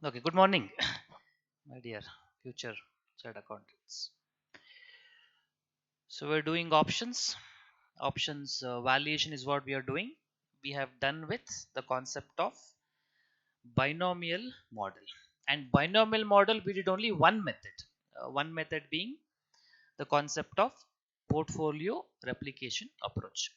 Okay, good morning, my dear future child accountants. So we're doing options. Options valuation is what we are doing. We have done with the concept of binomial model. And binomial model, we did only one method. One method being the concept of portfolio replication approach.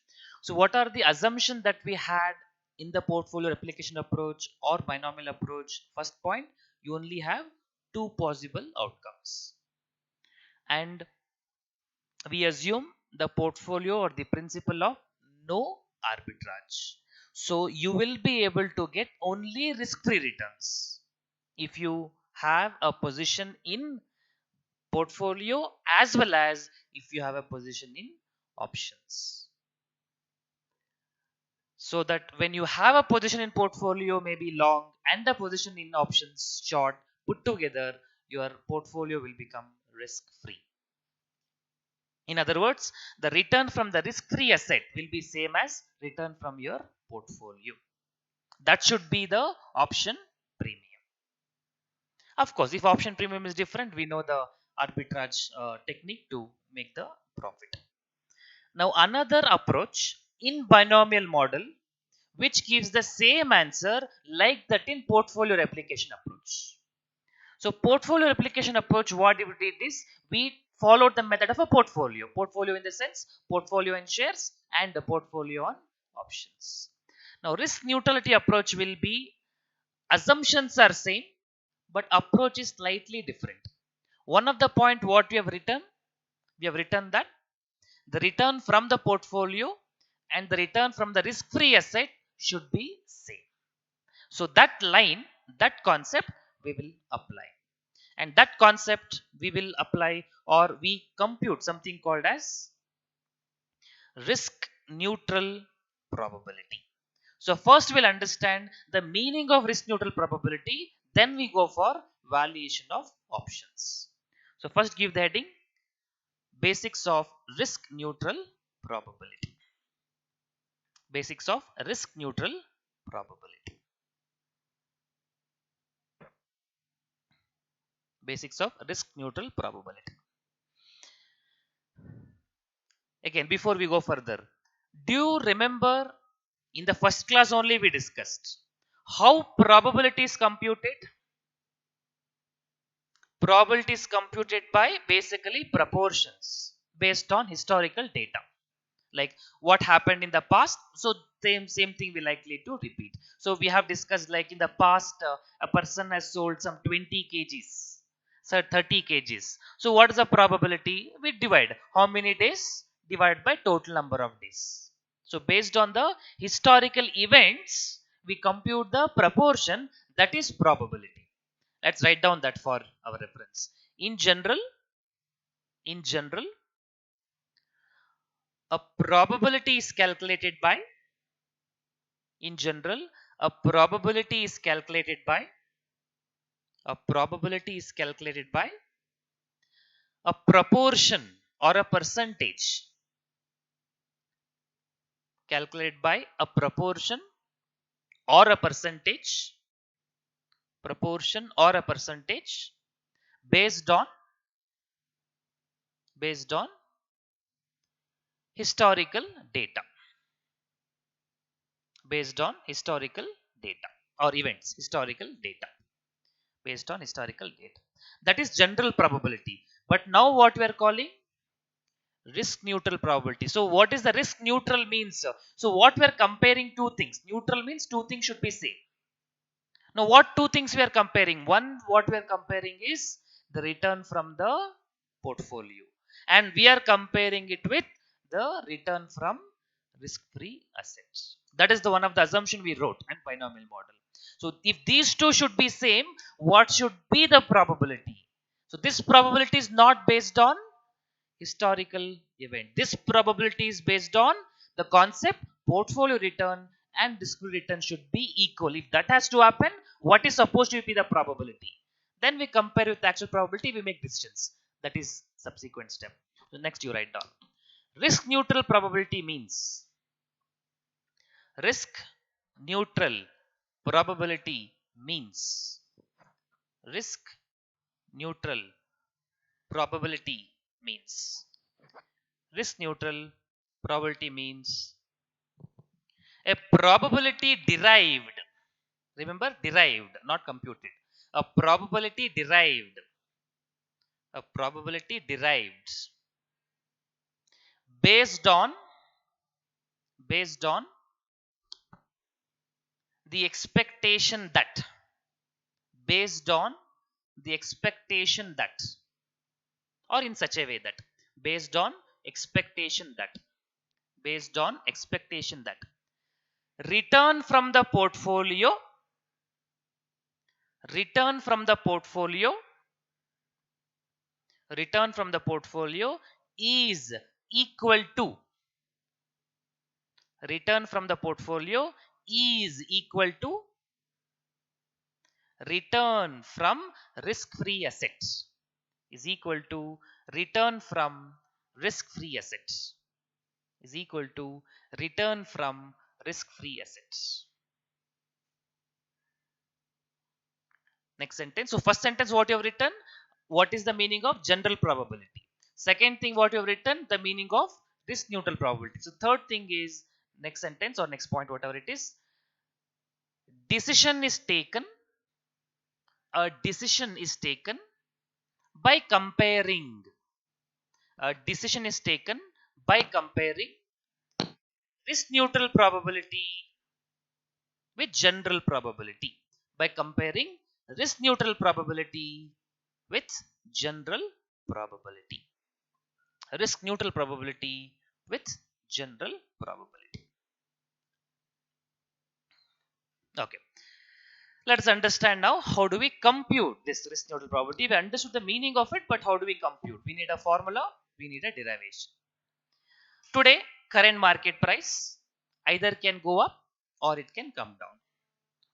So what are the assumptions that we had in the portfolio replication approach or binomial approach? First point, you only have two possible outcomes, and we assume the portfolio or the principle of no arbitrage. So you will be able to get only risk-free returns if you have a position in portfolio as well as if you have a position in options. So that when you have a position in portfolio maybe long and a position in options short, put together, your portfolio will become risk free. In other words, the return from the risk free asset will be same as return from your portfolio. That should be the option premium. Of course, if option premium is different, we know the arbitrage technique to make the profit. Now another approach in binomial model which gives the same answer like that in portfolio replication approach. So portfolio replication approach, what we did is we followed the method of a portfolio. Portfolio in the sense portfolio in shares and the portfolio on options. Now risk neutrality approach will be assumptions are same but approach is slightly different. One of the point what we have written that the return from the portfolio and the return from the risk free asset should be same. So that line, that concept we will apply. And that concept we will apply or we compute something called as risk neutral probability. So first we'll understand the meaning of risk neutral probability, then we go for valuation of options. So first give the heading basics of risk neutral probability. Basics of risk neutral probability. Basics of risk neutral probability. Again, before we go further, do you remember in the first class only we discussed how probability is computed? Probability is computed by basically proportions based on historical data. Like what happened in the past, so same thing we likely to repeat. So we have discussed like in the past a person has sold some 20 kgs, so 30 kgs. So what is the probability? We divide how many days, divide by total number of days. So based on the historical events we compute the proportion, that is probability. Let's write down that for our reference. In general a probability is calculated by in general a probability is calculated by a probability is calculated by a proportion or a percentage, calculated by a proportion or a percentage, proportion or a percentage based on based on historical data, based on historical data or events, historical data, based on historical data. That is general probability. But now what we are calling risk neutral probability. So what is the risk neutral means? So what we are comparing, two things. Neutral means two things should be same. Now what two things we are comparing? One, what we are comparing is the return from the portfolio, and we are comparing it with the return from risk free assets. That is the one of the assumption we wrote and binomial model. So if these two should be same, what should be the probability? So this probability is not based on historical event. This probability is based on the concept portfolio return and discrete return should be equal. If that has to happen, what is supposed to be the probability? Then we compare with the actual probability, we make decisions. That is subsequent step. So next you write down. Risk neutral probability means risk neutral probability means risk neutral probability means. Risk neutral probability means a probability derived. Remember, derived, not computed. A probability derived. A probability derived based on based on the expectation that based on the expectation that or in such a way that based on expectation that based on expectation that return from the portfolio return from the portfolio return from the portfolio is equal to return from the portfolio is equal to return from risk free assets is equal to return from risk free assets is equal to return from risk free assets. Next sentence. So first sentence what you have written, what is the meaning of general probability. Second thing what you have written, the meaning of risk neutral probability. So third thing is next sentence or next point whatever it is, decision is taken a decision is taken by comparing a decision is taken by comparing risk neutral probability with general probability by comparing risk neutral probability with general probability risk neutral probability with general probability. Okay, let's understand now how do we compute this risk neutral probability. We understood the meaning of it, but how do we compute? We need a formula, we need a derivation. Today current market price either can go up or it can come down.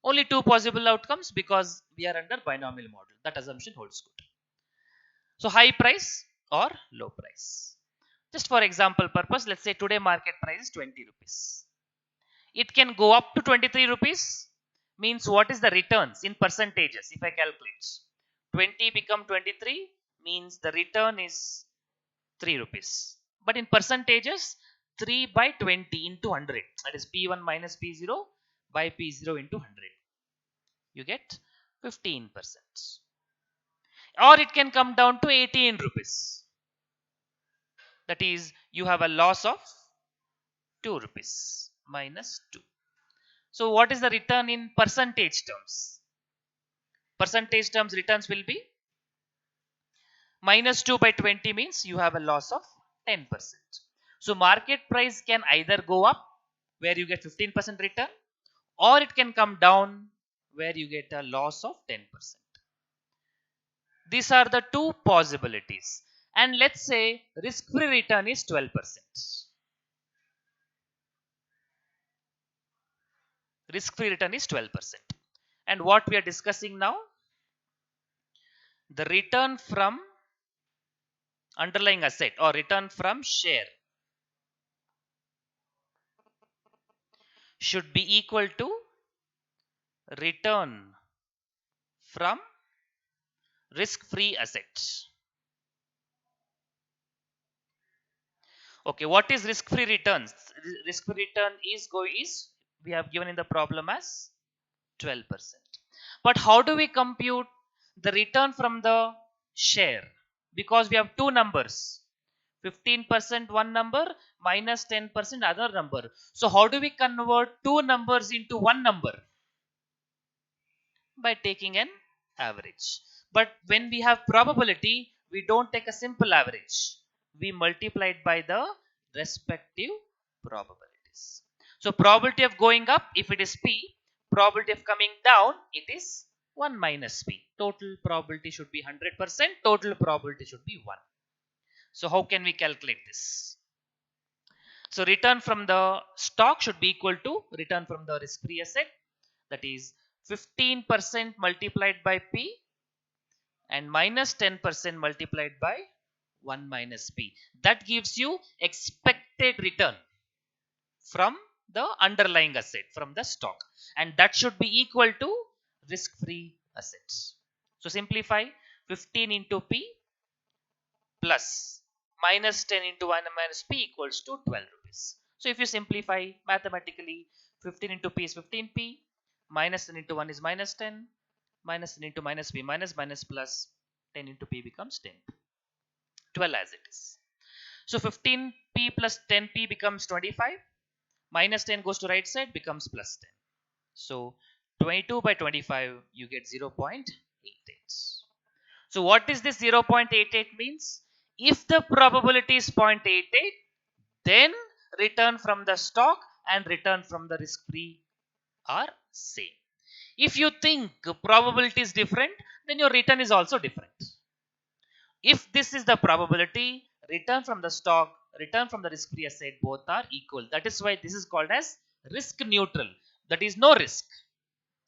Only two possible outcomes because we are under binomial model. That assumption holds good. So high price or low price. Just for example purpose, let's say today market price is 20 rupees. It can go up to 23 rupees. Means what is the returns in percentages? If I calculate 20 become 23 means the return is 3 rupees. But in percentages, 3 by 20 into 100. That is P1 minus P0 by P0 into 100. You get 15%. Or it can come down to 18 rupees. That is, you have a loss of 2 rupees minus 2. So, what is the return in percentage terms? Percentage terms returns will be minus 2 by 20 means you have a loss of 10%. So, market price can either go up where you get 15% return or it can come down where you get a loss of 10%. These are the two possibilities. And let's say risk-free return is 12%. Risk-free return is 12%. And what we are discussing now, the return from underlying asset or return from share should be equal to return from risk-free assets. Okay, what is risk-free returns? Risk-free return is we have given in the problem as 12%. But how do we compute the return from the share? Because we have two numbers, 15% one number minus 10% other number. So how do we convert two numbers into one number? By taking an average. But when we have probability, we don't take a simple average. We multiply it by the respective probabilities. So probability of going up, if it is P, probability of coming down, it is 1 minus P. Total probability should be 100%, total probability should be 1. So how can we calculate this? So return from the stock should be equal to return from the risk-free asset, that is 15% multiplied by P and minus 10% multiplied by 1 minus P. That gives you expected return from the underlying asset, from the stock. And that should be equal to risk-free assets. So simplify, 15 into P plus minus 10 into 1 minus P equals to 12 rupees. So if you simplify mathematically, 15 into P is 15P, minus 10 into 1 is minus 10, minus 10 into minus P minus minus plus 10 into P becomes 10, 12 as it is. So 15P plus 10P becomes 25, minus 10 goes to right side, becomes plus 10. So 22 by 25, you get 0.88. So what is this 0.88 means? If the probability is 0.88, then return from the stock and return from the risk free are same. If you think probability is different, then your return is also different. If this is the probability, return from the stock, return from the risk free asset, both are equal. That is why this is called as risk neutral. That is no risk.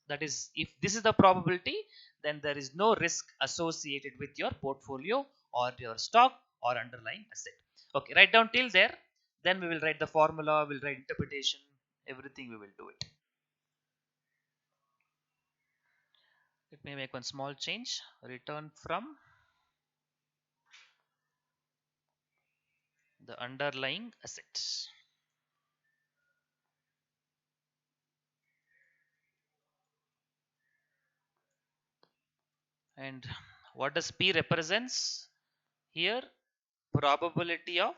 That is, if this is the probability, then there is no risk associated with your portfolio or your stock or underlying asset. Okay, write down till there. Then we will write the formula, we'll write interpretation, everything we will do it. Let me make one small change. Return from the underlying asset. And what does P represents? Here, probability of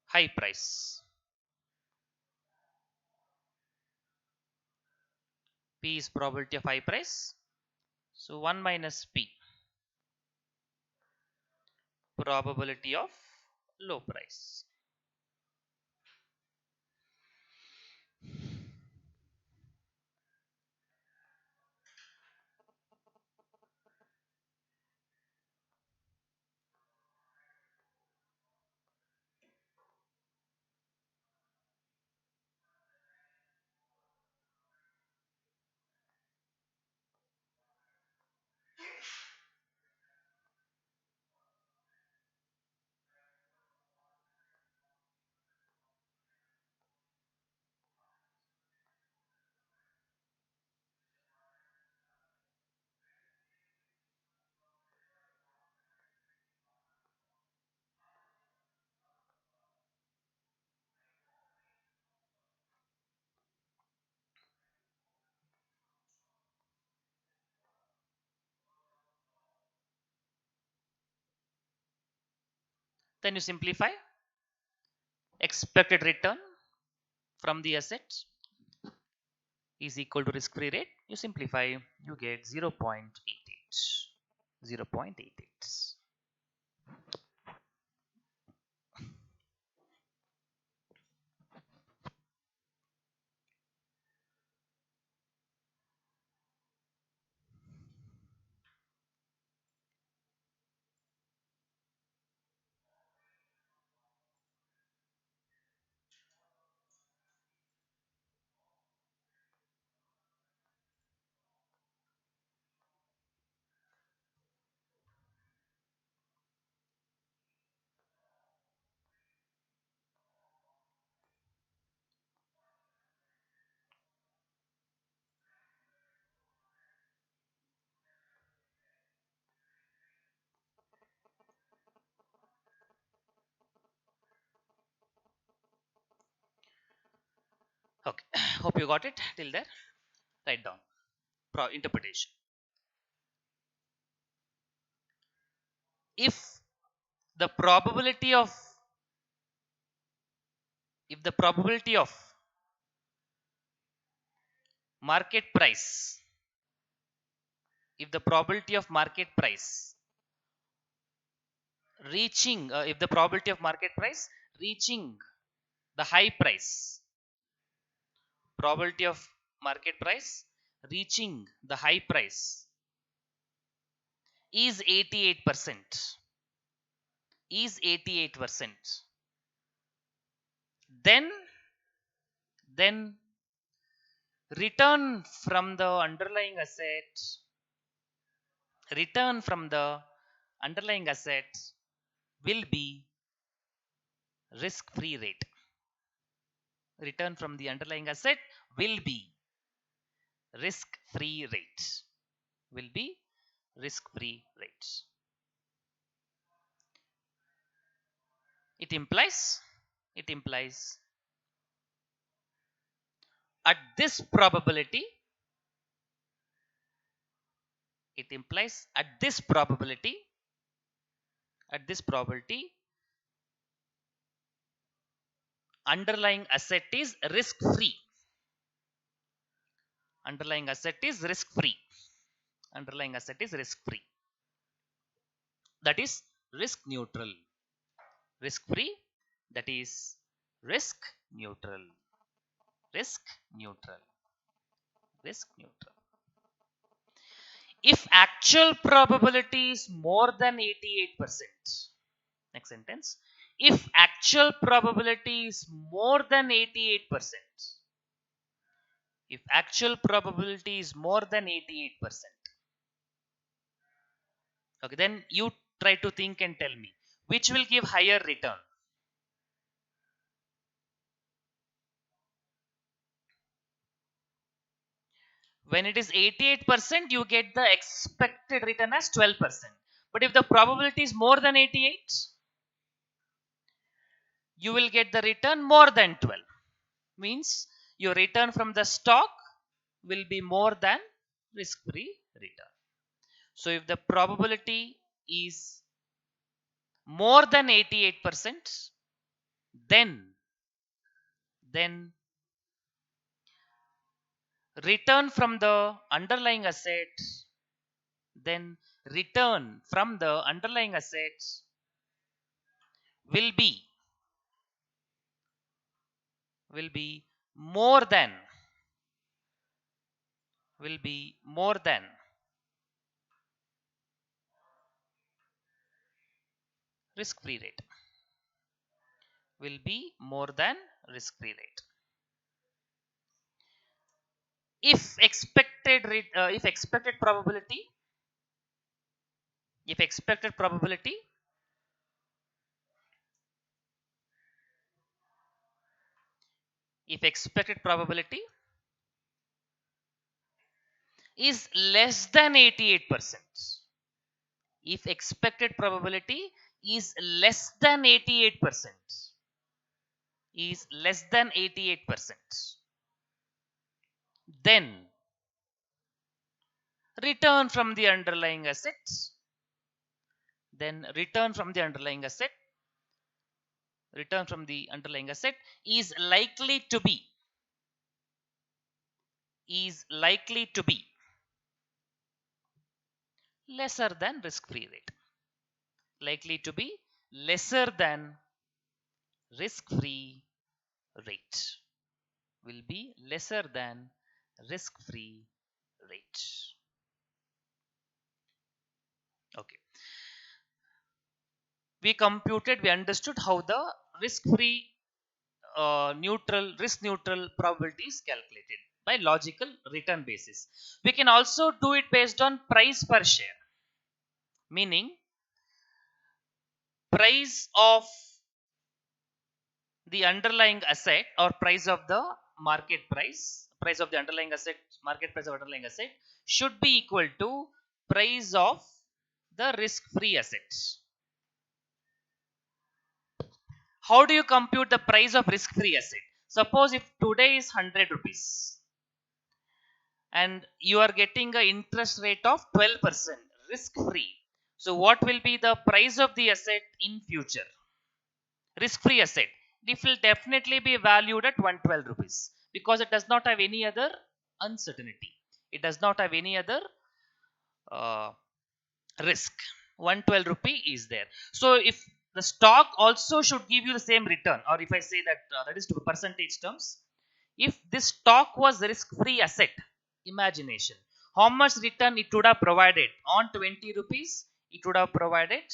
high price. P is probability of high price. So 1 minus P, probability of low price. Then you simplify expected return from the asset is equal to risk free rate. You simplify, you get 0.88. 0.88. Okay, hope you got it till there. Write down interpretation. If the probability of if the probability of market price if the probability of market price reaching if the probability of market price reaching the high price probability of market price reaching the high price is 88%, is 88%, then then return from the underlying asset return from the underlying asset will be risk free rate. Return from the underlying asset will be risk-free rate. Will be risk-free rates. It implies at this probability, at this probability, underlying asset is risk-free. Underlying asset is risk-free. Underlying asset is risk-free. That is risk neutral. Risk-free, that is risk neutral. Risk neutral. Risk neutral. If actual probability is more than 88%, next sentence, if actual probability is more than 88%, if actual probability is more than 88%, okay, then you try to think and tell me which will give higher return. When it is 88%, you get the expected return as 12%. But if the probability is more than 88, you will get the return more than 12. Means your return from the stock will be more than risk-free return. So if the probability is more than 88%, then return from the underlying asset, then return from the underlying assets will be more than risk-free rate. Will be more than risk-free rate. If expected probability if expected probability is less than 88%, if expected probability is less than 88%, then return from the underlying assets, is likely to be lesser than risk-free rate. Likely to be lesser than risk-free rate. Will be lesser than risk-free rate. Okay. We understood how the risk-free risk neutral probability is calculated by logical return basis. We can also do it based on price per share, meaning price of the underlying asset or price of the market price of the underlying asset, market price of underlying asset should be equal to price of the risk-free assets. How do you compute the price of risk-free asset? Suppose if today is 100 rupees and you are getting an interest rate of 12% risk-free. So what will be the price of the asset in future? Risk-free asset. It will definitely be valued at 112 rupees because it does not have any other uncertainty. It does not have any other risk. 112 rupee is there. So if the stock also should give you the same return, or if I say that that is to percentage terms, if this stock was risk-free asset, imagination, how much return it would have provided on 20 rupees? It would have provided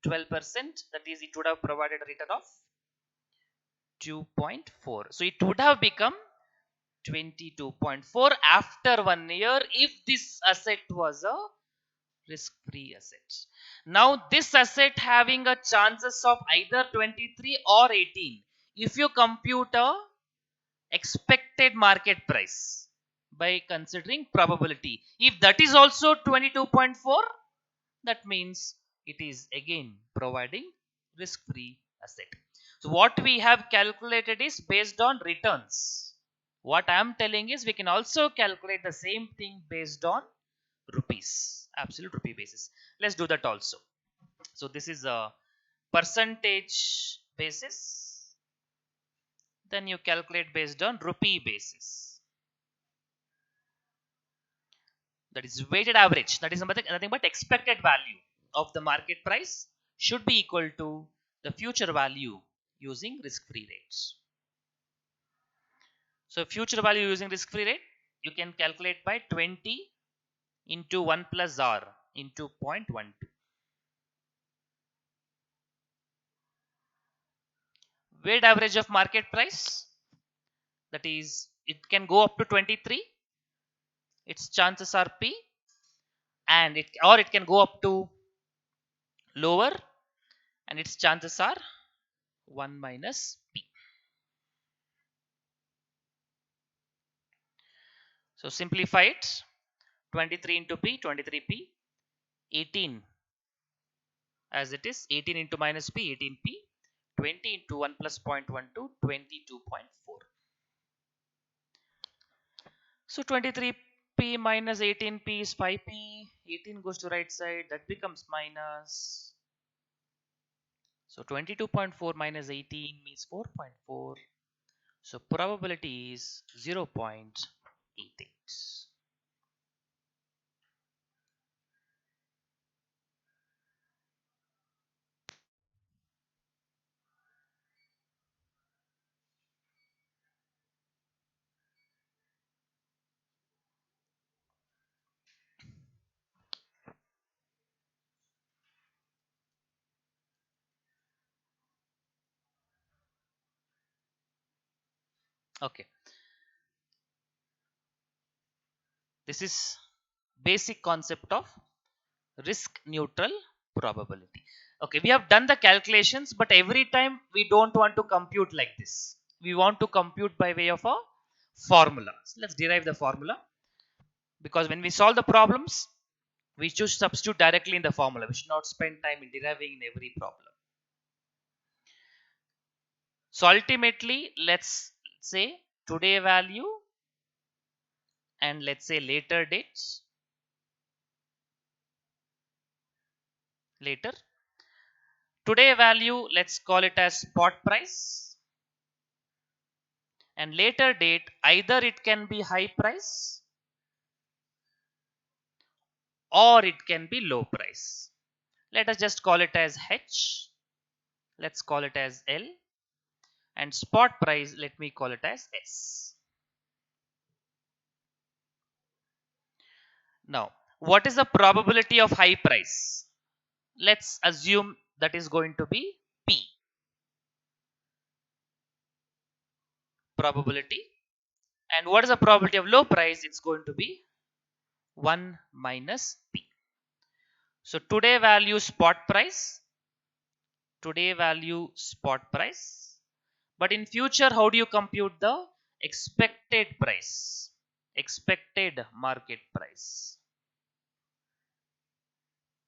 12%. That is, it would have provided a return of 2.4. So it would have become 22.4 after 1 year if this asset was a risk-free asset. Now this asset having a chances of either 23 or 18. If you compute a expected market price, by considering probability. If that is also 22.4, that means it is again providing risk-free asset. So what we have calculated is based on returns. What I am telling is we can also calculate the same thing based on rupees, absolute rupee basis. Let's do that also. So this is a percentage basis. Then you calculate based on rupee basis. That is weighted average. That is nothing but expected value of the market price should be equal to the future value using risk-free rates. So future value using risk-free rate, you can calculate by 20 into 1 plus R into 0.12. Weighted average of market price, that is, it can go up to 23. Its chances are P, and it can go up to lower, and its chances are 1 minus P. So simplify it. 23 into P, 23P, 18 as it is, 18 into minus P, 18P, 20 into 1 plus 0.12, 22.4. So 23P minus 18P is 5P, 18 goes to right side, that becomes minus. So 22.4 minus 18 means 4.4. So probability is 0.88. Okay. This is basic concept of risk neutral probability. Okay, we have done the calculations, but every time we don't want to compute like this. We want to compute by way of a formula. So let's derive the formula, because when we solve the problems, we should substitute directly in the formula. We should not spend time in deriving in every problem. So ultimately, let's say today value and let's say later dates. Later. Today value, let's call it as spot price. And later date, either it can be high price or it can be low price. Let us just call it as H. Let's call it as L. And spot price, let me call it as S. Now, what is the probability of high price? Let's assume that is going to be P. Probability. And what is the probability of low price? It's going to be 1 minus P. So today value spot price. Today value spot price. But in future, how do you compute the expected price? Expected market price.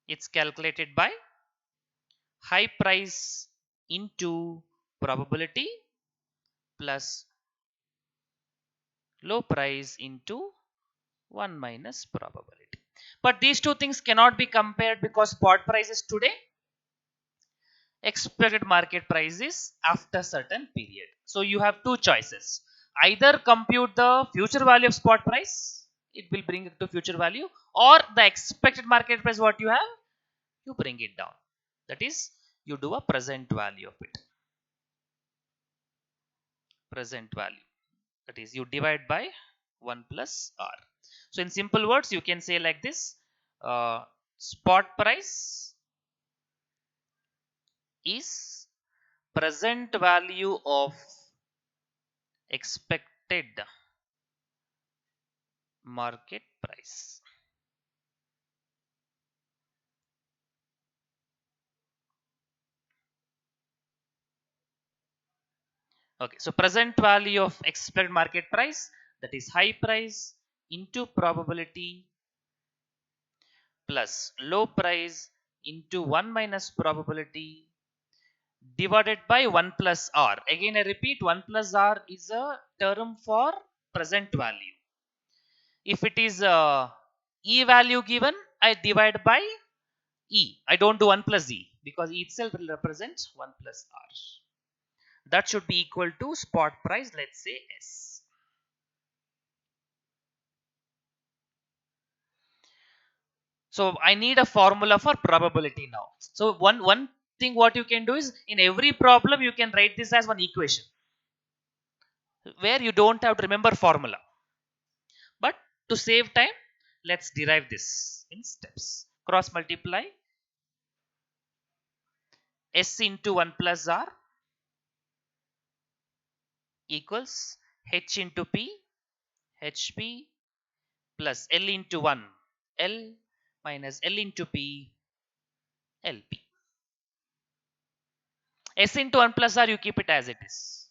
It's calculated by high price into probability plus low price into 1 minus probability. But these two things cannot be compared because spot price is today, expected market price is after certain period. So you have two choices. Either compute the future value of spot price, it will bring it to future value, or the expected market price what you have, you bring it down. That is, you do a present value of it. Present value. That is, you divide by 1 plus R. So in simple words, you can say like this. Spot price is present value of expected market price. Okay, so present value of expected market price, that is high price, into probability plus low price into 1 minus probability divided by 1 plus r. Again, I repeat, 1 plus r is a term for present value. If it is e value given, I divide by e. I don't do 1 plus e because e itself will represent 1 plus r. That should be equal to spot price, let's say S. So I need a formula for probability now. So one thing what you can do is, in every problem you can write this as one equation where you don't have to remember formula. But to save time, let's derive this in steps. Cross multiply S into 1 plus R equals H into P, HP plus L into 1, L minus L into P, LP. S into 1 plus R, you keep it as it is.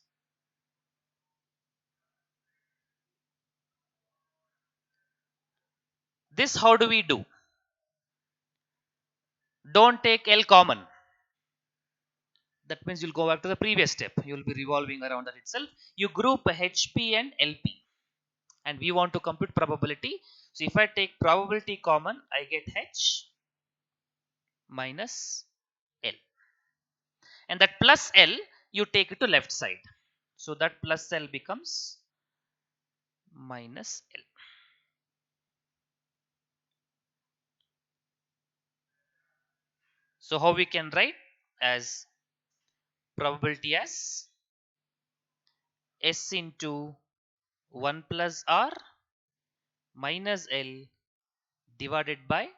This how do we do? Don't take L common. That means you'll go back to the previous step. You'll be revolving around that itself. You group HP and LP. And we want to compute probability. So if I take probability common, I get H minus L. And that plus L, you take it to left side. So that plus L becomes minus L. So how we can write as probability as S into 1 plus R minus L divided by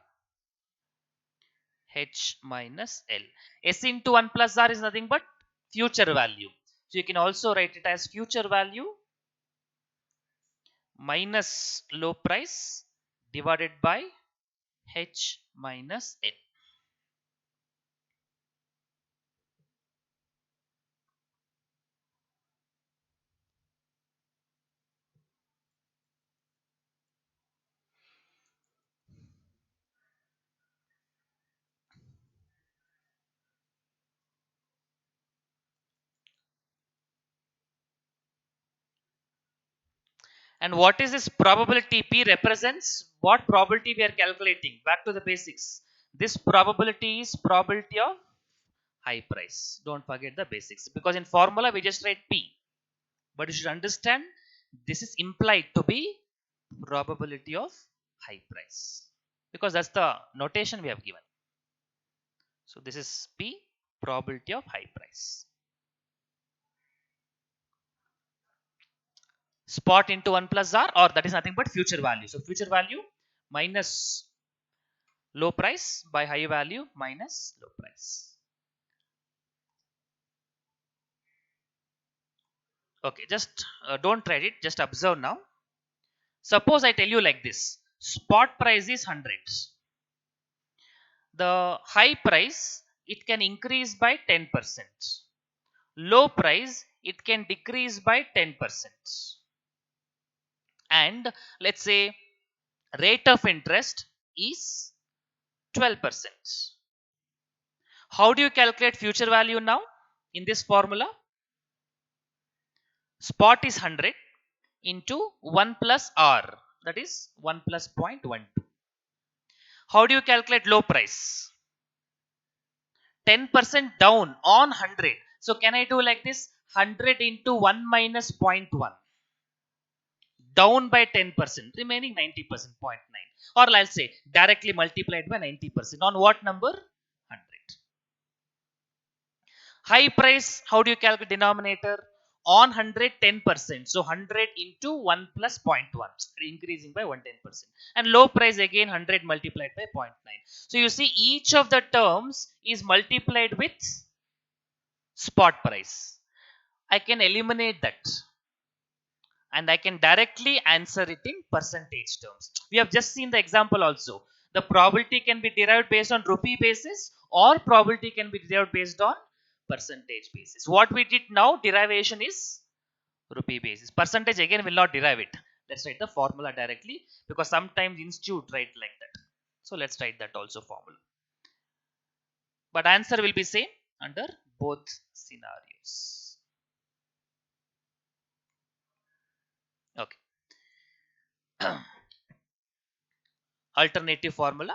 H minus L. S into 1 plus R is nothing but future value. So you can also write it as future value minus low price divided by H minus L. And what is this probability? P represents what probability we are calculating. Back to the basics. This probability is probability of high price. Don't forget the basics. Because in formula we just write P. But you should understand this is implied to be probability of high price. Because that's the notation we have given. So this is P, probability of high price. Spot into 1 plus R, or that is nothing but future value. So future value minus low price by high value minus low price. Okay, just don't write it, just observe now. Suppose I tell you like this, spot price is 100. The high price, it can increase by 10%. Low price, it can decrease by 10%. And let's say rate of interest is 12%. How do you calculate future value now in this formula? Spot is 100 into 1 plus R, that is 1 plus 0.12. How do you calculate low price? 10% down on 100. So can I do like this? 100 into 1 minus 0.1. Down by 10%, remaining 90%, 0.9. Or I'll say directly multiplied by 90%. On what number? 100. High price, how do you calculate denominator? On 100, 10%. So 100 into 1 plus 0.1, increasing by 110%. And low price again 100 multiplied by 0.9. So you see each of the terms is multiplied with spot price. I can eliminate that. And I can directly answer it in percentage terms. We have just seen the example also. The probability can be derived based on rupee basis, or probability can be derived based on percentage basis. What we did now, derivation is rupee basis. Percentage again will not derive it. Let's write the formula directly, because sometimes institute write like that. So let's write that also formula. But answer will be same under both scenarios. Okay. Alternative formula.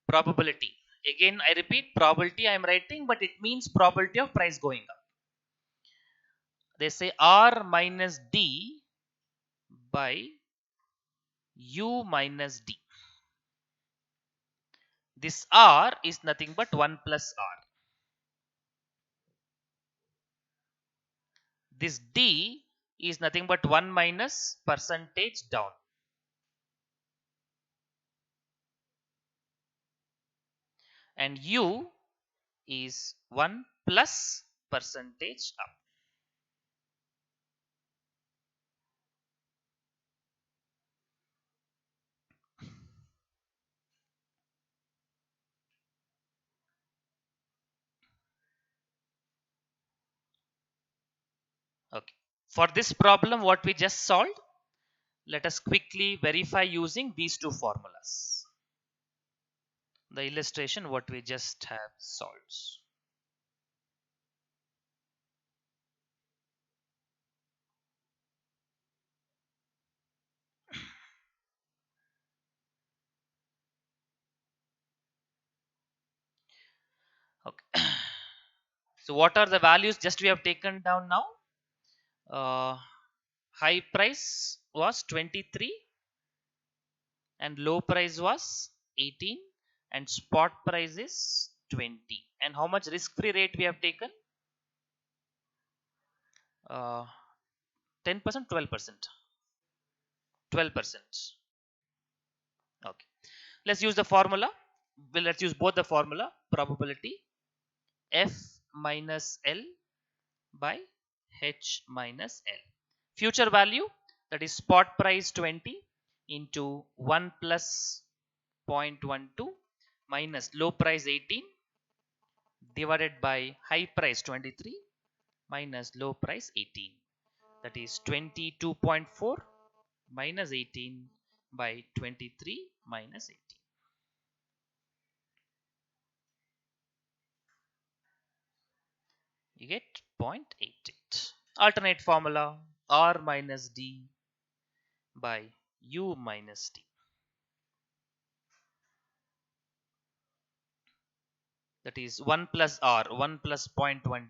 Probability. Again, I repeat, probability I am writing, but it means probability of price going up. They say R minus D by U minus D. This R is nothing but 1 plus R. This D is nothing but 1 minus percentage down. And U is 1 plus percentage up. Okay. For this problem, what we just solved, let us quickly verify using these two formulas. The illustration what we just have solved. Okay. So what are the values just we have taken down now? High price was 23 and low price was 18 and spot price is 20. And how much risk free rate we have taken? 10%, 12%. 12%. Okay. Let's use the formula. Well, let's use both the formula. Probability F minus L by H minus L. Future value, that is spot price 20 into 1 plus 0.12 minus low price 18 divided by high price 23 minus low price 18. That is 22.4 minus 18 by 23 minus 18. You get 0.88. Alternate formula, R minus D by U minus D. That is 1 plus R, 1 plus 0.12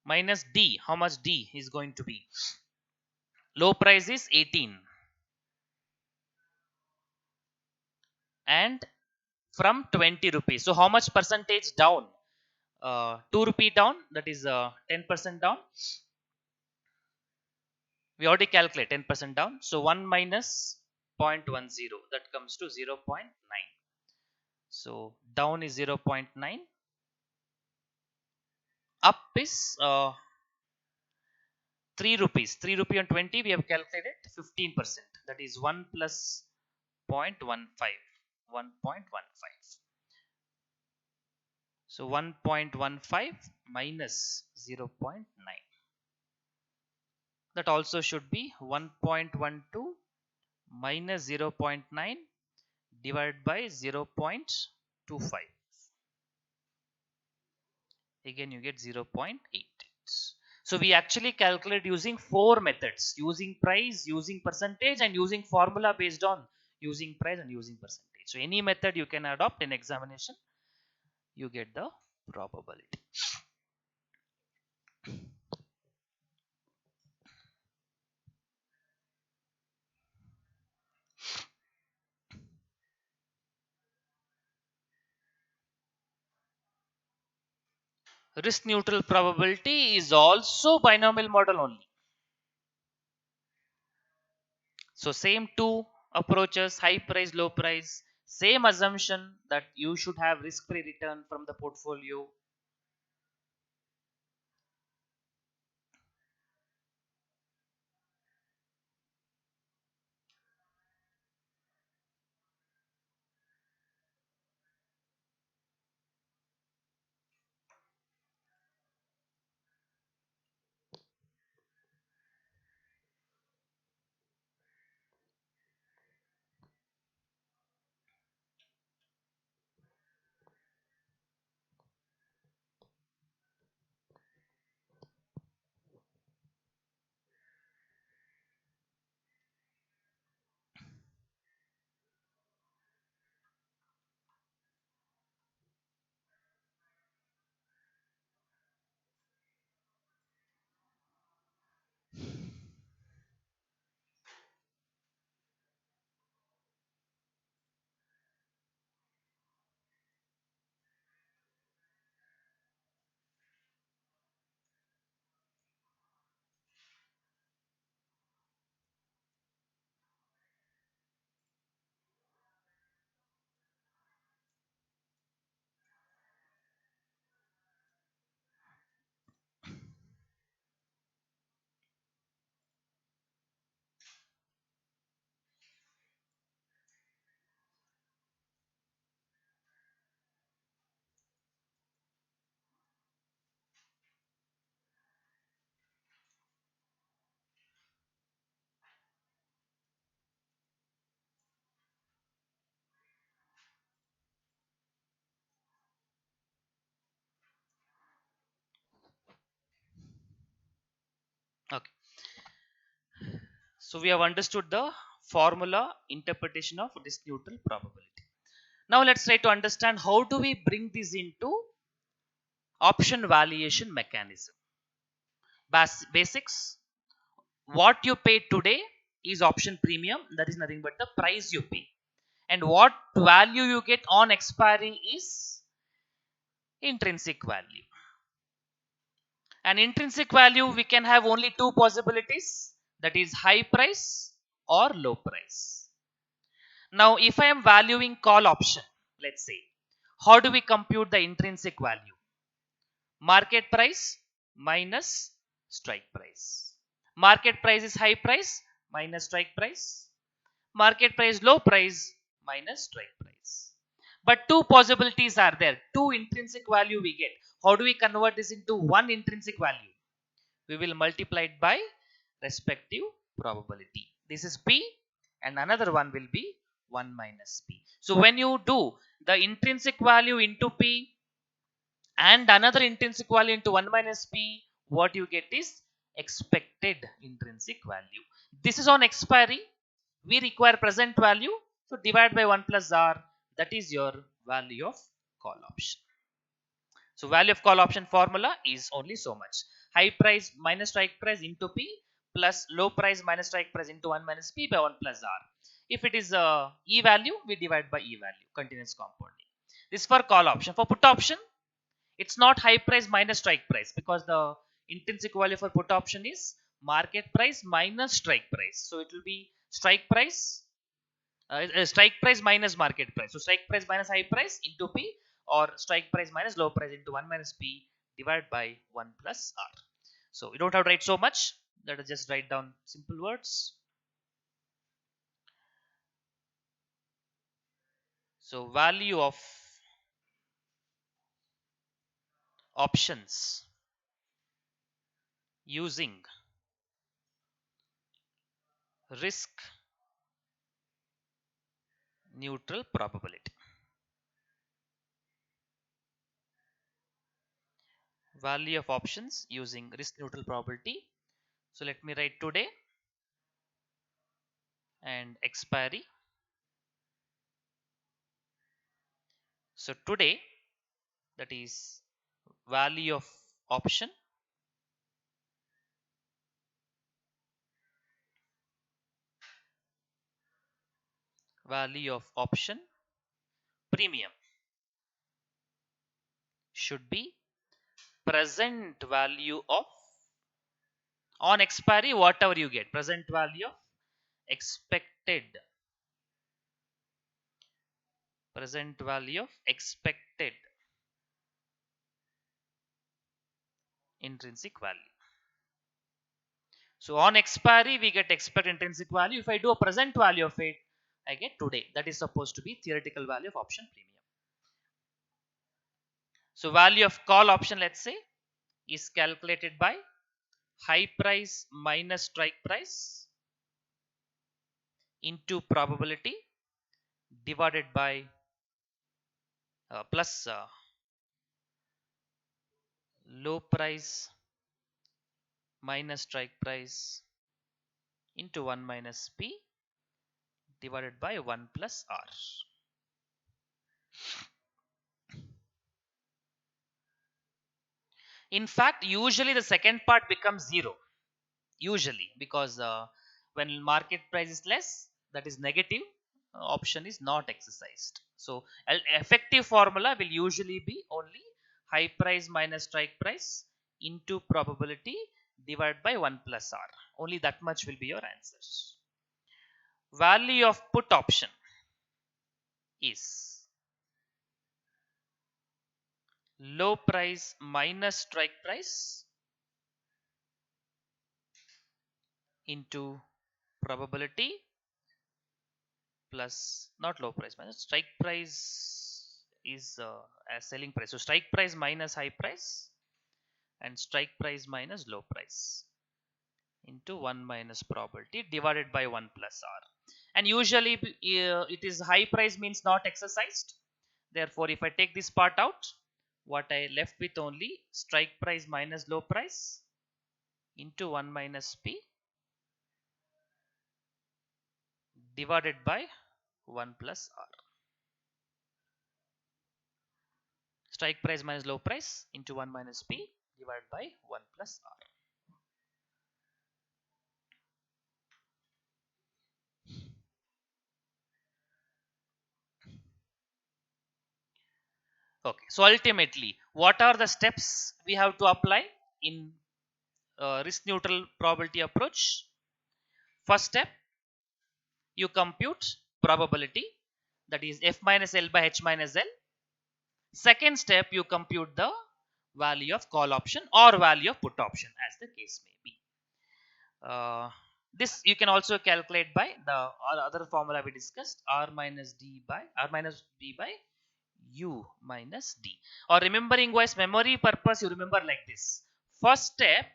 minus D. How much D is going to be? Low price is 18 and from 20 rupees. So how much percentage down? 2 rupee down, that is 10% down. We already calculate 10% down. So 1 minus 0.10, that comes to 0.9. So down is 0.9. Up is 3 rupees. 3 rupee and 20 we have calculated 15%. That is 1 plus 0.15. 1.15. So 1.15 minus 0.9. That also should be 1.12 minus 0.9 divided by 0.25. Again you get 0.8. So we actually calculate using 4 methods: using price, using percentage, and using formula based on using price and using percentage. So any method you can adopt in examination, you get the probability. Risk neutral probability is also binomial model only. So same two approaches, high price, low price, same assumption that you should have risk free return from the portfolio. Okay. So we have understood the formula interpretation of risk neutral probability. Now let's try to understand how do we bring this into option valuation mechanism. Basics. What you pay today is option premium, that is nothing but the price you pay. And what value you get on expiry is intrinsic value. And intrinsic value, we can have only two possibilities, that is high price or low price. Now, if I am valuing call option, let's say, how do we compute the intrinsic value? Market price minus strike price. Market price is high price minus strike price. Market price low price minus strike price. But two possibilities are there. Two intrinsic value we get. How do we convert this into one intrinsic value? We will multiply it by respective probability. This is P and another one will be 1 minus P. So when you do the intrinsic value into P and another intrinsic value into 1 minus P, what you get is expected intrinsic value. This is on expiry. We require present value. So divide by 1 plus R. That is your value of call option. So value of call option formula is only so much. High price minus strike price into P plus low price minus strike price into 1 minus P by 1 plus R. If it is E value, we divide by E value, continuous compounding. This for call option. For put option, it's not high price minus strike price because the intrinsic value for put option is market price minus strike price. So it will be strike price minus market price. So strike price minus high price into P or strike price minus low price into 1 minus P divided by 1 plus R. So you don't have to write so much. Let us just write down simple words. So value of options using risk neutral probability. Value of options using risk neutral probability. So let me write today and expiry. So today, that is value of option premium should be present value of on expiry whatever you get, present value of expected intrinsic value. So on expiry we get expected intrinsic value. If I do a present value of it, I get today. That is supposed to be theoretical value of option premium. So value of call option, let's say, is calculated by high price minus strike price into probability divided by plus low price minus strike price into 1 minus P divided by 1 plus R. In fact, usually the second part becomes 0. Usually, because when market price is less, that is negative, option is not exercised. So effective formula will usually be only high price minus strike price into probability divided by 1 plus R. Only that much will be your answers. Value of put option is low price minus strike price into probability plus not low price minus strike price is a selling price. So strike price minus high price and strike price minus low price into 1 minus probability divided by 1 plus R. And usually it is high price means not exercised. Therefore, if I take this part out, what I left with only strike price minus low price into 1 minus P divided by 1 plus R. Strike price minus low price into 1 minus P divided by 1 plus R. Okay, so ultimately, what are the steps we have to apply in risk neutral probability approach? First step, you compute probability, that is F minus L by H minus L. Second step, you compute the value of call option or value of put option, as the case may be. This you can also calculate by the other formula we discussed, R minus D by U minus D. Or remembering wise memory purpose, you remember like this. First step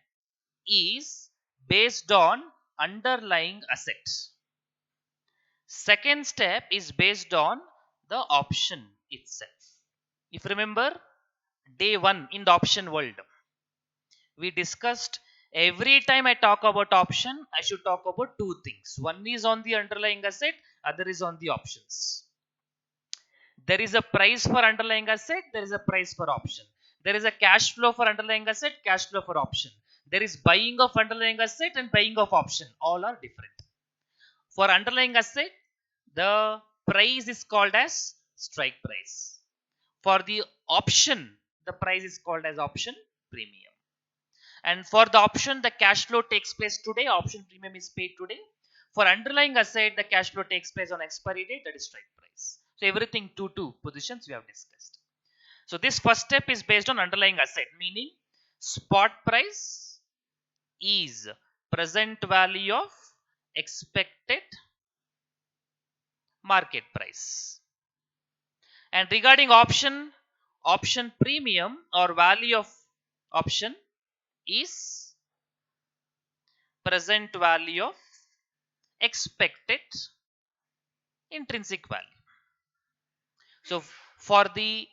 is based on underlying asset. Second step is based on the option itself. If you remember, day one in the option world, we discussed every time I talk about option, I should talk about two things. One is on the underlying asset, other is on the options. There is a price for underlying asset, there is a price for option. There is a cash flow for underlying asset, cash flow for option. There is buying of underlying asset and buying of option. All are different. For underlying asset, the price is called as strike price. For the option, the price is called as option premium. And for the option, the cash flow takes place today, option premium is paid today. For underlying asset, the cash flow takes place on expiry date, that is strike price. So everything two positions we have discussed. So this first step is based on underlying asset, meaning spot price is present value of expected market price. And regarding option, option premium or value of option is present value of expected intrinsic value. So for the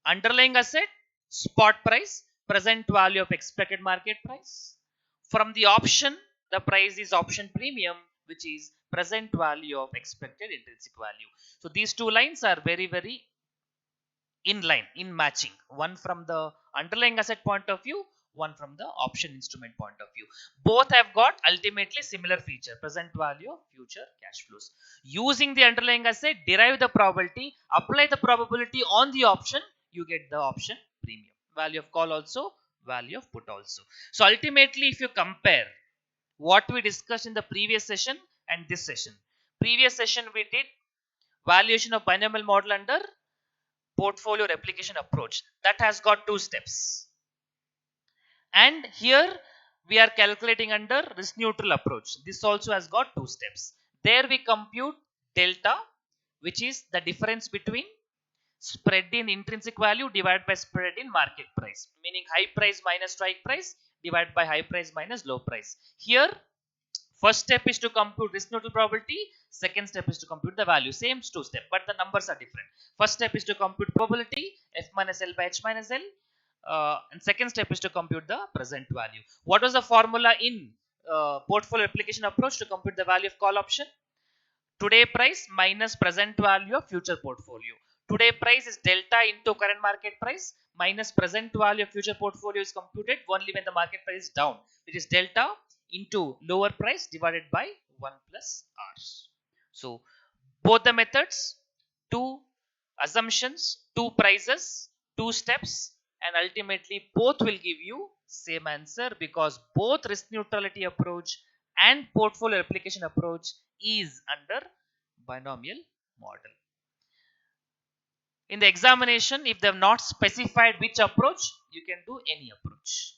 underlying asset, spot price, present value of expected market price. From the option, the price is option premium, which is present value of expected intrinsic value. So these two lines are very in line, in matching. One from the underlying asset point of view, one from the option instrument point of view. Both have got ultimately similar feature, present value of future cash flows. Using the underlying asset, derive the probability, apply the probability on the option, you get the option premium. Value of call also, value of put also. So ultimately, if you compare what we discussed in the previous session and this session. Previous session we did valuation of binomial model under portfolio replication approach. That has got two steps. And here we are calculating under risk neutral approach. This also has got two steps. There we compute delta, which is the difference between spread in intrinsic value divided by spread in market price, meaning high price minus strike price divided by high price minus low price. Here first step is to compute risk neutral probability, second step is to compute the value. Same two steps, but the numbers are different. First step is to compute probability, F minus L by H minus L, and second step is to compute the present value. What was the formula in portfolio application approach to compute the value of call option? Today price minus present value of future portfolio. Today price is delta into current market price minus present value of future portfolio is computed only when the market price is down, which is delta into lower price divided by 1 plus R. So both the methods, two assumptions, two prices, two steps, and ultimately both will give you same answer, because both risk neutrality approach and portfolio application approach is under binomial model. In the examination, if they have not specified which approach, you can do any approach.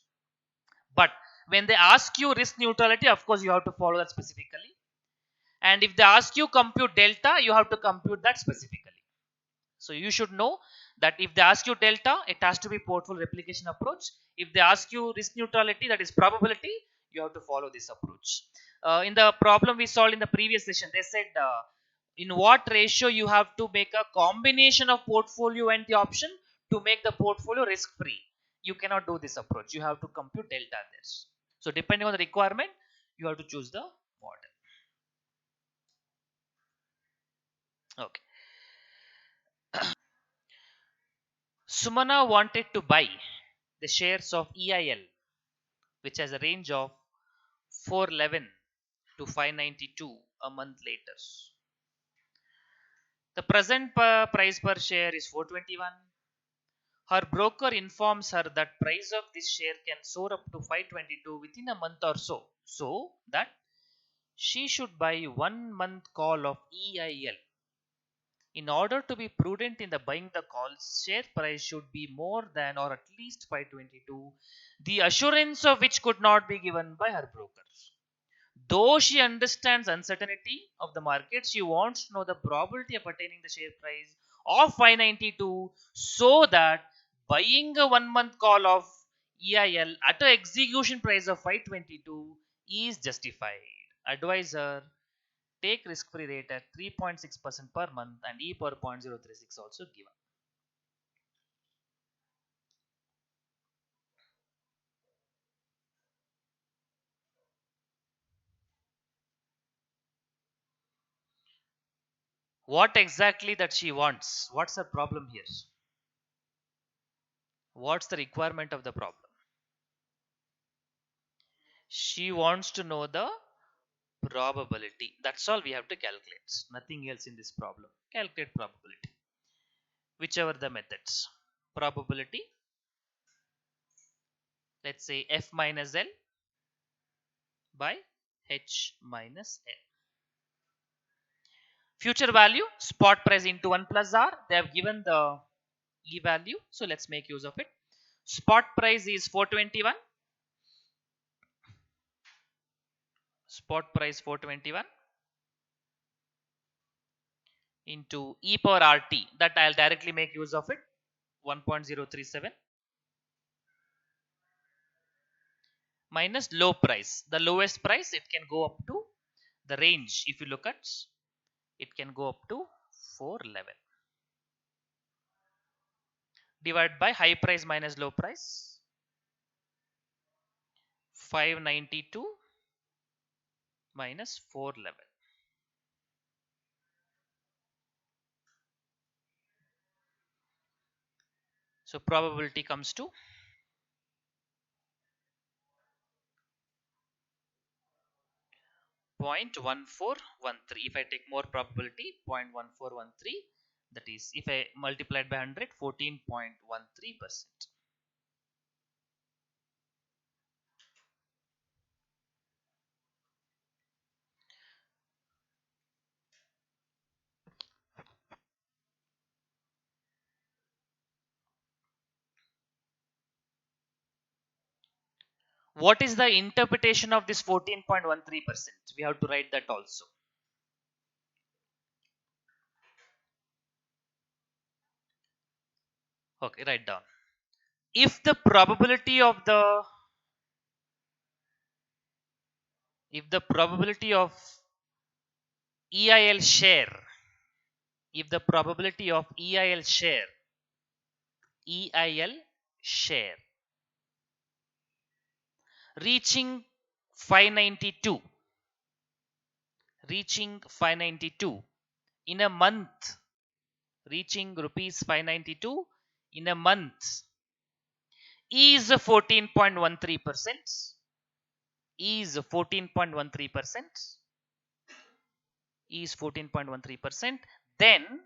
But when they ask you risk neutrality, of course you have to follow that specifically. And if they ask you compute delta, you have to compute that specifically. So you should know that if they ask you delta, it has to be portfolio replication approach. If they ask you risk neutrality, that is probability, you have to follow this approach. In the problem we solved in the previous session, they said in what ratio you have to make a combination of portfolio and the option to make the portfolio risk free. You cannot do this approach. You have to compute delta there. So depending on the requirement, you have to choose the model. Okay. Sumana wanted to buy the shares of EIL, which has a range of 411 to 592 a month later. The present price per share is 421. Her broker informs her that price of this share can soar up to 522 within a month or so. So that she should buy 1 month call of EIL. In order to be prudent in the buying the calls, share price should be more than or at least 522, the assurance of which could not be given by her broker. Though she understands uncertainty of the market, she wants to know the probability of attaining the share price of 592 so that buying a 1 month call of EIL at an execution price of 522 is justified. Advisor, take risk-free rate at 3.6% per month and E per 0.036 also given. What exactly that she wants? What's her problem here? What's the requirement of the problem? She wants to know the probability. That's all we have to calculate. Nothing else in this problem. Calculate probability. Whichever the methods. Probability, let's say F minus L by H minus L. Future value, spot price into 1 plus R. They have given the E value. So let's make use of it. Spot price is 421. Spot price 421 into E power RT. That I'll directly make use of it. 1.037 minus low price. The lowest price, it can go up to the range. If you look at, it can go up to 411. Divide by high price minus low price, 592 minus 411. So probability comes to 0.1413. If I take more probability, 0.1413, that is, if I multiply it by 100, 14.13%. What is the interpretation of this 14.13%? We have to write that also. Okay, write down. If the probability of EIL share, if the probability of EIL share reaching 592, in a month, reaching rupees 592 in a month is 14.13%, is 14.13%, is 14.13%, then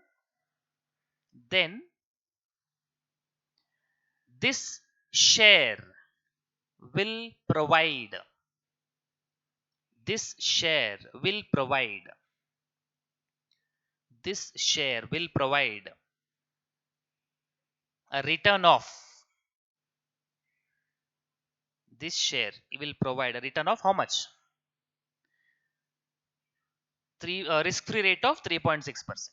this share will provide, this share will provide, this share will provide a return of, this share will provide a return of how much? Risk-free rate of 3.6%.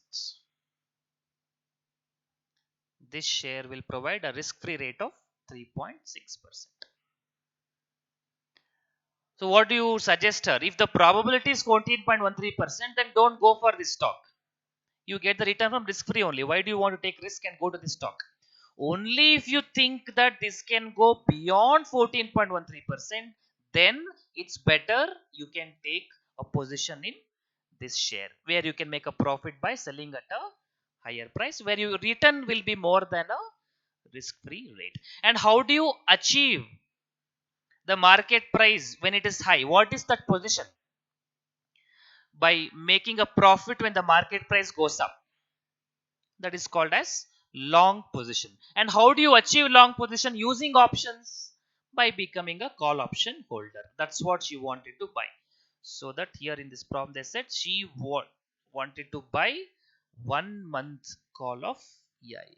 This share will provide a risk-free rate of 3.6%. So what do you suggest her? If the probability is 14.13%, then don't go for this stock. You get the return from risk-free only. Why do you want to take risk and go to this stock? Only if you think that this can go beyond 14.13%, then it's better you can take a position in this share where you can make a profit by selling at a higher price, where your return will be more than a risk free rate. And how do you achieve the market price when it is high? What is that position? By making a profit when the market price goes up. That is called as long position. And how do you achieve long position? Using options, by becoming a call option holder. That's what she wanted to buy. So that here in this problem they said she wanted to buy 1 month call of EIL.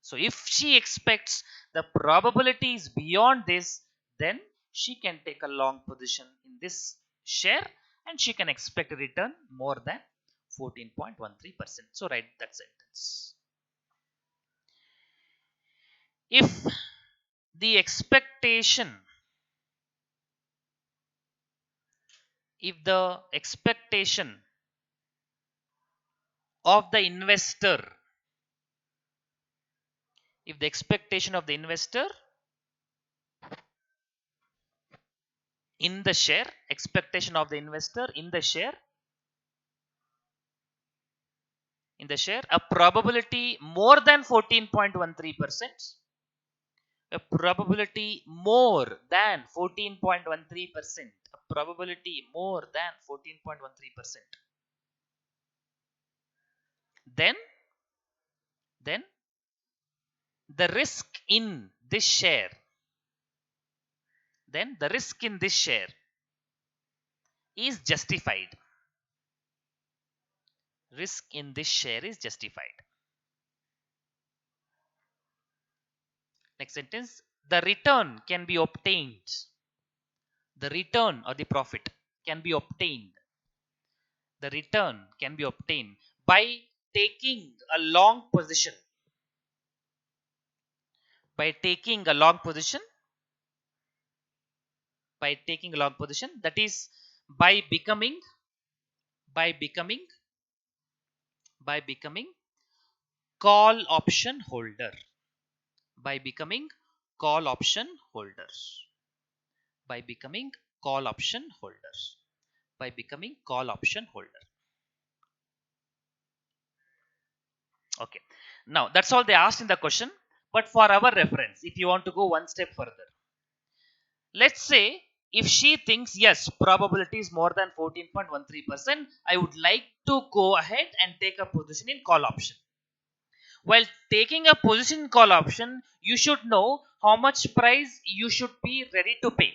So if she expects the probability is beyond this, then she can take a long position in this share and she can expect a return more than 14.13%. So write that sentence. If the expectation, if the expectation of the investor, if the expectation of the investor in the share, expectation of the investor in the share, a probability more than 14.13%, a probability more than 14.13%, a probability more than 14.13%, then then the risk in this share, then the risk in this share is justified. Risk in this share is justified. Next sentence, the return can be obtained. The return or the profit can be obtained. The return can be obtained by taking a long position. By taking a long position, that is by becoming by becoming by becoming call option holder. By becoming call option holders. By becoming call option holders. By becoming call option holder. Okay. Now that's all they asked in the question. But for our reference, if you want to go one step further, let's say if she thinks yes, probability is more than 14.13%, I would like to go ahead and take a position in call option. While taking a position in call option, you should know how much price you should be ready to pay,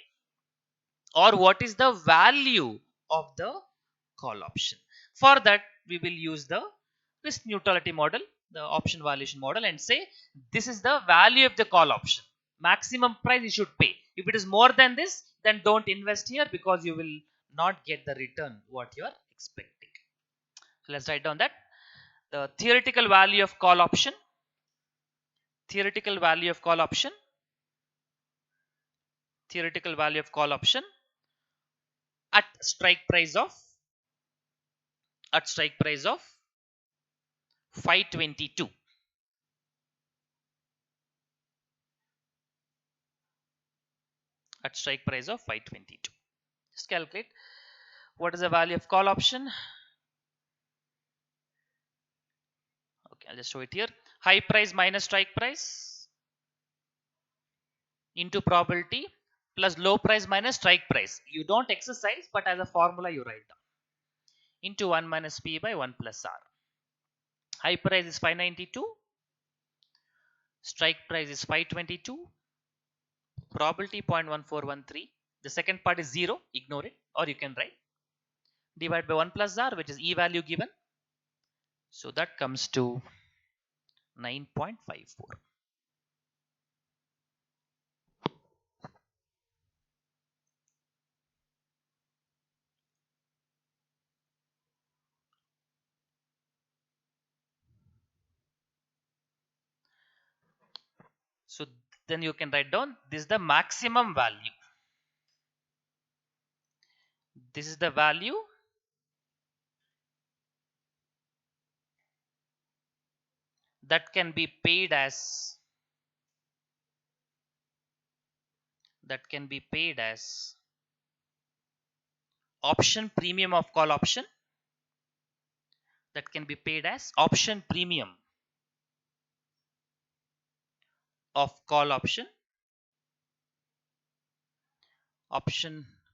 or what is the value of the call option. For that, we will use the risk neutrality model, the option valuation model, and say this is the value of the call option. Maximum price you should pay. If it is more than this, then don't invest here because you will not get the return what you are expecting. So let's write down that the theoretical value of call option. Theoretical value of call option. Theoretical value of call option at strike price of 522. At strike price of 522. Just calculate what is the value of call option. Okay, I'll just show it here. High price minus strike price into probability plus low price minus strike price. You don't exercise, but as a formula you write down. Into 1 minus P by 1 plus R. High price is 592. Strike price is 522. Probability 0.1413. The second part is 0. Ignore it, or you can write. Divide by 1 plus R, which is E value given. So that comes to 9.54. So then you can write down this is the maximum value. This is the value that can be paid as option premium of call option that can be paid as option premium of call option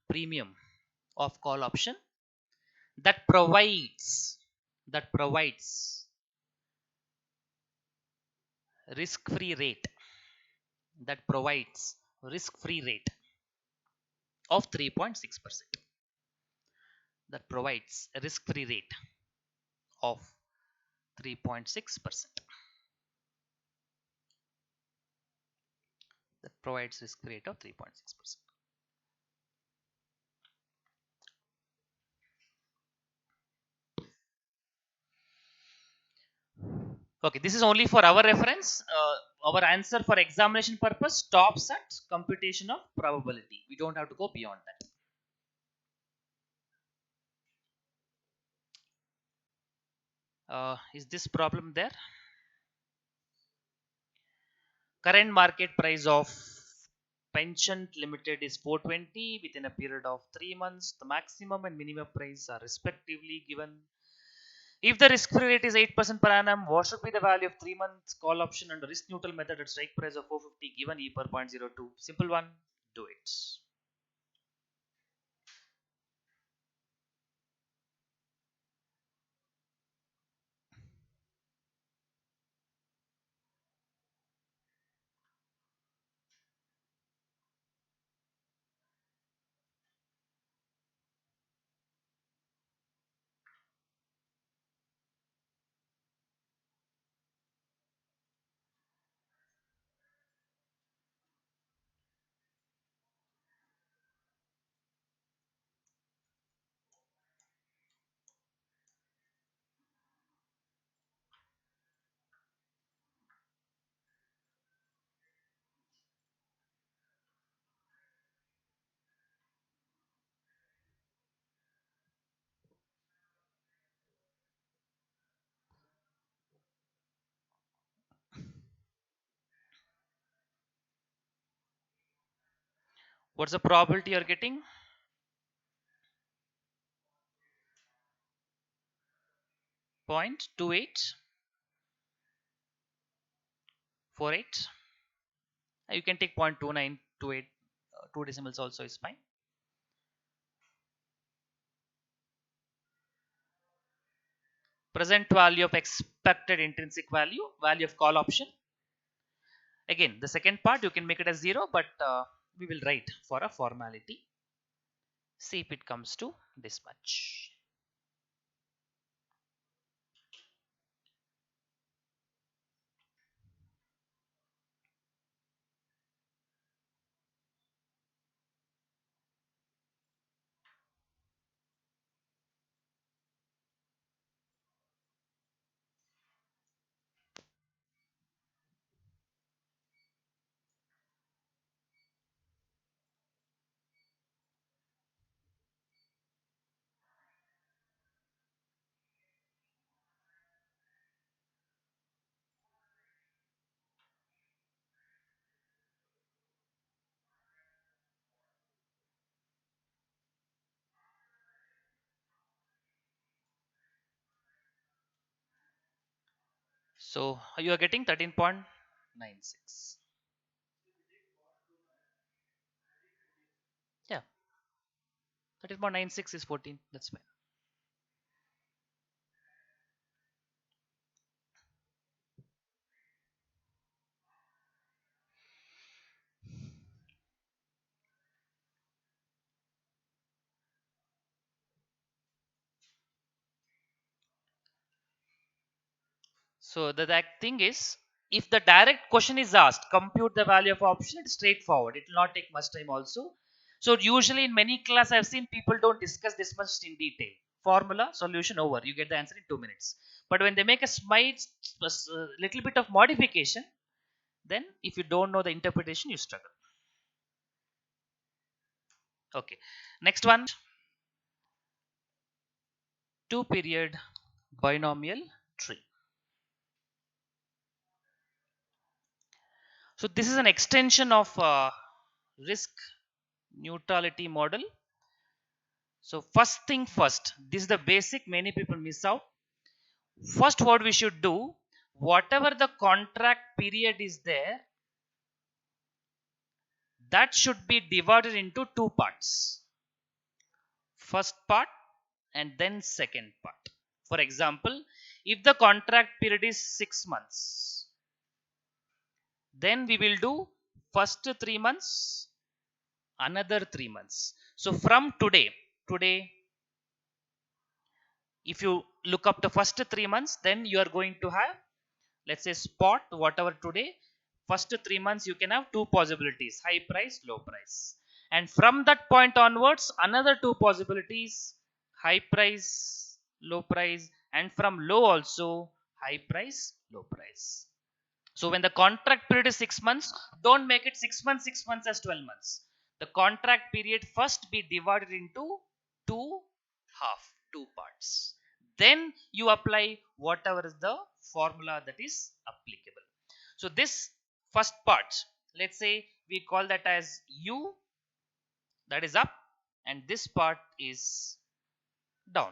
premium of call option that provides risk free rate that provides risk free rate of 3.6%, that provides a risk free rate of 3.6%, that provides risk free rate of 3.6%. Okay, this is only for our reference. Our answer for examination purpose stops at computation of probability. We don't have to go beyond that. Is this problem there? Current market price of pension limited is 420 within a period of 3 months. The maximum and minimum price are respectively given. If the risk free rate is 8% per annum, what should be the value of 3 months call option under risk neutral method at strike price of 450 given E per 0.02? Simple one, do it. What's the probability you're getting? 0.2848. You can take 0.2928, two decimals also is fine. Present value of expected intrinsic value of call option. Again, the second part you can make it as 0, but we will write for a formality. See if it comes to this much. So you are getting 13.96. Yeah, 13.96 is 14. That's fine. So the thing is, if the direct question is asked, compute the value of option, it's straightforward. It will not take much time also. So usually in many class I've seen people don't discuss this much in detail. Formula, solution over. You get the answer in 2 minutes. But when they make a little bit of modification, then if you don't know the interpretation, you struggle. Okay. Next one, 2-period binomial tree. So this is an extension of risk neutrality model. So first thing first, this is the basic many people miss out. First, what we should do, whatever the contract period is there, that should be divided into two parts. First part and then second part. For example, if the contract period is 6 months, then we will do first 3 months, another 3 months. So from today, if you look up the first 3 months, then you are going to have, let's say, spot whatever today. First 3 months you can have two possibilities: high price, low price. And from that point onwards, another two possibilities: high price, low price. And from low also, high price, low price. So when the contract period is 6 months, don't make it 6 months, 6 months as 12 months. The contract period first be divided into two half, two parts. Then you apply whatever is the formula that is applicable. So this first part, let's say we call that as U, that is up, and this part is down.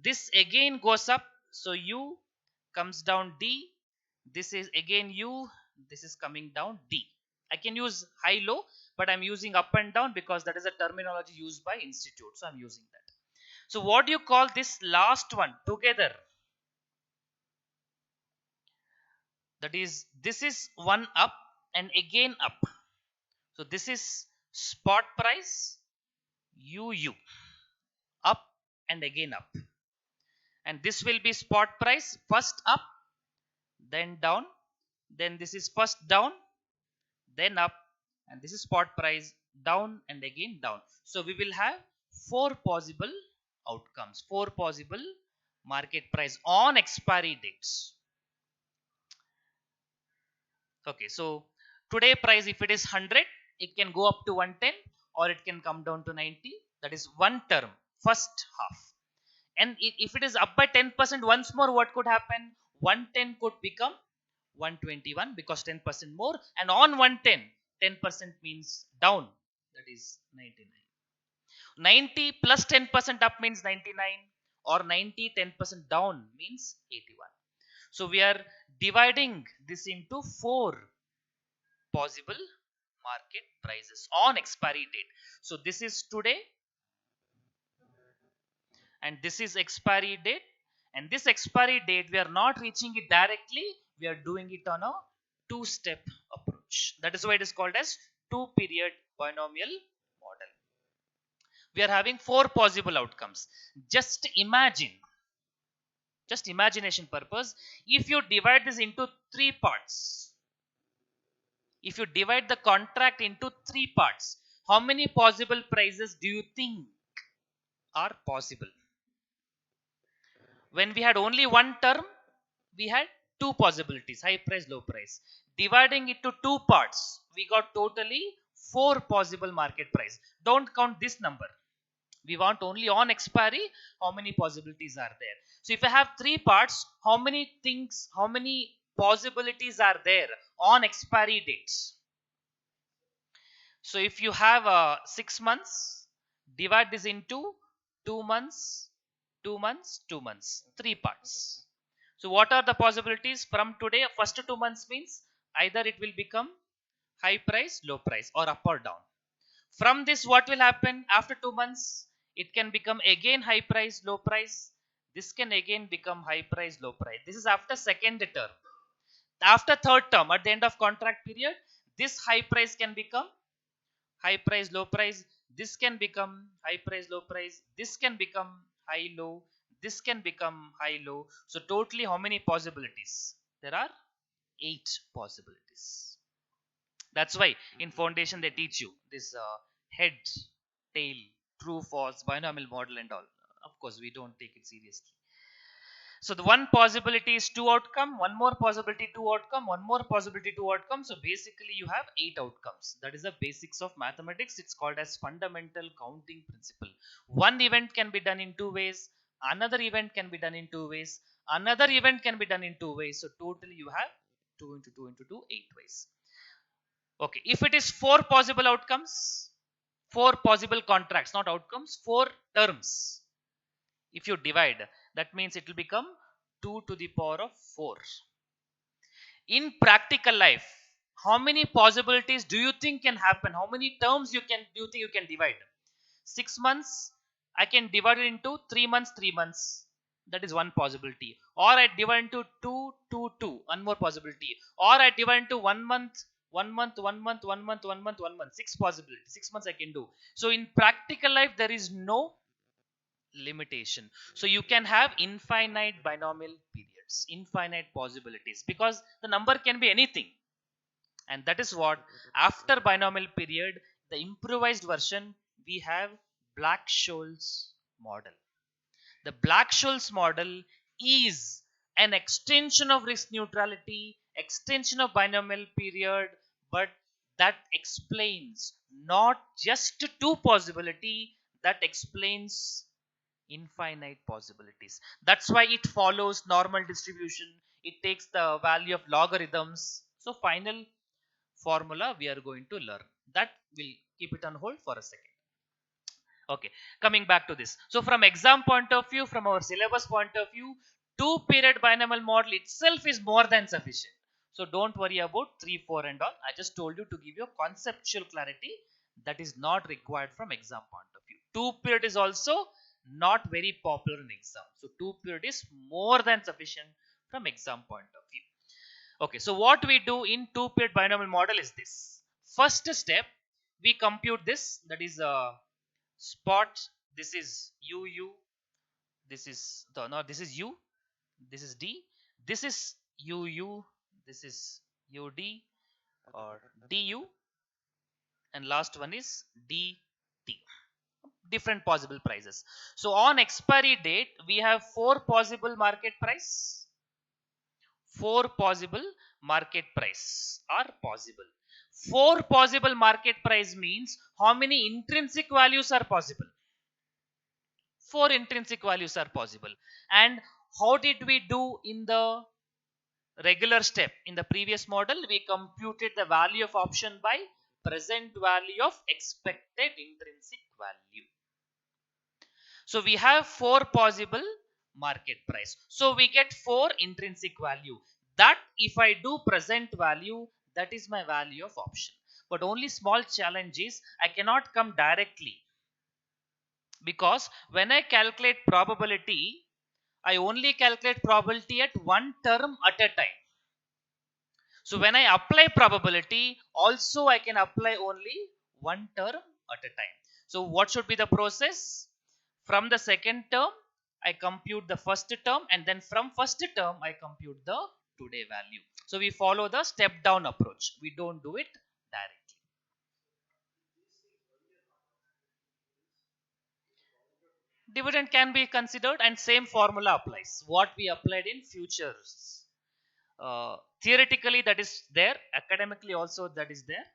This again goes up, so U comes down D. This is again U, this is coming down D. I can use high low, but I'm using up and down because that is a terminology used by institute, so I'm using that. So what do you call this last one together? That is, this is one up and again up. So this is spot price, UU, up and again up. And this will be spot price, first up, then down. Then this is first down, then up, and this is spot price, down and again down. So we will have four possible outcomes, four possible market price on expiry dates. Okay, so today price, if it is 100, it can go up to 110 or it can come down to 90. That is one term, first half. And if it is up by 10% once more, what could happen? 110 could become 121 because 10% more. And on 110, 10% means down. That is 99. 90 plus 10% up means 99, or 90, 10% down means 81. So we are dividing this into four possible market prices on expiry date. So this is today, and this is expiry date. And this expiry date, we are not reaching it directly, we are doing it on a two-step approach. That is why it is called as two-period binomial model. We are having four possible outcomes. Just imagine, just imagination purpose, if you divide this into three parts, if you divide the contract into three parts, how many possible prices do you think are possible? When we had only one term, we had two possibilities: high price, low price. Dividing it to two parts, we got totally four possible market price. Don't count this number. We want only on expiry how many possibilities are there. So if I have three parts, how many things, how many possibilities are there on expiry dates? So if you have 6 months, divide this into 2 months, 2 months, 2 months, three parts. So what are the possibilities from today? First 2 months means either it will become high price, low price, or up or down. From this, what will happen after 2 months? It can become again high price, low price. This can again become high price, low price. This is after second term. After third term, at the end of contract period, this high price can become high price, low price. This can become high price, low price. This can become high, low. This can become high, low. So totally how many possibilities? There are 8 possibilities. That's why in foundation they teach you this head, tail, true, false, binomial model and all. Of course, we don't take it seriously. So the one possibility is two outcome, one more possibility two outcome, one more possibility two outcome. So basically you have 8 outcomes. That is the basics of mathematics. It's called as fundamental counting principle. One event can be done in two ways. Another event can be done in two ways. Another event can be done in two ways. So totally you have 2 into 2 into 2, 8 ways. Okay, if it is 4 possible outcomes, Four possible contracts, not outcomes, four terms. If you divide, that means it will become 2 to the power of 4. In practical life, how many possibilities do you think can happen? How many terms do you think you can divide? 6 months, I can divide it into 3 months, 3 months. That is one possibility. Or I divide into 2, 2, 2. One more possibility. Or I divide into 1 month, 1 month, 1 month, 1 month, 1 month, 1 month. Six possibilities. 6 months I can do. So in practical life, there is no limitation. So you can have infinite binomial periods, infinite possibilities, because the number can be anything. And that is what, after binomial period, the improvised version, we have Black-Scholes model. The Black-Scholes model is an extension of risk neutrality, extension of binomial period, but that explains not just two possibility, that explains infinite possibilities. That's why it follows normal distribution. It takes the value of logarithms. So final formula we are going to learn. That will keep it on hold for a second. Okay, coming back to this. So from exam point of view, from our syllabus point of view, two period binomial model itself is more than sufficient. So don't worry about 3, 4 and all. I just told you to give you conceptual clarity that is not required from exam point of view. Two period is also not very popular in exam. So two period is more than sufficient from exam point of view. Okay, so what we do in two period binomial model is this. First step, we compute this, that is spot. This is UU, this is the, no, this is U, this is D, this is UU, this is UD or DU, and last one is DT. Different possible prices. So on expiry date, we have four possible market price. Four possible market price are possible. Four possible market price means how many intrinsic values are possible? Four intrinsic values are possible. And how did we do in the regular step? In the previous model, we computed the value of option by present value of expected intrinsic value. So we have four possible market price. So we get four intrinsic value. That if I do present value, that is my value of option. But only small challenge is I cannot come directly, because when I calculate probability, I only calculate probability at one term at a time. So when I apply probability, also I can apply only one term at a time. So what should be the process? From the second term, I compute the first term, and then from first term, I compute the today value. So we follow the step down approach. We don't do it directly. Dividend can be considered, and same formula applies. What we applied in futures. Theoretically, that is there. Academically, also that is there.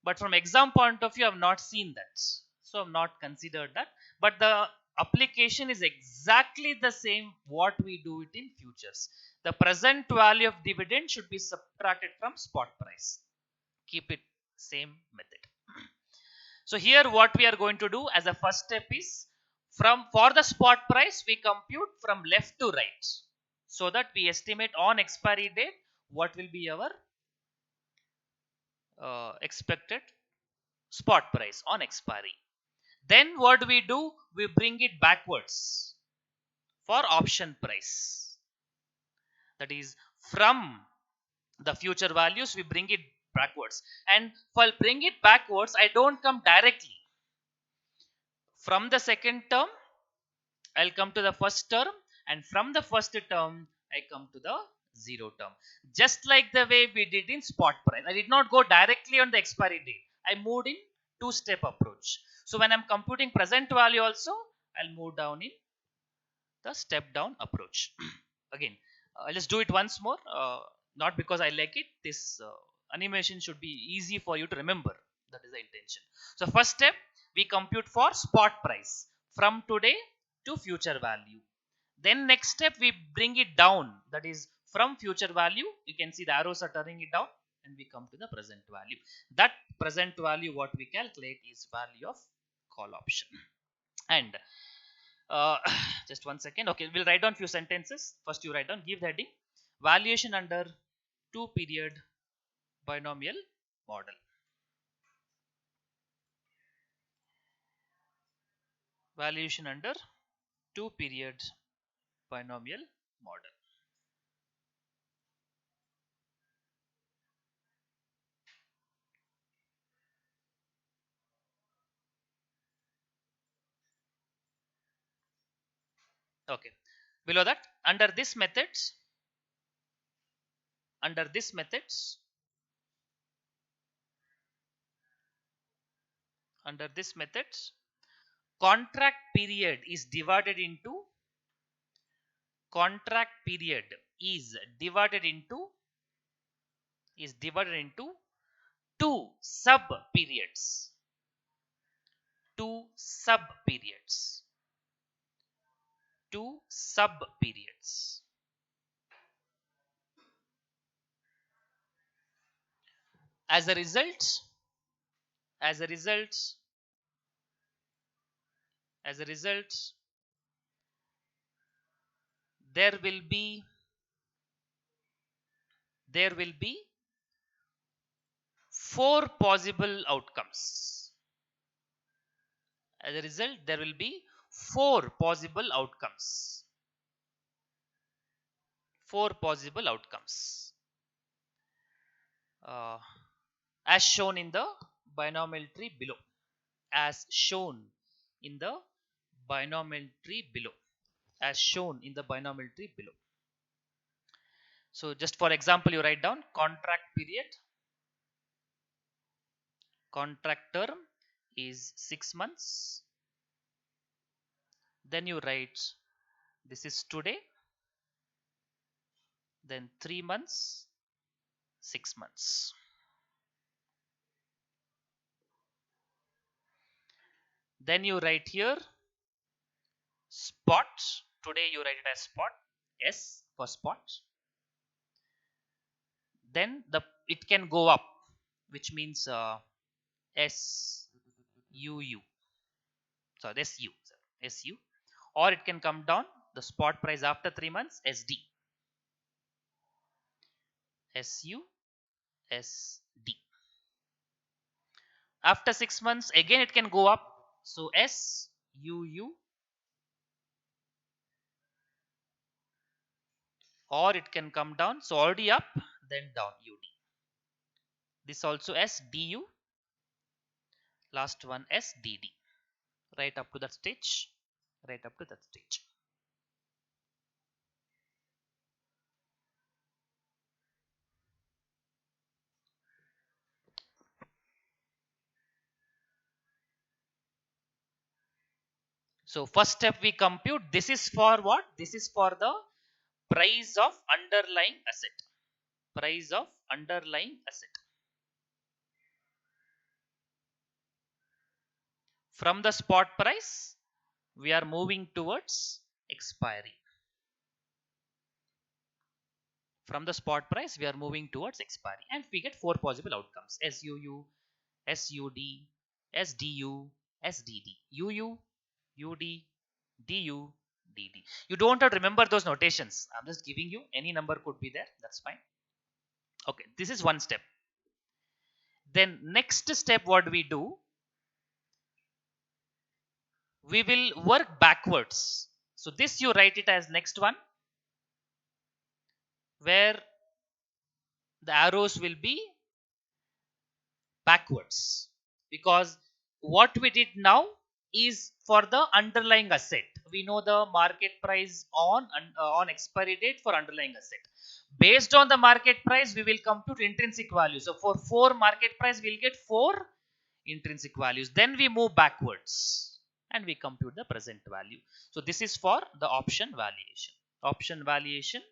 But from exam point of view, I have not seen that. So I have not considered that. But the application is exactly the same what we do it in futures. The present value of dividend should be subtracted from spot price. Keep it same method. So here what we are going to do as a first step is, from for the spot price we compute from left to right, so that we estimate on expiry date what will be our expected spot price on expiry. Then what do? We bring it backwards for option price. That is, from the future values we bring it backwards. And for bring it backwards, I don't come directly. From the second term, I'll come to the first term, and from the first term, I come to the zero term. Just like the way we did in spot price. I did not go directly on the expiry date. I moved in two-step approach. So when I'm computing present value also, I'll move down in the step down approach. Again, I'll just do it once more. Not because I like it. This animation should be easy for you to remember. That is the intention. So first step, we compute for spot price from today to future value. Then next step, we bring it down. That is, from future value, you can see the arrows are turning it down. and we come to the present value. That present value what we calculate is value of call option. And uh, just one second. Okay, we'll write down few sentences. First, you write down, give the heading valuation under 2-period binomial model. Valuation under 2-period binomial model. Okay. Below that, under this methods, under this methods, under this methods, contract period is divided into contract period is divided into two sub periods. Two sub periods. Two sub periods. As a result, as a result, as a result, there will be four possible outcomes. As a result, there will be four possible outcomes. Four possible outcomes. As shown in the binomial tree below. As shown in the binomial tree below. As shown in the binomial tree below. So just for example, you write down contract period. Contract term is 6 months. Then you write this is today. Then 3 months, 6 months. Then you write here spot. Today you write it as spot. S for spot. Then it can go up, which means SUU. So SU. Or it can come down, the spot price after 3 months, SD. SU, SD. After 6 months, again it can go up. So SUU. Or it can come down. So already up, then down, UD. This also SDU. Last one SDD. Right up to that stage. Right up to that stage. So first step we compute. This is for what? This is for the price of underlying asset. Price of underlying asset. From the spot price, we are moving towards expiry. From the spot price, we are moving towards expiry. And we get four possible outcomes. SUU, SUD, SDU, SDD. UU, UD, DU, DD. You don't have to remember those notations. I'm just giving you any number could be there. That's fine. Okay, this is one step. Then next step what we do, we will work backwards. So this you write it as next one, where the arrows will be backwards, because what we did now is for the underlying asset. We know the market price on expiry date for underlying asset. Based on the market price, we will compute intrinsic value. So for 4 market price, we'll get 4 intrinsic values. Then we move backwards and we compute the present value. So this is for the option valuation. Option valuation.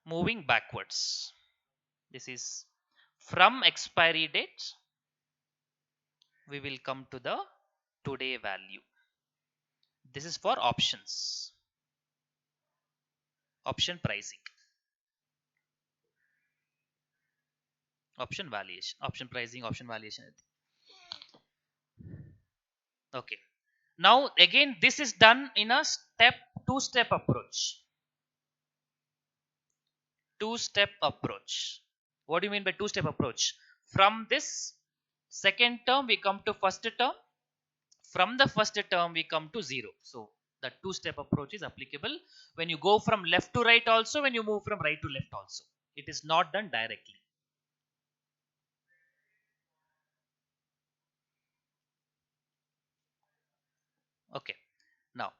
Moving backwards. This is from expiry date. We will come to the today value. This is for options. Option pricing. Option valuation, option pricing, option valuation. Okay. Now again, this is done in a two-step approach. Two-step approach. What do you mean by two-step approach? From this second term, we come to first term. From the first term, we come to zero. So the two-step approach is applicable when you go from left to right also, when you move from right to left also. It is not done directly. Okay. Now,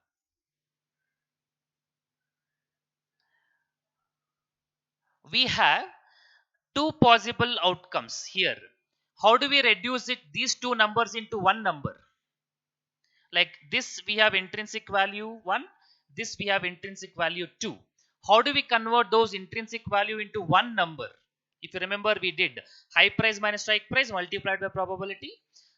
we have two possible outcomes here. How do we reduce these two numbers into one number? Like this we have intrinsic value 1, this we have intrinsic value 2. How do we convert those intrinsic value into one number? If you remember, we did high price minus strike price multiplied by probability,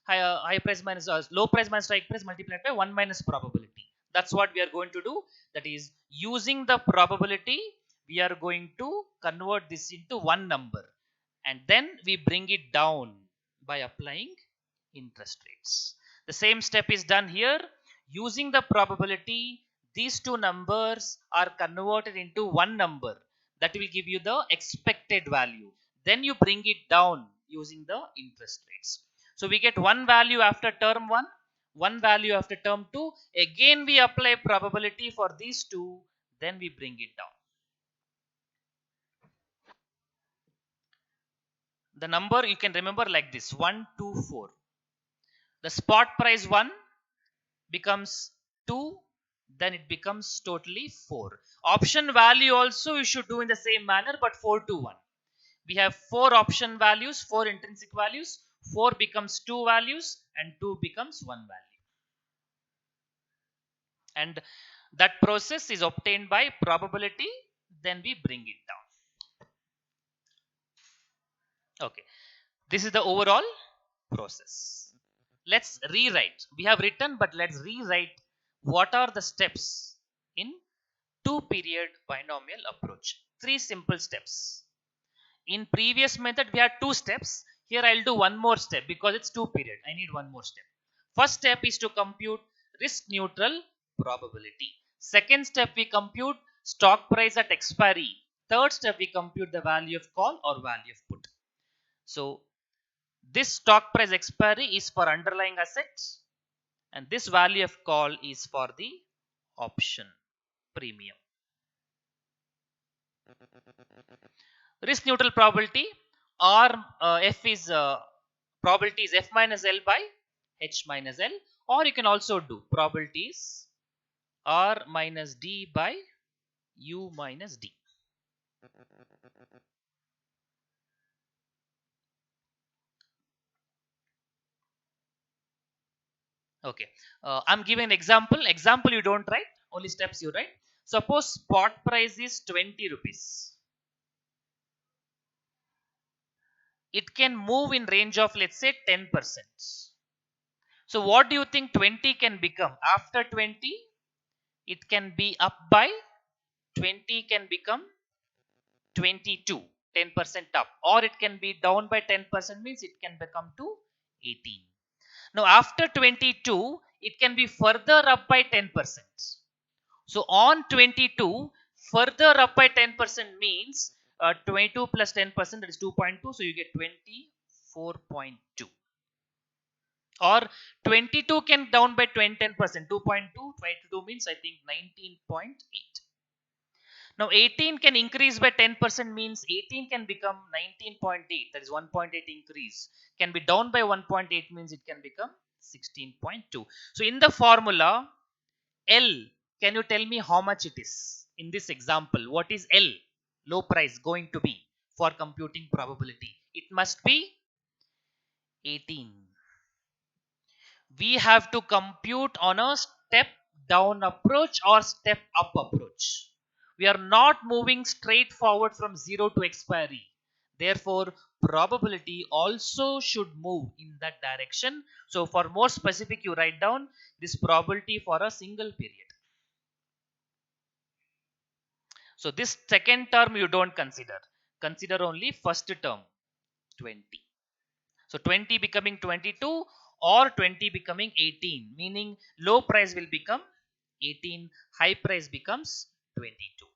high price minus low price minus strike price multiplied by 1 minus probability. That's what we are going to do. That is, using the probability, we are going to convert this into one number, and then we bring it down by applying interest rates. The same step is done here. Using the probability, these two numbers are converted into one number that will give you the expected value. Then you bring it down using the interest rates. So we get one value after term 1, one value after term 2. Again, we apply probability for these two, then we bring it down. The number you can remember like this: 1, 2, 4. The spot price 1 becomes 2, then it becomes totally 4. Option value also you should do in the same manner, but 4 to 1. We have 4 option values, 4 intrinsic values. 4 becomes 2 values and 2 becomes 1 value. And that process is obtained by probability, then we bring it down. Okay. This is the overall process. Let's rewrite. We have written, but let's rewrite what are the steps in two period binomial approach. Three simple steps. In previous method, we had two steps. Here I'll do one more step because it's two period. I need one more step. First step is to compute risk neutral probability. Second step, we compute stock price at expiry. Third step, we compute the value of call or value of put. So this stock price expiry is for underlying assets, and this value of call is for the option premium. Risk neutral probability, R F is probability is F minus L by H minus L, or you can also do probabilities R minus D by U minus D. Okay, I'm giving an example. Example you don't write, only steps you write. Suppose spot price is 20 rupees. It can move in range of, let's say, 10%. So what do you think 20 can become? After 20, it can be up by 20 can become 22, 10% up, or it can be down by 10%, means it can become to 18. Now after 22, it can be further up by 10%. So on 22, further up by 10% means 22 plus 10%, that is 2.2, so you get 24.2. Or 22 can down by 10%, 2.2, 22 means I think 19.8. Now 18 can increase by 10%, means 18 can become 19.8, that is 1.8 increase. Can be down by 1.8 means it can become 16.2. So in the formula L, can you tell me how much it is? In this example, what is L, low price, going to be for computing probability? It must be 18. We have to compute on a step down approach or step up approach. We are not moving straight forward from 0 to expiry. Therefore, probability also should move in that direction. So for more specific, you write down this probability for a single period. So this second term you don't consider. Consider only first term. 20. So 20 becoming 22 or 20 becoming 18, meaning low price will become 18, high price becomes 22.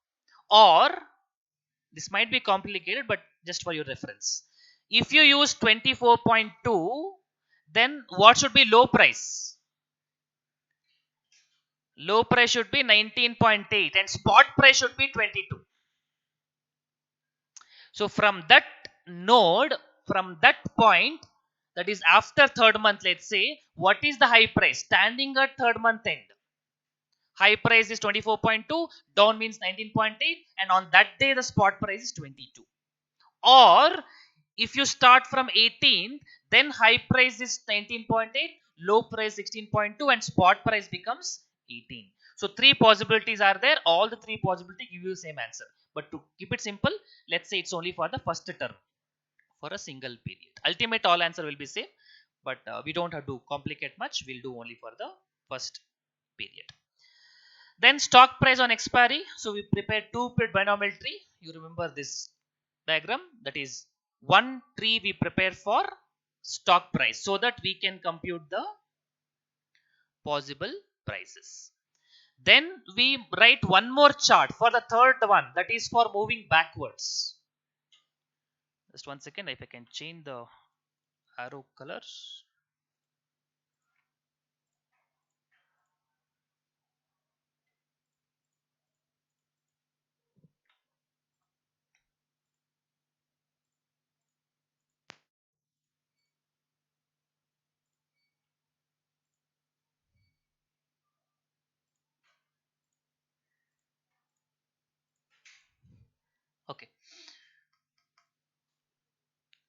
Or this might be complicated, but just for your reference. If you use 24.2, then what should be low price? Low price should be 19.8 and spot price should be 22. So from that node, from that point, that is after third month, let's say, what is the high price standing at third month end? High price is 24.2, down means 19.8, and on that day the spot price is 22. Or if you start from 18, then high price is 19.8, low price 16.2, and spot price becomes 18. So three possibilities are there. All the three possibilities give you the same answer. But to keep it simple, let's say it's only for the first term for a single period. Ultimate all answer will be same, but we don't have to complicate much. We'll do only for the first period. Then stock price on expiry. So we prepare two-period binomial tree. You remember this diagram? That is one tree we prepare for stock price so that we can compute the possible prices. Then we write one more chart for the third one, that is for moving backwards. Just one second, if I can change the arrow colors. Okay.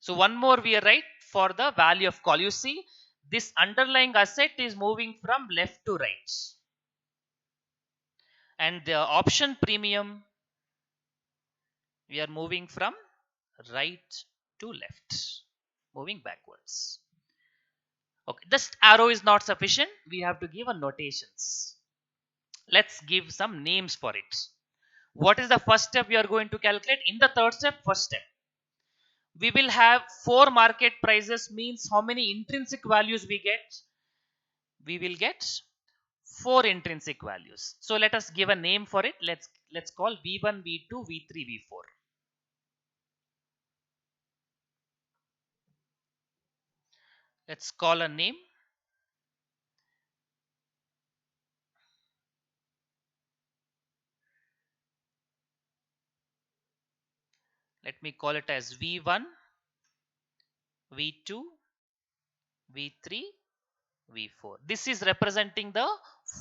So one more we write for the value of call. You see, this underlying asset is moving from left to right. And the option premium, we are moving from right to left, moving backwards. Okay, this arrow is not sufficient. We have to give a notations. Let's give some names for it. What is the first step we are going to calculate? In the third step, first step, we will have four market prices, means how many intrinsic values we get? We will get four intrinsic values. So let us give a name for it. Let's call V1, V2, V3, V4. Let's call a name. Let me call it as V1, V2, V3, V4. This is representing the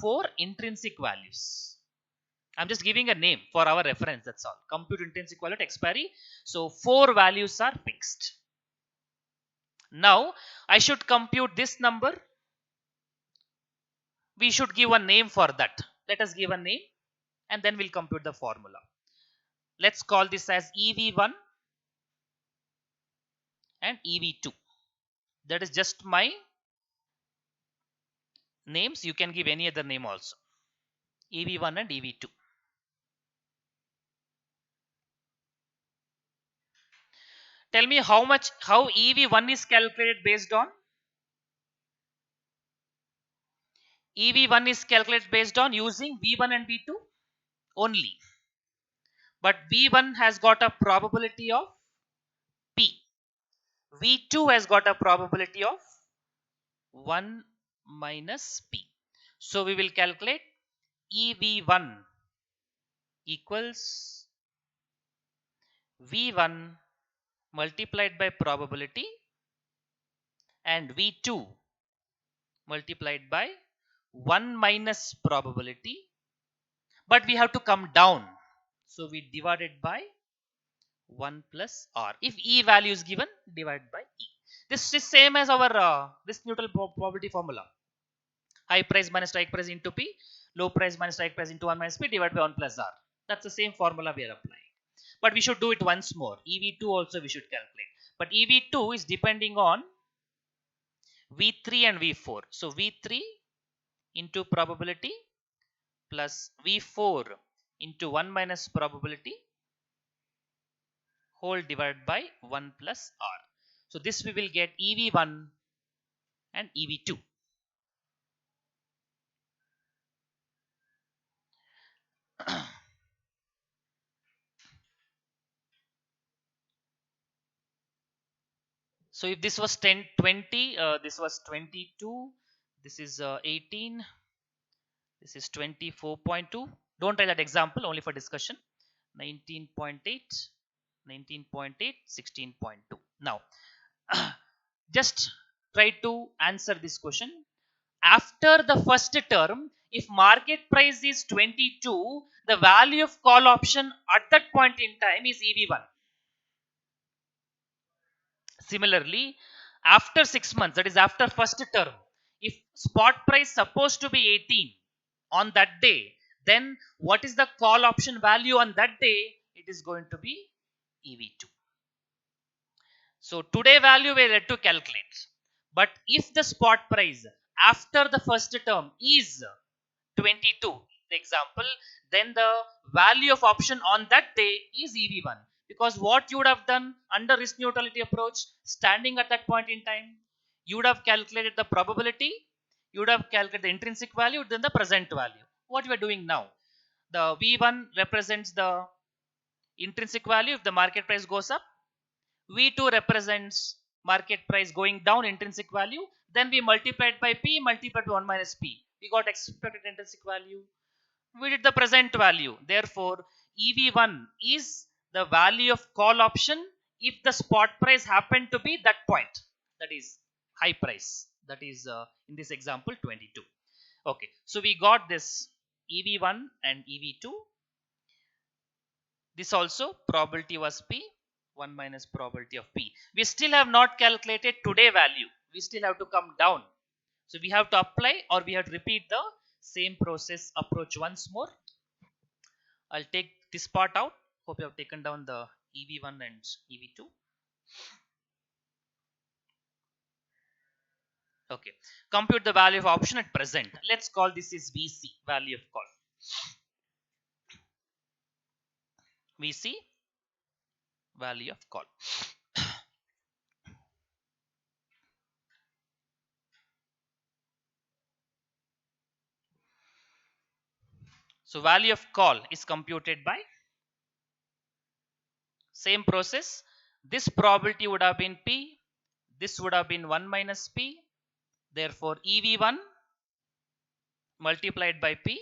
four intrinsic values. I'm just giving a name for our reference, that's all. Compute intrinsic value at expiry. So four values are fixed. Now I should compute this number. We should give a name for that. Let us give a name and then we'll compute the formula. Let's call this as EV1 and EV2. That is just my names. You can give any other name also. EV1 and EV2. Tell me how EV1 is calculated based on? EV1 is calculated based on using V1 and V2 only. But V1 has got a probability of P. V2 has got a probability of 1 minus P. So we will calculate EV1 equals V1 multiplied by probability and V2 multiplied by 1 minus probability, but we have to come down, so we divide it by 1 plus R. If E value is given, divide by E. This is same as our this neutral probability formula. High price minus strike price into P, low price minus strike price into 1 minus P divided by 1 plus R. That's the same formula we are applying. But we should do it once more. EV2 also we should calculate. But EV2 is depending on V3 and V4. So V3 into probability plus V4 into 1 minus probability whole divided by 1 plus R. So this we will get EV1 and EV2. So if this was 10, 20, this was 22, this is 18, this is 24.2. Don't try that example, only for discussion. 19.8, 19.8, 16.2. Now, just try to answer this question. After the first term, if market price is 22, the value of call option at that point in time is EV1. Similarly, after 6 months, that is after first term, if spot price supposed to be 18 on that day, then what is the call option value on that day? It is going to be EV2. So today value we had to calculate. But if the spot price after the first term is 22, the example, then the value of option on that day is EV1. Because what you would have done under risk neutrality approach, standing at that point in time, you would have calculated the probability, you would have calculated the intrinsic value, then the present value. What we are doing now, the V1 represents the intrinsic value if the market price goes up, V2 represents market price going down, intrinsic value. Then we multiplied by P, multiplied by 1 minus P. We got expected intrinsic value. We did the present value. Therefore, EV1 is the value of call option if the spot price happened to be that point. That is high price. That is in this example 22. Okay, so we got this EV1 and EV2. This also probability was P, 1 minus probability of P. We still have not calculated today value. We still have to come down. So we have to apply or we have to repeat the same process approach once more. I'll take this part out. Hope you have taken down the EV1 and EV2. Okay. Compute the value of option at present. Let's call this is VC, value of call. VC, value of call. So value of call is computed by same process. This probability would have been P. This would have been 1 minus P. Therefore, EV1 multiplied by P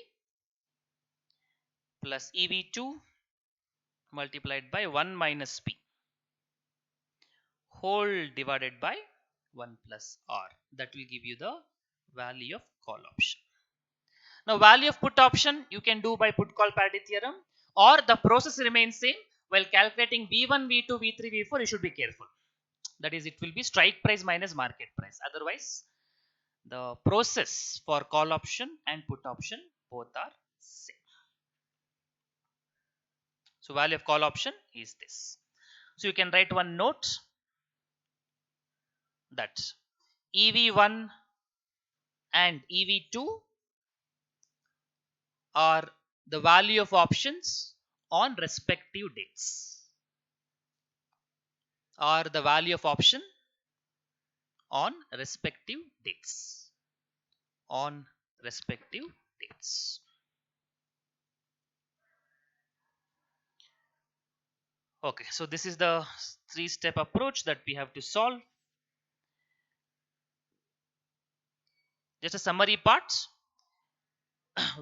plus EV2 multiplied by 1 minus P whole divided by 1 plus R. That will give you the value of call option. Now, value of put option you can do by put call parity theorem, or the process remains same. While calculating V1, V2, V3, V4, you should be careful. That is, it will be strike price minus market price. Otherwise, the process for call option and put option both are same. So value of call option is this. So you can write one note that EV1 and EV2 are the value of options on respective dates, or the value of option on respective dates, on respective dates. Okay, so this is the three-step approach that we have to solve. Just a summary part.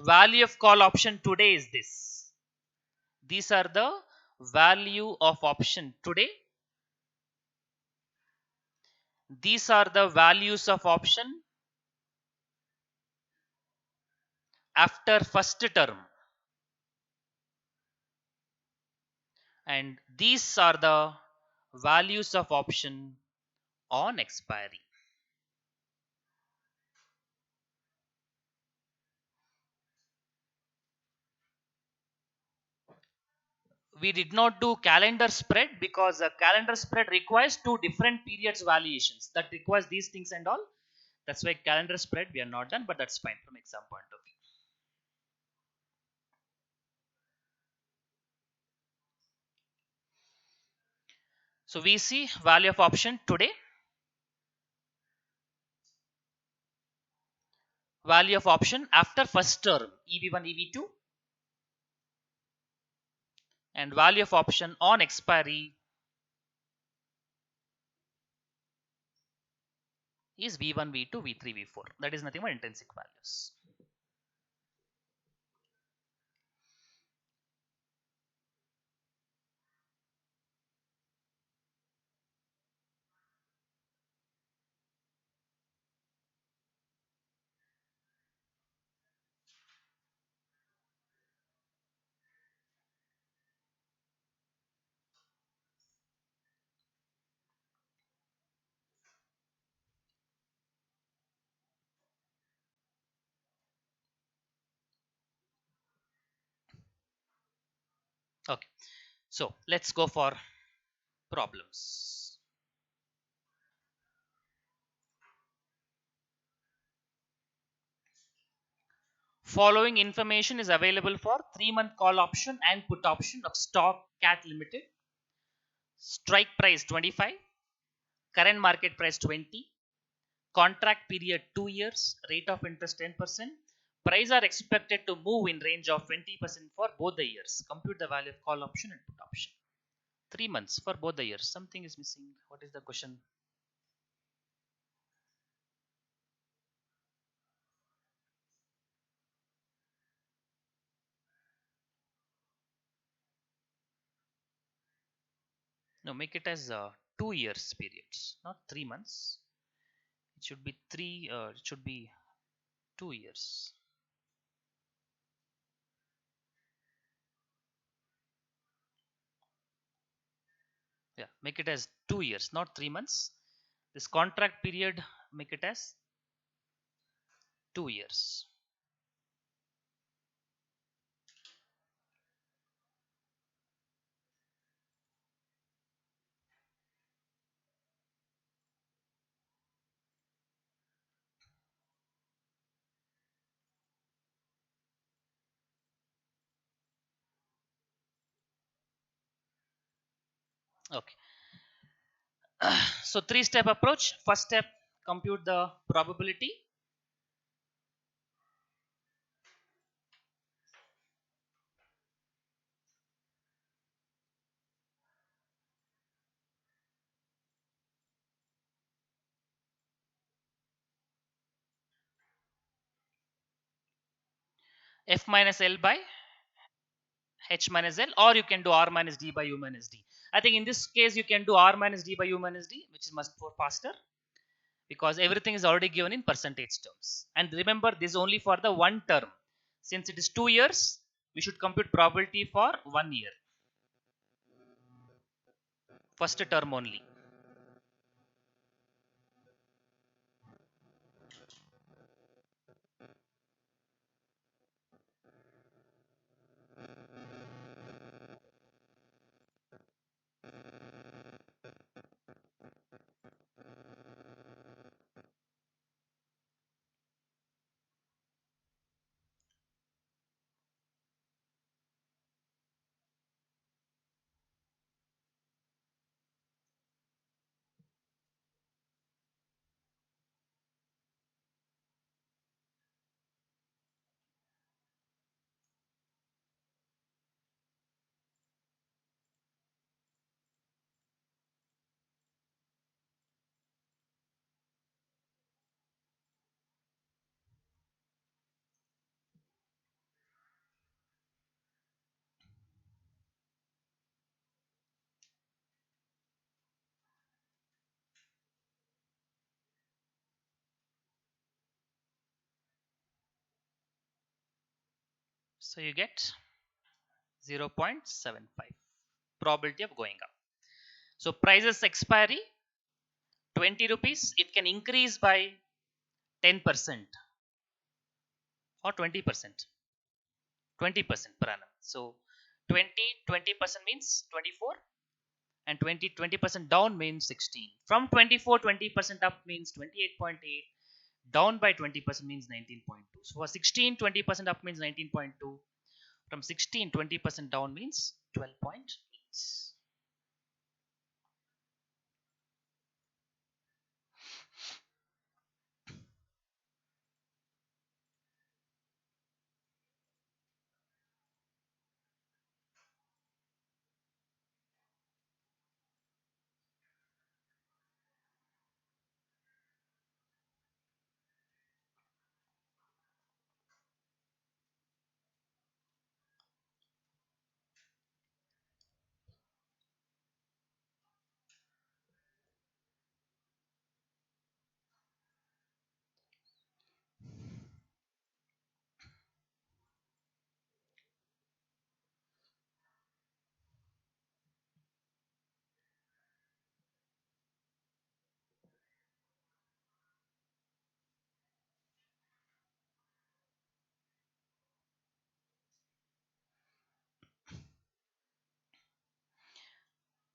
Value of call option today is this. These are the value of option today. These are the values of option after first term. And these are the values of option on expiry. We did not do calendar spread because a calendar spread requires two different periods valuations that requires these things and all. That's why calendar spread we are not done, but that's fine from exam point of view. So we see value of option today, value of option after first term EV1, EV2, and value of option on expiry is V1, V2, V3, V4. That is nothing but intrinsic values. Okay, so let's go for problems. Following information is available for 3-month call option and put option of stock cat limited. Strike price 25, current market price 20, contract period 2 years, rate of interest 10%. Price are expected to move in range of 20% for both the years. Compute the value of call option and put option. 3 months for both the years. Something is missing. What is the question? No, make it as 2 years periods, not 3 months. It should be three. It should be 2 years. Yeah, make it as 2 years, not 3 months. This contract period, make it as 2 years. Okay. So 3-step approach. First step, compute the probability. F minus L by H minus L, or you can do R minus D by U minus D. I think in this case you can do R minus D by U minus D, which is much more faster because everything is already given in percentage terms. And remember, this is only for the one term. Since it is 2 years, we should compute probability for 1 year. First term only. So you get 0.75 probability of going up. So prices expiry 20 rupees, it can increase by 10% or 20%. 20% per annum. So 20% means 24, and 20% down means 16. From 24 20% up means 28.8, down by 20% means 19.2. So for 16 20% up means 19.2. From 16 20% down means 12.8.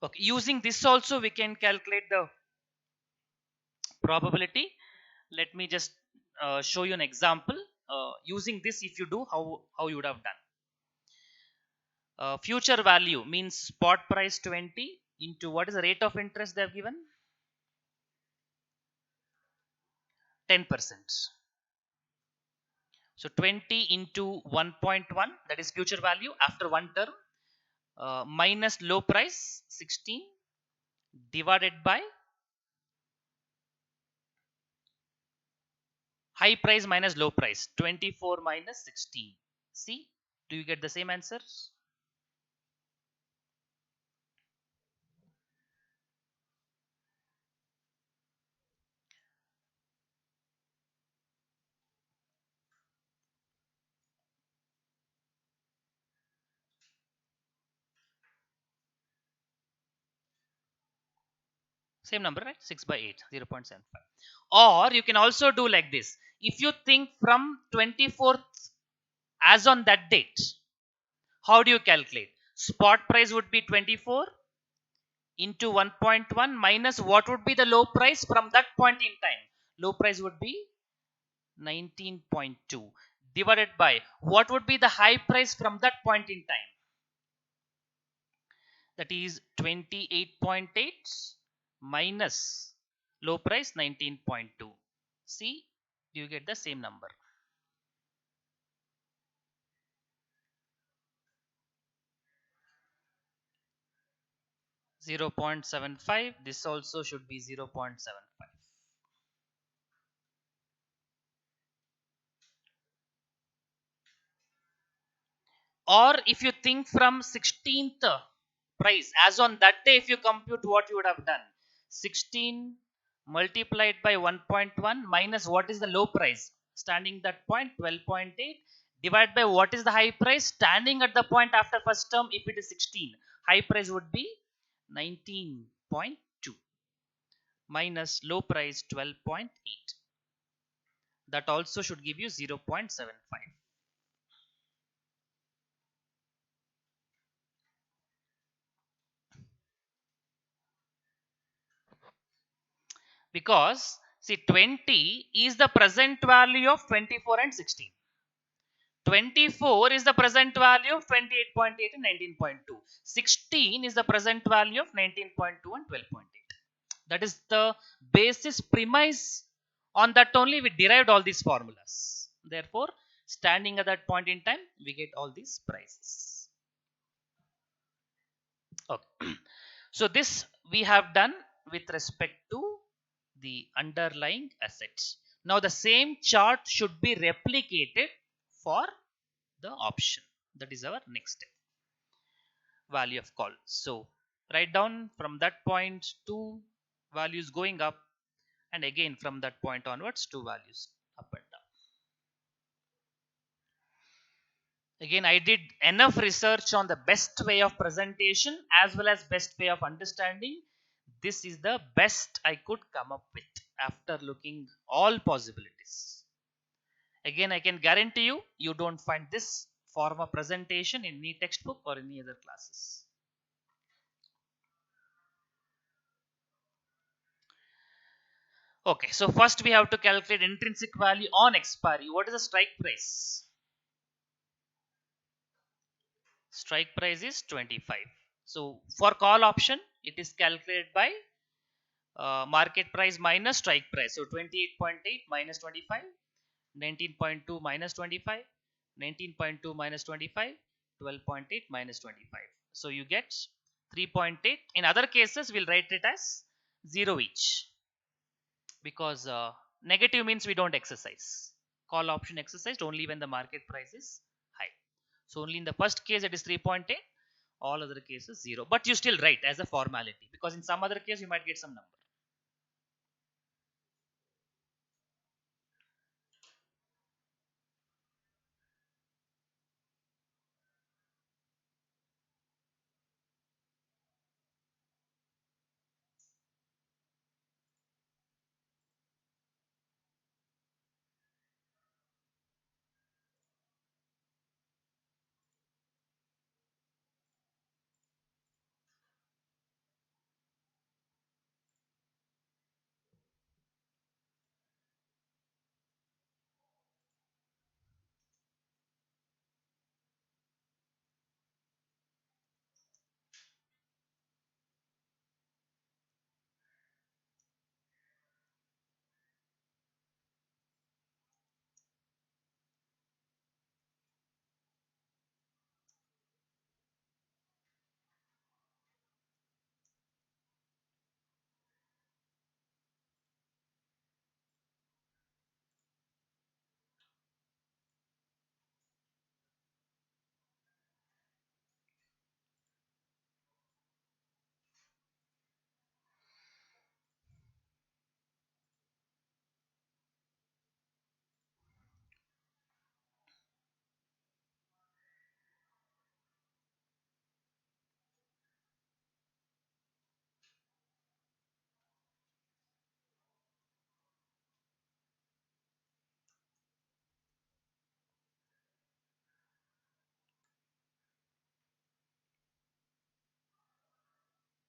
Okay, using this also we can calculate the probability. Let me just show you an example. Using this, if you do, how you would have done. Future value means spot price 20 into what is the rate of interest they have given? 10%. So 20 into 1.1, that is future value after one term, minus low price 16 divided by high price minus low price 24 minus 16. See, do you get the same answers? Same number, right? 6 by 8, 0.75. Or you can also do like this. If you think from 24th as on that date, how do you calculate? Spot price would be 24 into 1.1 minus what would be the low price from that point in time. Low price would be 19.2 divided by what would be the high price from that point in time. That is 28.8 minus low price 19.2. See, you get the same number. 0.75. This also should be 0.75. Or if you think from 16th price as on that day, if you compute what you would have done, 16 multiplied by 1.1 minus what is the low price standing that point, 12.8, divided by what is the high price standing at the point after first term. If it is 16, high price would be 19.2 minus low price 12.8. That also should give you 0.75. Because see, 20 is the present value of 24 and 16. 24 is the present value of 28.8 and 19.2. 16 is the present value of 19.2 and 12.8. That is the basis premise. On that only we derived all these formulas. Therefore, standing at that point in time, we get all these prices. Okay. So this we have done with respect to the underlying assets. Now the same chart should be replicated for the option. That is our next step. Value of call. So write down from that point two values going up, and again from that point onwards two values up and down. Again, I did enough research on the best way of presentation as well as best way of understanding. This is the best I could come up with after looking all possibilities. Again, I can guarantee you, you don't find this form of presentation in any textbook or any other classes. Okay, so first we have to calculate intrinsic value on expiry. What is the strike price? Strike price is 25. So for call option, it is calculated by market price minus strike price. So 28.8 minus 25, 19.2 minus 25, 19.2 minus 25, 12.8 minus 25. So you get 3.8. In other cases, we'll write it as 0 each, because negative means we don't exercise. Call option exercised only when the market price is high. So only in the first case it is 3.8, all other cases 0. But you still write as a formality, because in some other case you might get some number.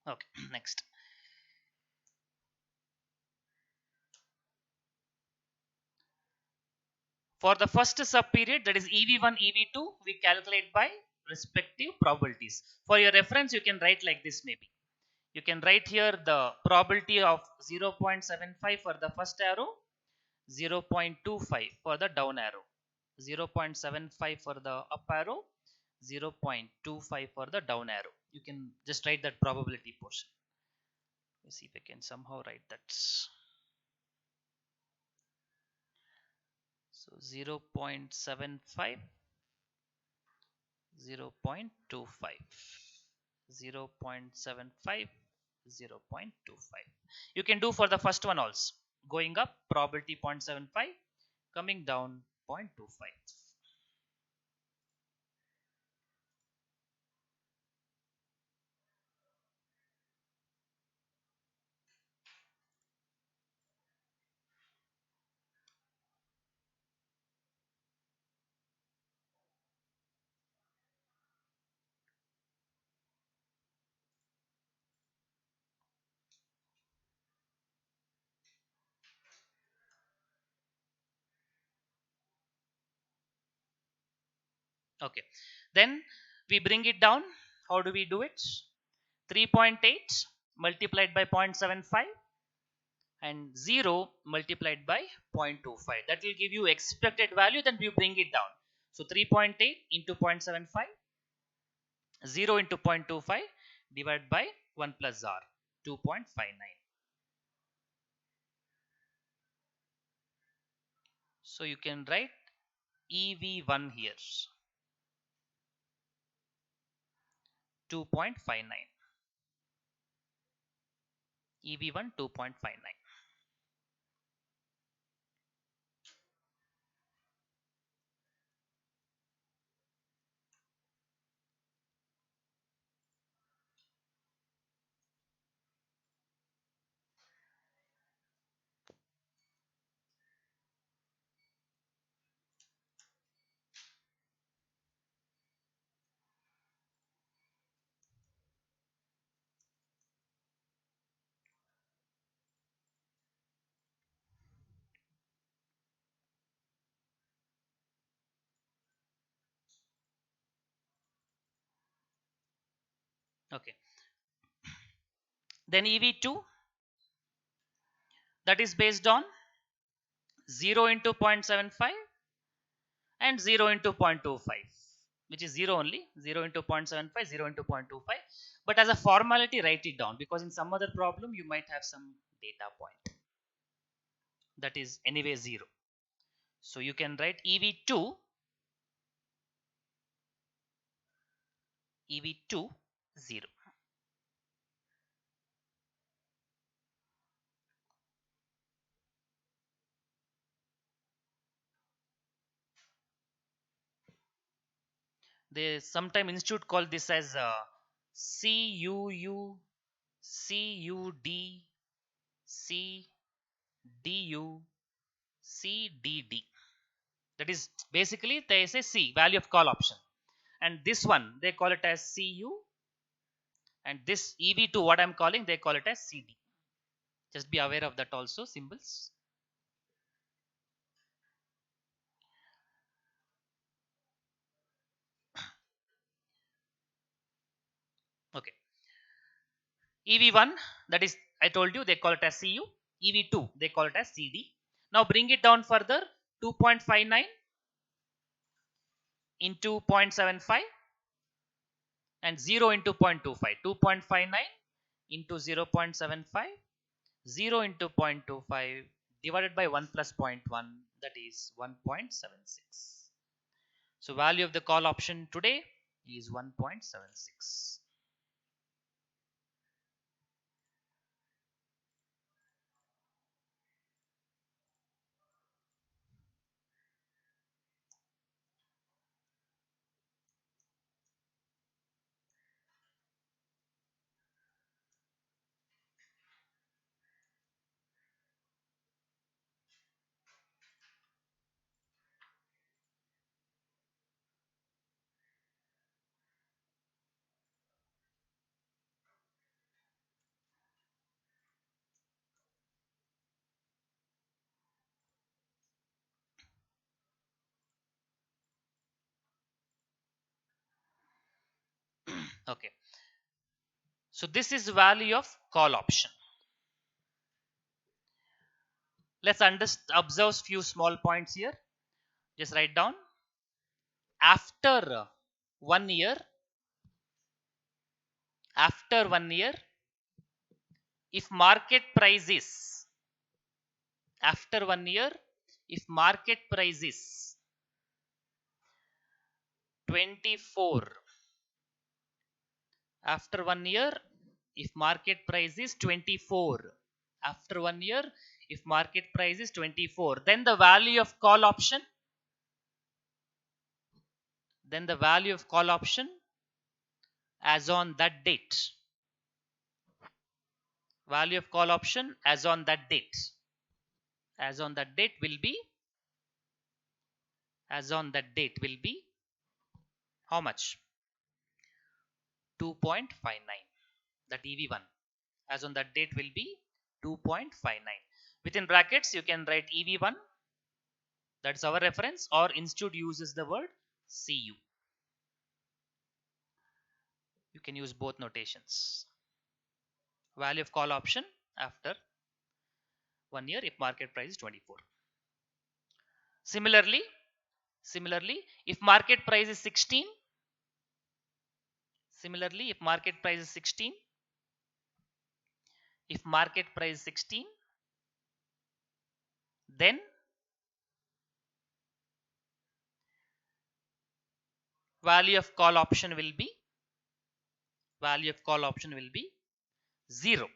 Okay, next. For the first subperiod, that is EV1, EV2, we calculate by respective probabilities. For your reference, you can write like this maybe. You can write here the probability of 0.75 for the first arrow, 0.25 for the down arrow, 0.75 for the up arrow, 0.25 for the down arrow. You can just write that probability portion. Let's see if I can somehow write that. So 0.75, 0.25, 0.75, 0.25. You can do for the first one also. Going up, probability 0.75, coming down 0.25. Okay. Then we bring it down. How do we do it? 3.8 multiplied by 0.75 and 0 multiplied by 0.25. That will give you expected value. Then we bring it down. So 3.8 into 0.75, 0 into 0.25 divided by 1 plus r, 2.59. So you can write EV1 here, 2.59. EV1 2.59. Okay. Then EV2, that is based on 0 into 0.75 and 0 into 0.25, which is 0 only. 0 into 0.75, 0 into 0.25. But as a formality, write it down because in some other problem you might have some data point that is anyway 0. So you can write EV2, EV2 0. They sometime institute call this as CUU, CUD, CDU, CDD. That is basically they say C, value of call option. And this one they call it as CU, and this EV2 what I'm calling they call it as CD. Just be aware of that also symbols. Okay. EV1, that is I told you they call it as CU. EV2 they call it as CD. Now bring it down further, 2.59 into 0.75 and 0 into 0.25. 2.59 into 0.75, 0 into 0.25 divided by 1 plus 0.1, that is 1.76. So value of the call option today is 1.76. Okay. So this is value of call option. Let's observe few small points here. Just write down. After 1 year, after 1 year, if market price is, after 1 year, if market price is 24, after 1 year, if market price is 24, after 1 year, if market price is 24, then the value of call option, then the value of call option as on that date, value of call option as on that date, as on that date will be, as on that date will be how much? 2.59. That EV1 as on that date will be 2.59. Within brackets you can write EV1, that's our reference, or institute uses the word CU. You can use both notations. Value of call option after 1 year if market price is 24. Similarly, if market price is 16, similarly if market price is 16, if market price is 16, then value of call option will be, value of call option will be 0.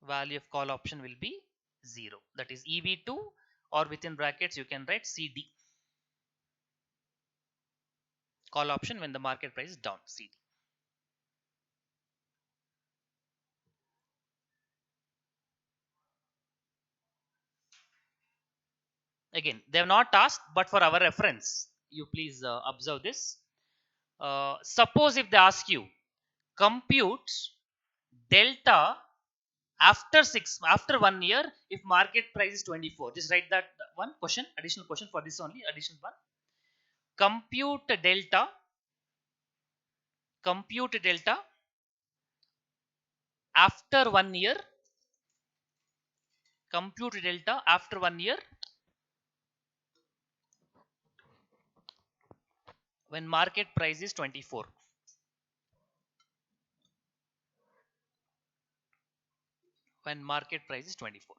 Value of call option will be 0. That is EV2, or within brackets you can write CD. Call option when the market price is down, CD. Again, they have not asked, but for our reference, you please observe this. Suppose if they ask you, compute delta after 1 year if market price is 24. Just write that one question, additional question for this only, additional one. Compute delta after 1 year, compute delta after 1 year when market price is 24. When market price is 24.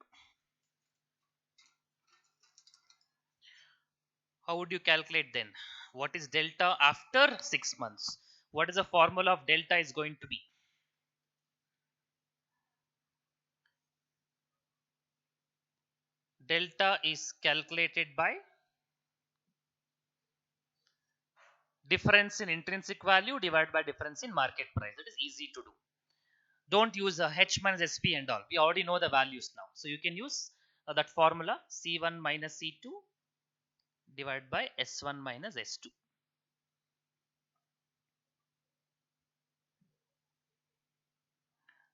How would you calculate then? What is delta after 6 months? What is the formula of delta is going to be? Delta is calculated by difference in intrinsic value divided by difference in market price. That is easy to do. Don't use H minus SP and all. We already know the values now. So you can use that formula, C1 minus C2 divided by S1 minus S2.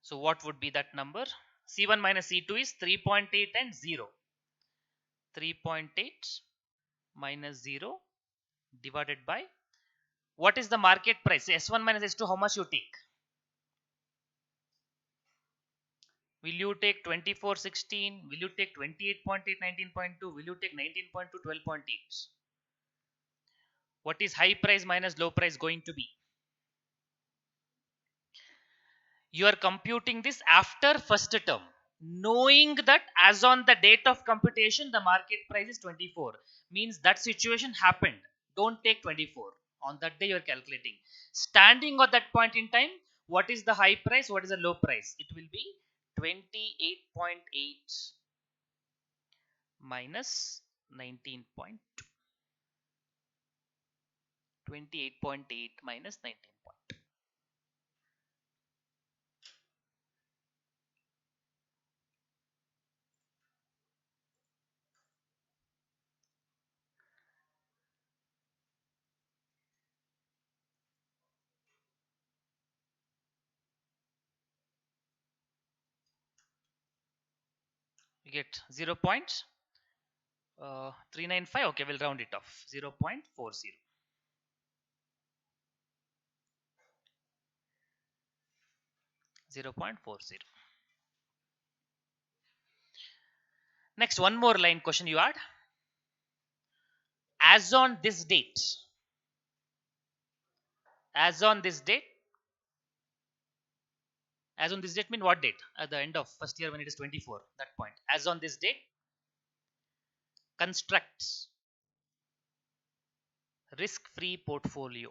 So what would be that number? C1 minus C2 is 3.8 and 0. 3.8 minus 0 divided by, what is the market price? S1 minus S2, how much you take? Will you take 24.16? Will you take 28.8, 19.2? Will you take 19.2, 12.8? What is high price minus low price going to be? You are computing this after first term, knowing that as on the date of computation the market price is 24, means that situation happened. Don't take 24. On that day you are calculating. Standing at that point in time, what is the high price? What is the low price? It will be 28.8 minus 19.2. 28.8 minus 19.2. You get 0.395. Okay, we'll round it off. 0.40. 0.40. Next, one more line question you add. As on this date. As on this date. As on this date mean what date? At the end of first year when it is 24. That point. As on this date. Constructs risk-free portfolio.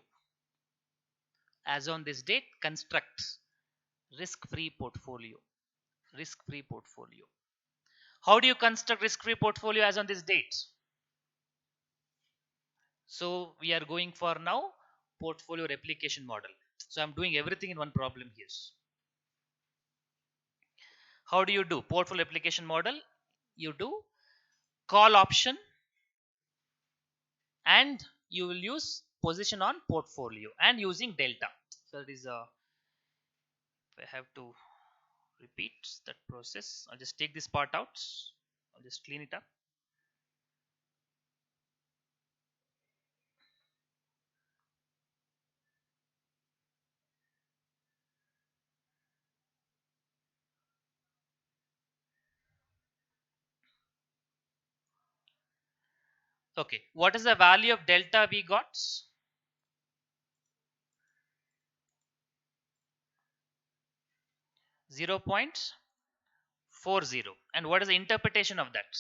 As on this date, constructs risk-free portfolio. Risk-free portfolio. How do you construct risk-free portfolio as on this date? So we are going for now portfolio replication model. So I'm doing everything in one problem here. How do you do portfolio replication model? You do call option and you will use position on portfolio and using delta. So it is I have to repeat that process. I'll just take this part out. I'll just clean it up. Okay, what is the value of delta we got? 0.40. And what is the interpretation of that?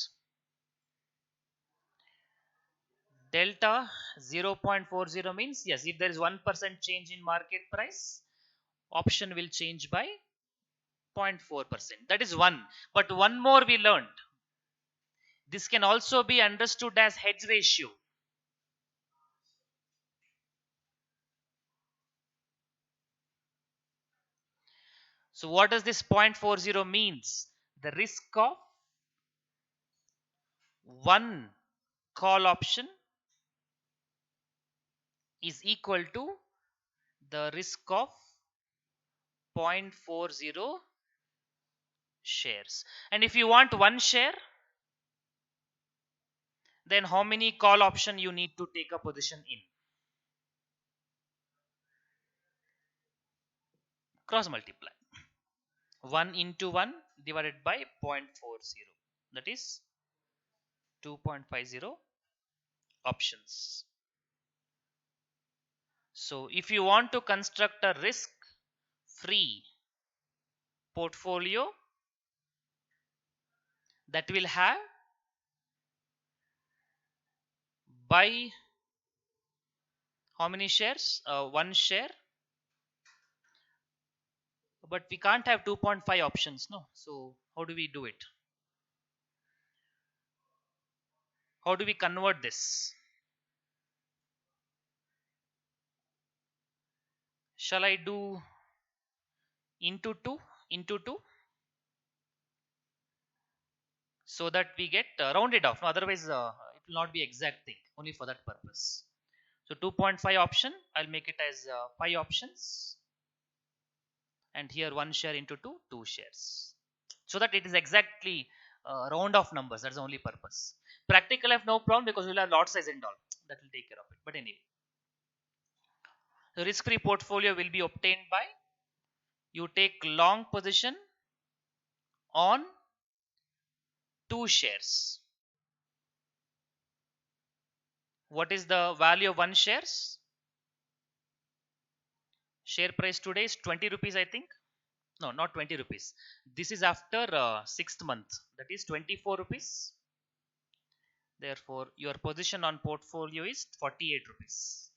Delta 0.40 means, yes, if there is 1% change in market price, option will change by 0.4%. That is one. But one more we learned. This can also be understood as hedge ratio. So what does this 0.40 means? The risk of one call option is equal to the risk of 0.40 shares. And if you want one share, then how many call option you need to take a position in? Cross multiply. 1 into 1 divided by 0.40. That is 2.50 options. So if you want to construct a risk-free portfolio that will have by how many shares? One share. But we can't have 2.5 options, no? So how do we do it? How do we convert this? Shall I do into 2 so that we get rounded off? No, otherwise it will not be exact thing, only for that purpose. So 2.5 option, I'll make it as 5 options, and here 1 share into 2 shares, so that it is exactly round off numbers. That's the only purpose. Practical I have no problem because we'll have lot size and all, that will take care of it. But anyway, the risk-free portfolio will be obtained by you take long position on 2 shares. What is the value of 1 shares? Share price today is 20 rupees, I think. No, not 20 rupees. This is after 6th month. That is 24 rupees. Therefore, your position on portfolio is 48 rupees.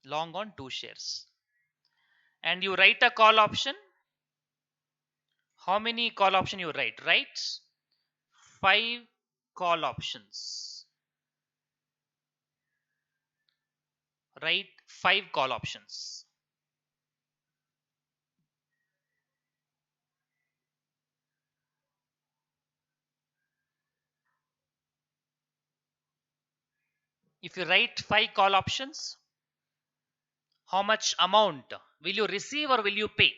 Long on 2 shares. And you write a call option. How many call option you write? Write 5 call options. Write 5 call options. If you write 5 call options, how much amount will you receive or will you pay?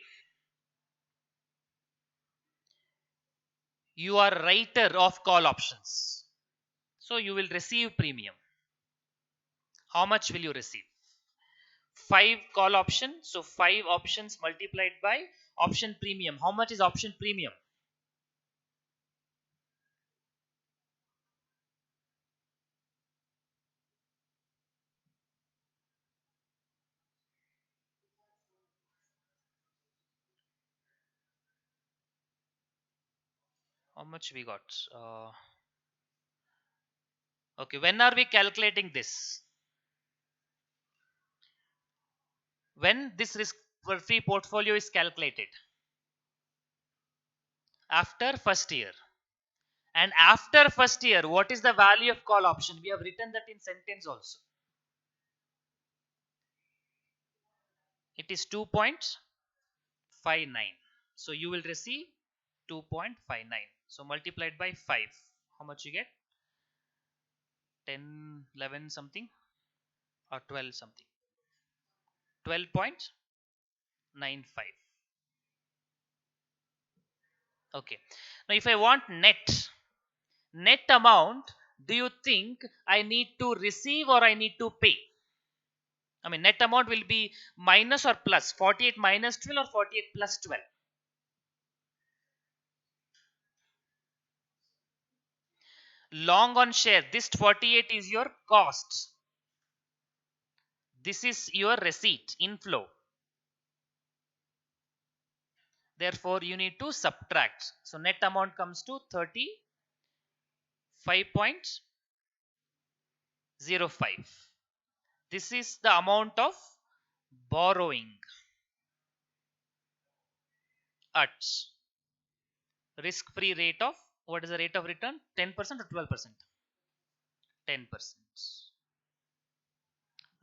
You are writer of call options, so you will receive premium. How much will you receive? 5 call option, so 5 options multiplied by Option premium. How much is option premium? How much we got? Okay, when are we calculating this? When this risk free portfolio is calculated? After first year. And after first year, what is the value of call option? We have written that in sentence also. It is 2.59. So you will receive 2.59. So multiplied by 5. How much you get? 10, 11 something or 12 something. 12.95. Okay. Now if I want net amount, do you think I need to receive or I need to pay? I mean, net amount will be minus or plus 48 minus 12 or 48 plus 12. Long on share, this 48 is your cost. This is your receipt, inflow. Therefore, you need to subtract. So, net amount comes to 35.05. This is the amount of borrowing at risk-free rate of, what is the rate of return? 10% or 12%? 10%.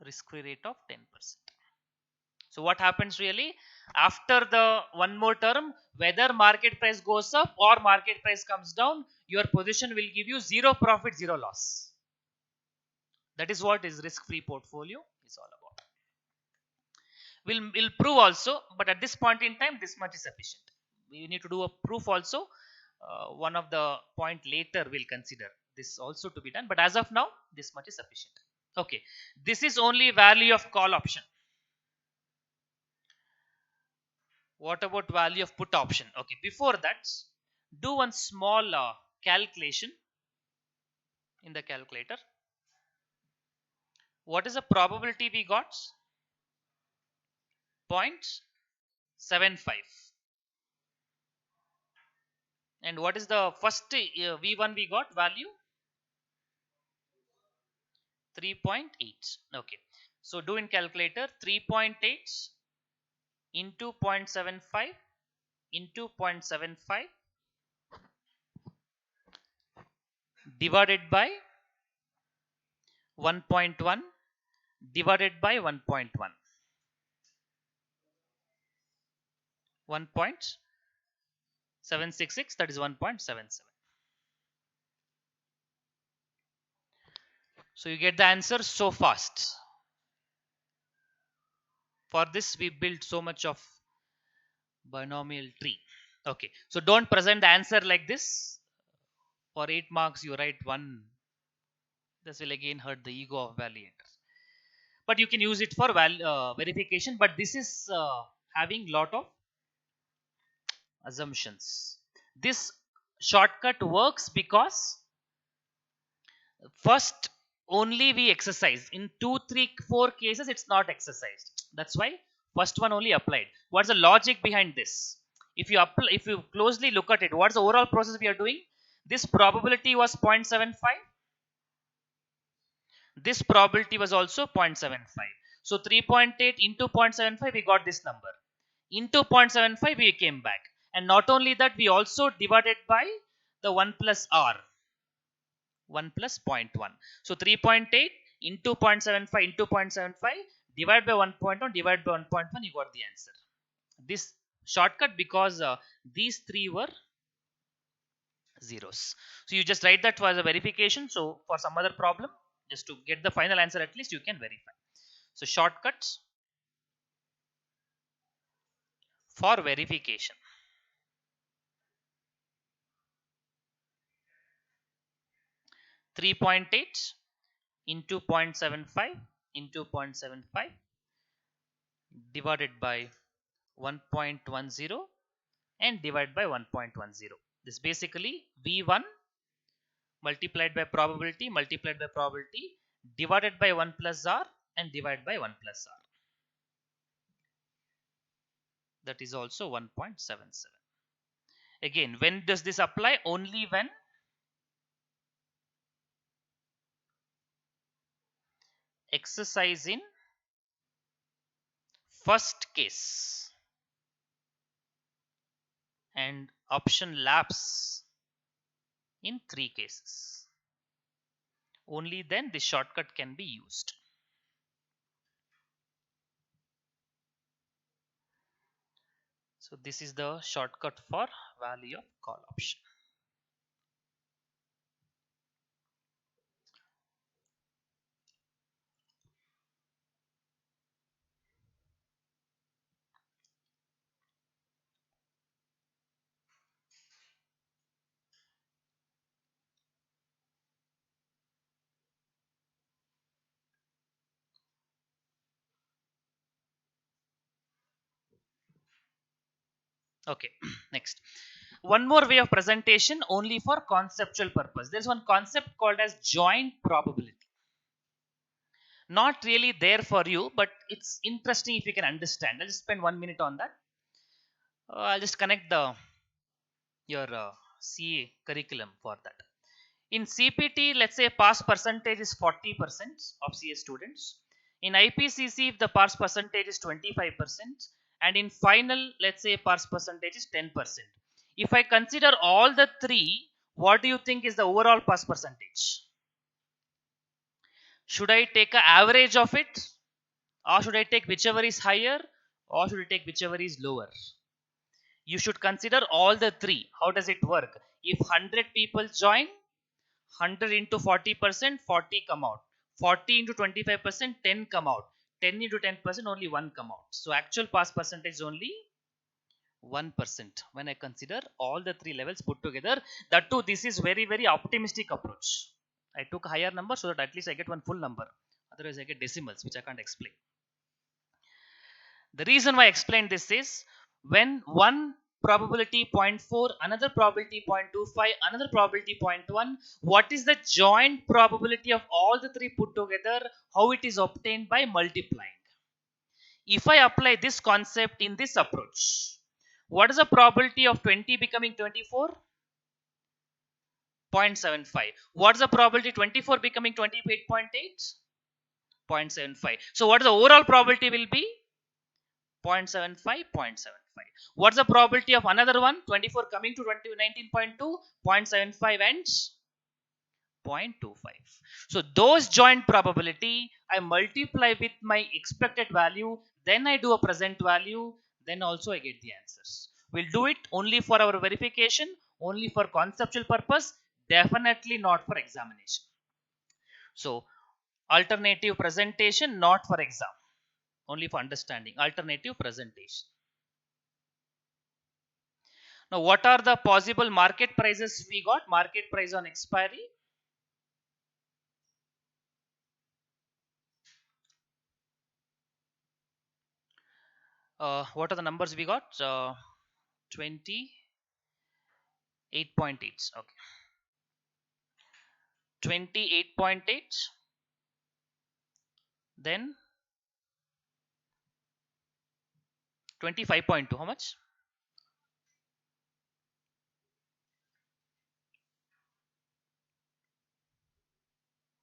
Risk-free rate of 10%. So what happens really? After the one more term, whether market price goes up or market price comes down, your position will give you zero profit, zero loss. That is what is risk-free portfolio is all about. We'll prove also, but at this point in time, this much is sufficient. We need to do a proof also. One of the point later we'll consider this also to be done, but as of now, this much is sufficient. Okay, this is only value of call option. What about value of put option? Okay, before that, do one small calculation in the calculator. What is the probability we got? 0.75. And what is the first V1 we got value? 3.8. Okay. So do in calculator 3.8 into 0.75 into 0.75 divided by 1.1 divided by 1.1. 1.766, that is 1.77. So you get the answer so fast. For this we built so much of binomial tree. Okay, so don't present the answer like this. For 8 marks you write 1. This will again hurt the ego of validators. But you can use it for verification. But this is having lot of assumptions. This shortcut works because first only we exercise. In 2, 3, 4 cases it's not exercised. That's why first one only applied. What's the logic behind this? If you closely look at it, what's the overall process we are doing? This probability was 0.75. This probability was also 0.75. So 3.8 into 0.75 we got this number. Into 0.75 we came back. And not only that, we also divided by the 1 plus r. 1 plus 0.1. So 3.8 into 0.75 into 0.75 divided by 1.1 divided by 1.1, you got the answer. This shortcut because these three were zeros. So you just write that for the verification. So for some other problem, just to get the final answer, at least you can verify. So shortcuts for verification. 3.8 into 0.75 into 0.75 divided by 1.10 and divide by 1.10. This basically V1 multiplied by probability divided by 1 plus R and divided by 1 plus R. That is also 1.77. Again, when does this apply? Only when exercise in first case and option lapse in 3 cases. Only then this shortcut can be used. So this is the shortcut for value of call option. Okay, next. One more way of presentation only for conceptual purpose. There's one concept called as joint probability. Not really there for you, but it's interesting if you can understand. I'll just spend 1 minute on that. I'll just connect your CA curriculum for that. In CPT, let's say pass percentage is 40% of CA students. In IPCC, if the pass percentage is 25%, and in final, let's say pass percentage is 10%. If I consider all the three, what do you think is the overall pass percentage? Should I take an average of it, or should I take whichever is higher, or should I take whichever is lower? You should consider all the three. How does it work? If 100 people join, 100 into 40%, 40 come out. 40 into 25%, 10 come out. 10 into 10%, only 1 come out. So actual pass percentage is only 1% when I consider all the three levels put together. That too, this is very, very optimistic approach. I took a higher number so that at least I get one full number. Otherwise, I get decimals, which I can't explain. The reason why I explained this is when one probability 0.4, another probability 0.25, another probability 0.1, what is the joint probability of all the three put together? How it is obtained? By multiplying. If I apply this concept in this approach, what is the probability of 20 becoming 24? 0.75. What is the probability 24 becoming 28.8? 0.75. So what is the overall probability will be? 0.75, 0.75. What's the probability of another one? 24 coming to 19.2, 0.75 and 0.25. So those joint probability, I multiply with my expected value, then I do a present value, then also I get the answers. We'll do it only for our verification, only for conceptual purpose, definitely not for examination. So alternative presentation, not for exam, only for understanding. Alternative presentation. Now, what are the possible market prices we got? Market price on expiry. What are the numbers we got? 28.8. Okay. 28.8. Then 25.2. How much?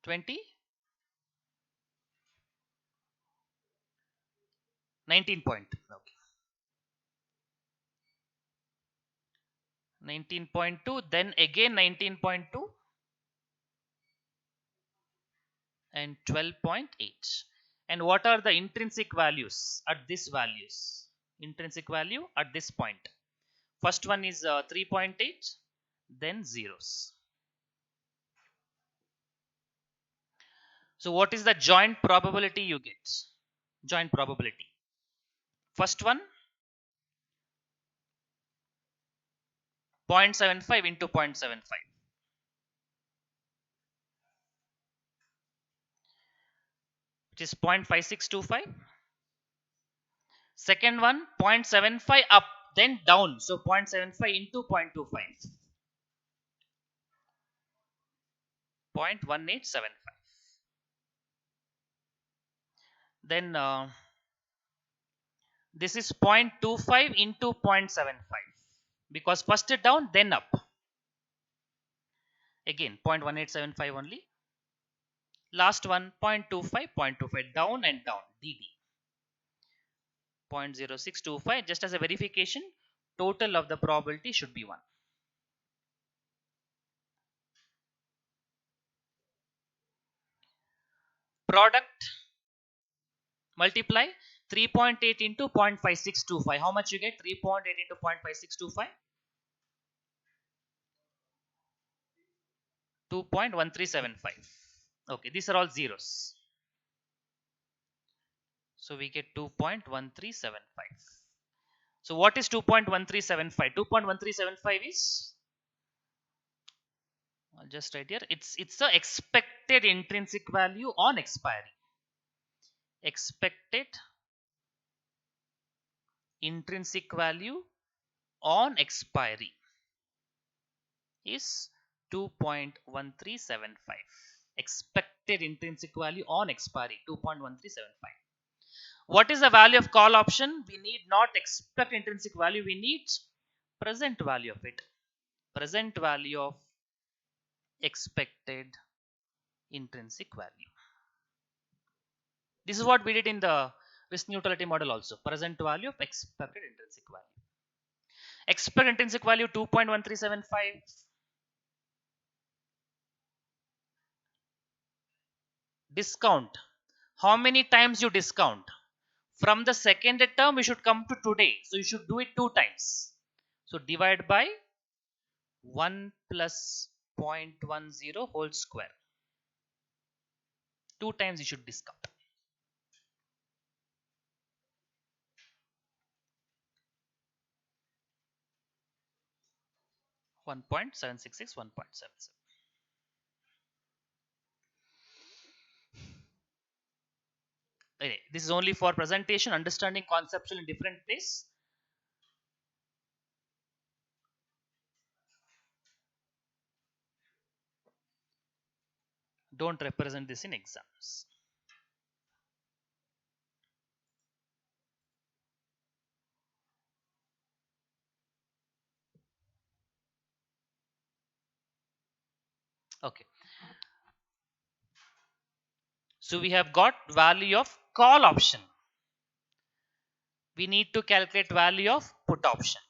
20? 19 point. Okay. 19.2. Then again 19.2. And 12.8. And what are the intrinsic values at this values? Intrinsic value at this point. First one is 3.8, then zeros. So what is the joint probability you get? Joint probability. First one 0.75 into 0.75. Which is 0.5625. Second one 0.75 up, then down. So 0.75 into 0.25. 0.1875. Then this is 0.25 into 0.75 because first it down, then up. Again 0.1875 only. Last one 0.25, 0.25 down and down. DD 0.0625. Just as a verification, total of the probability should be 1. Product multiply 3.8 into 0.5625. How much you get? 3.8 into 0.5625. 2.1375. Okay, these are all zeros. So we get 2.1375. So what is 2.1375? 2.1375 is, I'll just write here, it's the expected intrinsic value on expiry. Expected intrinsic value on expiry is 2.1375. Expected intrinsic value on expiry 2.1375. What is the value of call option? We need not expect intrinsic value, we need present value of it. Present value of expected intrinsic value. This is what we did in the risk neutrality model also. Present value of expected intrinsic value. Expected intrinsic value 2.1375. Discount. How many times you discount? From the second term, we should come to today. So you should do it 2 times. So divide by 1 plus 0.10 whole square. 2 times you should discount. 1.766, 1.77. Okay, this is only for presentation, understanding conceptual in different place. Don't represent this in exams. Okay. So we have got value of call option. We need to calculate value of put option.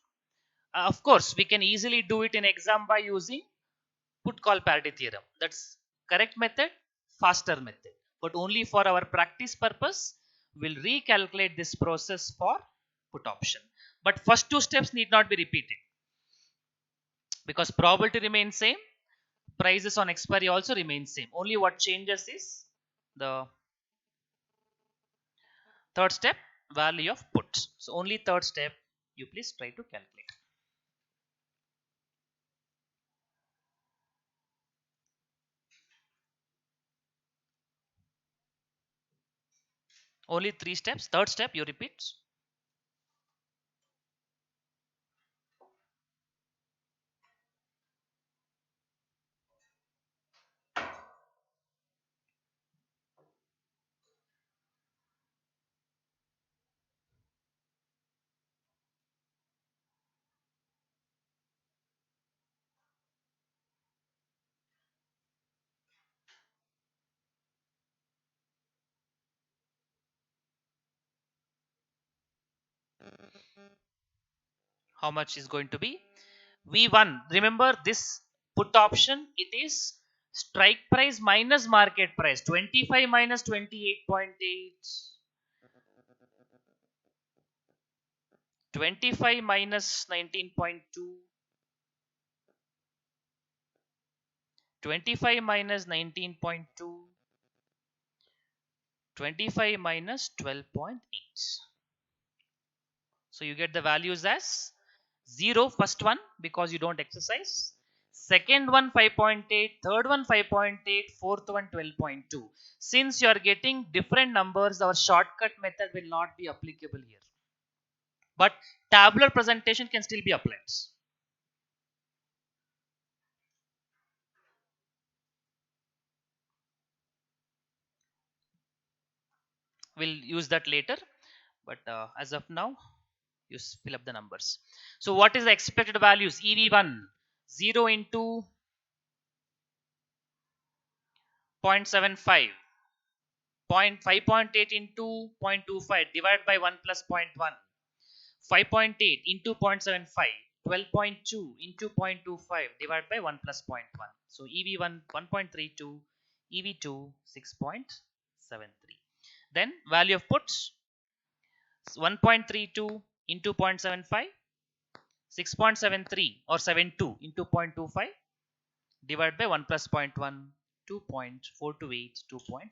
Of course, we can easily do it in exam by using put call parity theorem. That's correct method, faster method. But only for our practice purpose, we'll recalculate this process for put option. But first 2 steps need not be repeated because probability remains same, prices on expiry also remain same. Only what changes is the third step, value of puts. So only third step you please try to calculate. Only 3 steps. Third step you repeat. How much is going to be? V1. Remember this put option, it is strike price minus market price. 25 minus 28.8. 25 minus 19.2. 25 minus 19.2. 25 minus 12.8. So you get the values as 0 first one because you don't exercise, second one 5.8, third one 5.8, fourth one 12.2. Since you are getting different numbers, our shortcut method will not be applicable here. but tabular presentation can still be applied. We'll use that later, but as of now, you fill up the numbers. So what is the expected values? EV1 0 into 0.75, 5.8 into 0.25 divided by 1 plus 0.1, 5.8 into 0.75, 12.2 into 0.25 divided by 1 plus 0.1. So EV1 1.32, EV2 6.73. Then value of puts 1.32 into 0.75, 6.73 or 72 into 0.25 divided by 1 plus 0.1, 2.428, 2.43.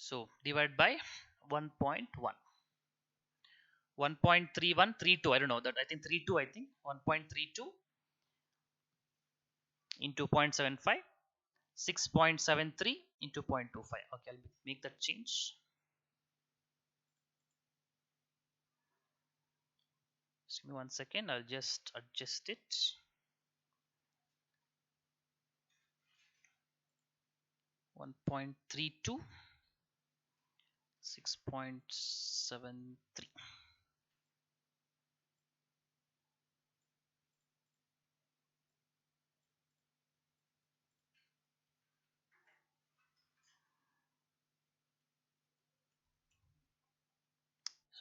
So divide by 1.1. 1.3132, I don't know that, I think 32, I think 1.32 into 0.75, 6.73 into 0.25. Okay, I'll make that change. Just give me 1 second, I'll just adjust it. 1.32, 6.73.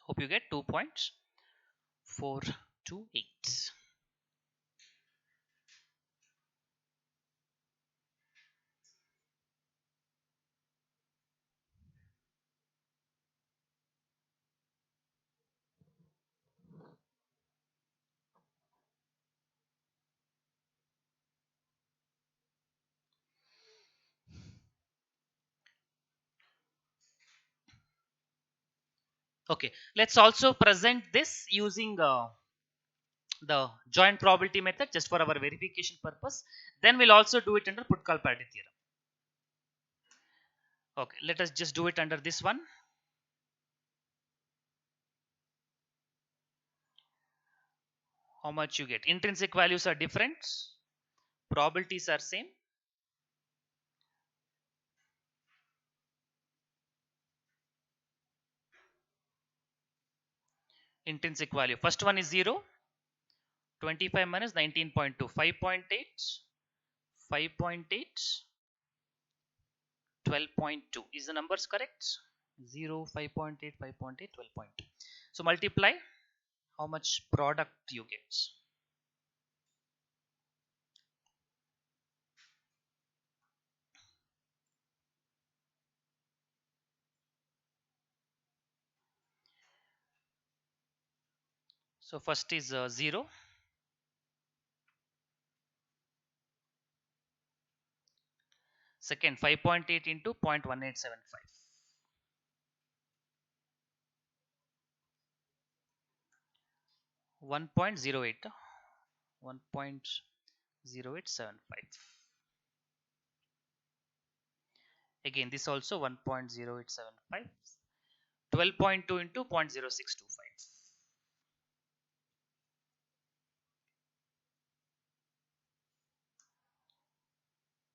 Hope you get 2.428. Okay, let's also present this using the joint probability method just for our verification purpose. Then we'll also do it under put call parity theorem. Okay, let us just do it under this one. How much you get? Intrinsic values are different, probabilities are same. Intrinsic value, first one is 0, 25 minus 19.2, 5.8, 5.8, 12.2. Is the numbers correct? 0, 5.8, 5.8, 12.2. So multiply, how much product you get? So first is 0, second 5.8 into 0.1875, 1.08, 1.0875. Again this also 1.0875, 12.2 into 0.0625,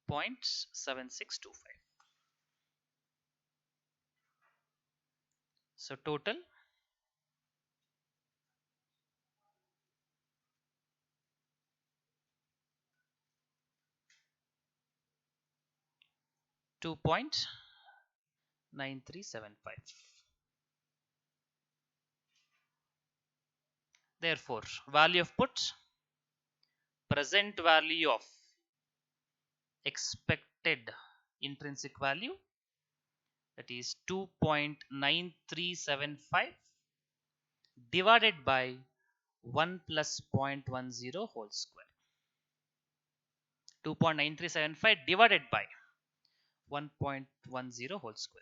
0.7625. So total 2.9375. Therefore value of put present value of expected intrinsic value, that is 2.9375 divided by 1 plus 0.10 whole square. 2.9375 divided by 1.10 whole square.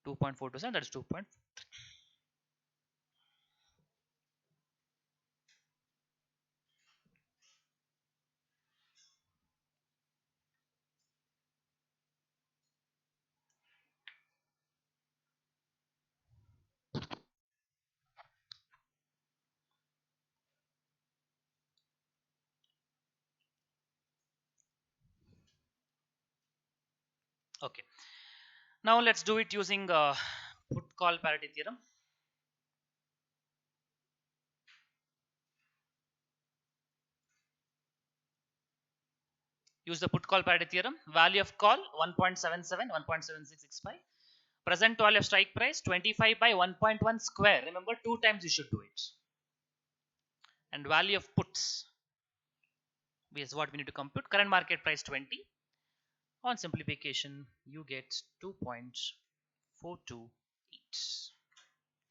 2.427, that is 2. Okay. Now let's do it using put call parity theorem. Use the put call parity theorem. Value of call 1.77, 1.7665. Present value of strike price 25 by 1.1 square. Remember, 2 times you should do it. And value of puts is what we need to compute. Current market price 20. On simplification, you get 2.428,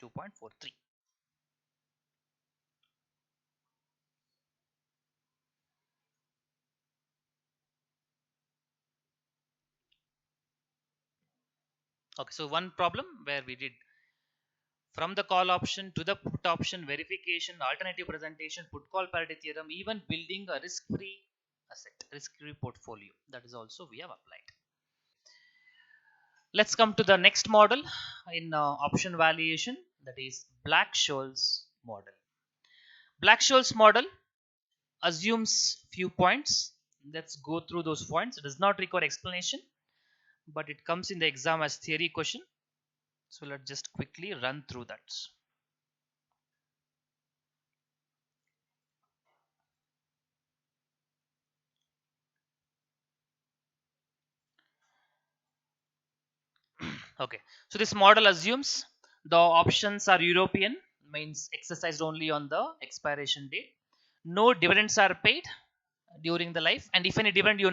2.43. Okay, so one problem where we did from the call option to the put option, verification, alternative presentation, put call parity theorem, even building a risk-free asset, risk-free portfolio. That is also we have applied. Let's come to the next model in option valuation, that is Black-Scholes model. Black-Scholes model assumes few points. Let's go through those points. It does not require explanation, but it comes in the exam as theory question. So let's just quickly run through that. Okay, so this model assumes the options are European, means exercised only on the expiration date. No dividends are paid during the life, and if any dividend, we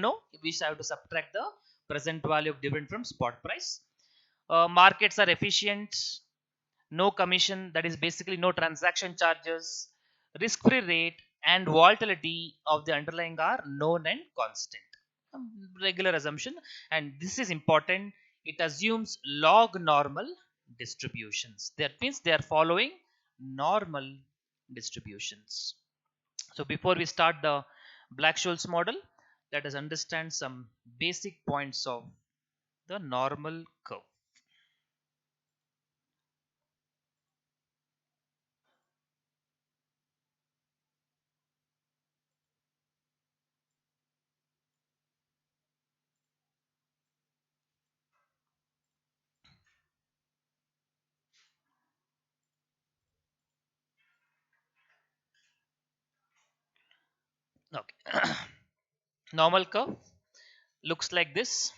have to subtract the present value of dividend from spot price. Markets are efficient, no commission, that is basically no transaction charges, risk free rate and volatility of the underlying are known and constant. Regular assumption, and this is important, it assumes log normal distributions. That means they are following normal distributions. So before we start the Black-Scholes model, let us understand some basic points of the normal curve. Okay. Normal curve looks like this,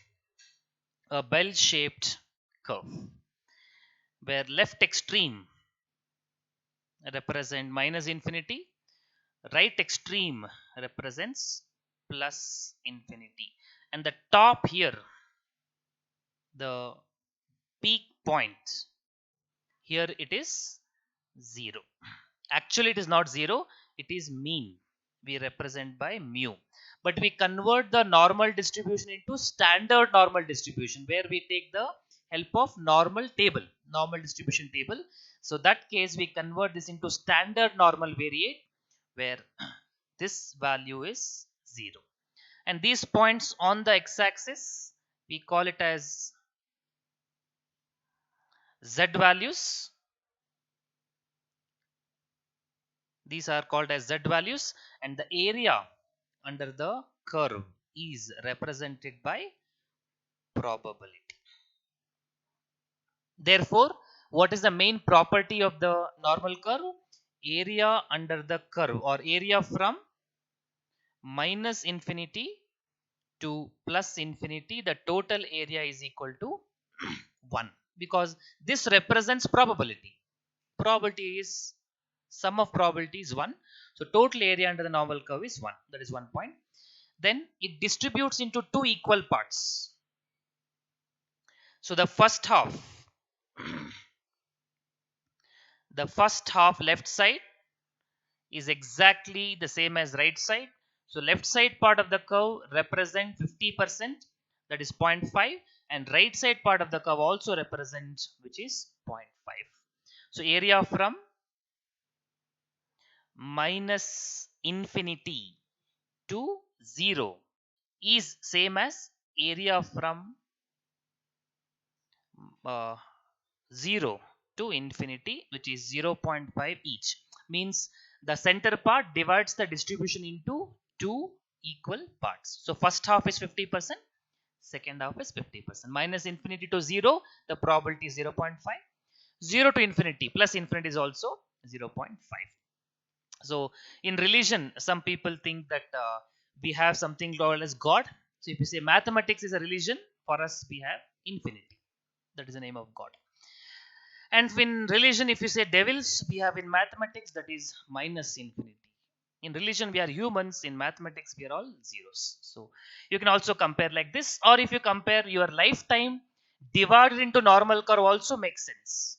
a bell shaped curve where left extreme represent minus infinity, right extreme represents plus infinity, and the top here, the peak point, here it is 0. Actually, it is not 0, it is mean. We represent by mu. But we convert the normal distribution into standard normal distribution, where we take the help of normal table, normal distribution table. So that case, we convert this into standard normal variate, where this value is 0. And these points on the x-axis, we call it as z values. These are called as z values, and the area under the curve is represented by probability. Therefore, what is the main property of the normal curve? Area under the curve, or area from minus infinity to plus infinity, the total area is equal to 1, because this represents probability. Probability is Sum of probability is 1. So total area under the normal curve is 1. That is 1 point. Then it distributes into two equal parts. So the first half, the first half left side is exactly the same as right side. So left side part of the curve represent 50%, that is 0.5, and right side part of the curve also represents, which is 0.5. So area from minus infinity to 0 is same as area from uh, 0 to infinity, which is 0.5 each. Means the center part divides the distribution into two equal parts. So first half is 50%, second half is 50%. Minus infinity to 0, the probability is 0.5. 0 to infinity plus infinity is also 0.5. So in religion, some people think that we have something called as God. So if you say mathematics is a religion, for us we have infinity. That is the name of God. And in religion, if you say devils, we have in mathematics, that is minus infinity. In religion, we are humans. In mathematics, we are all zeros. So you can also compare like this, or if you compare your lifetime divided into normal curve, also makes sense.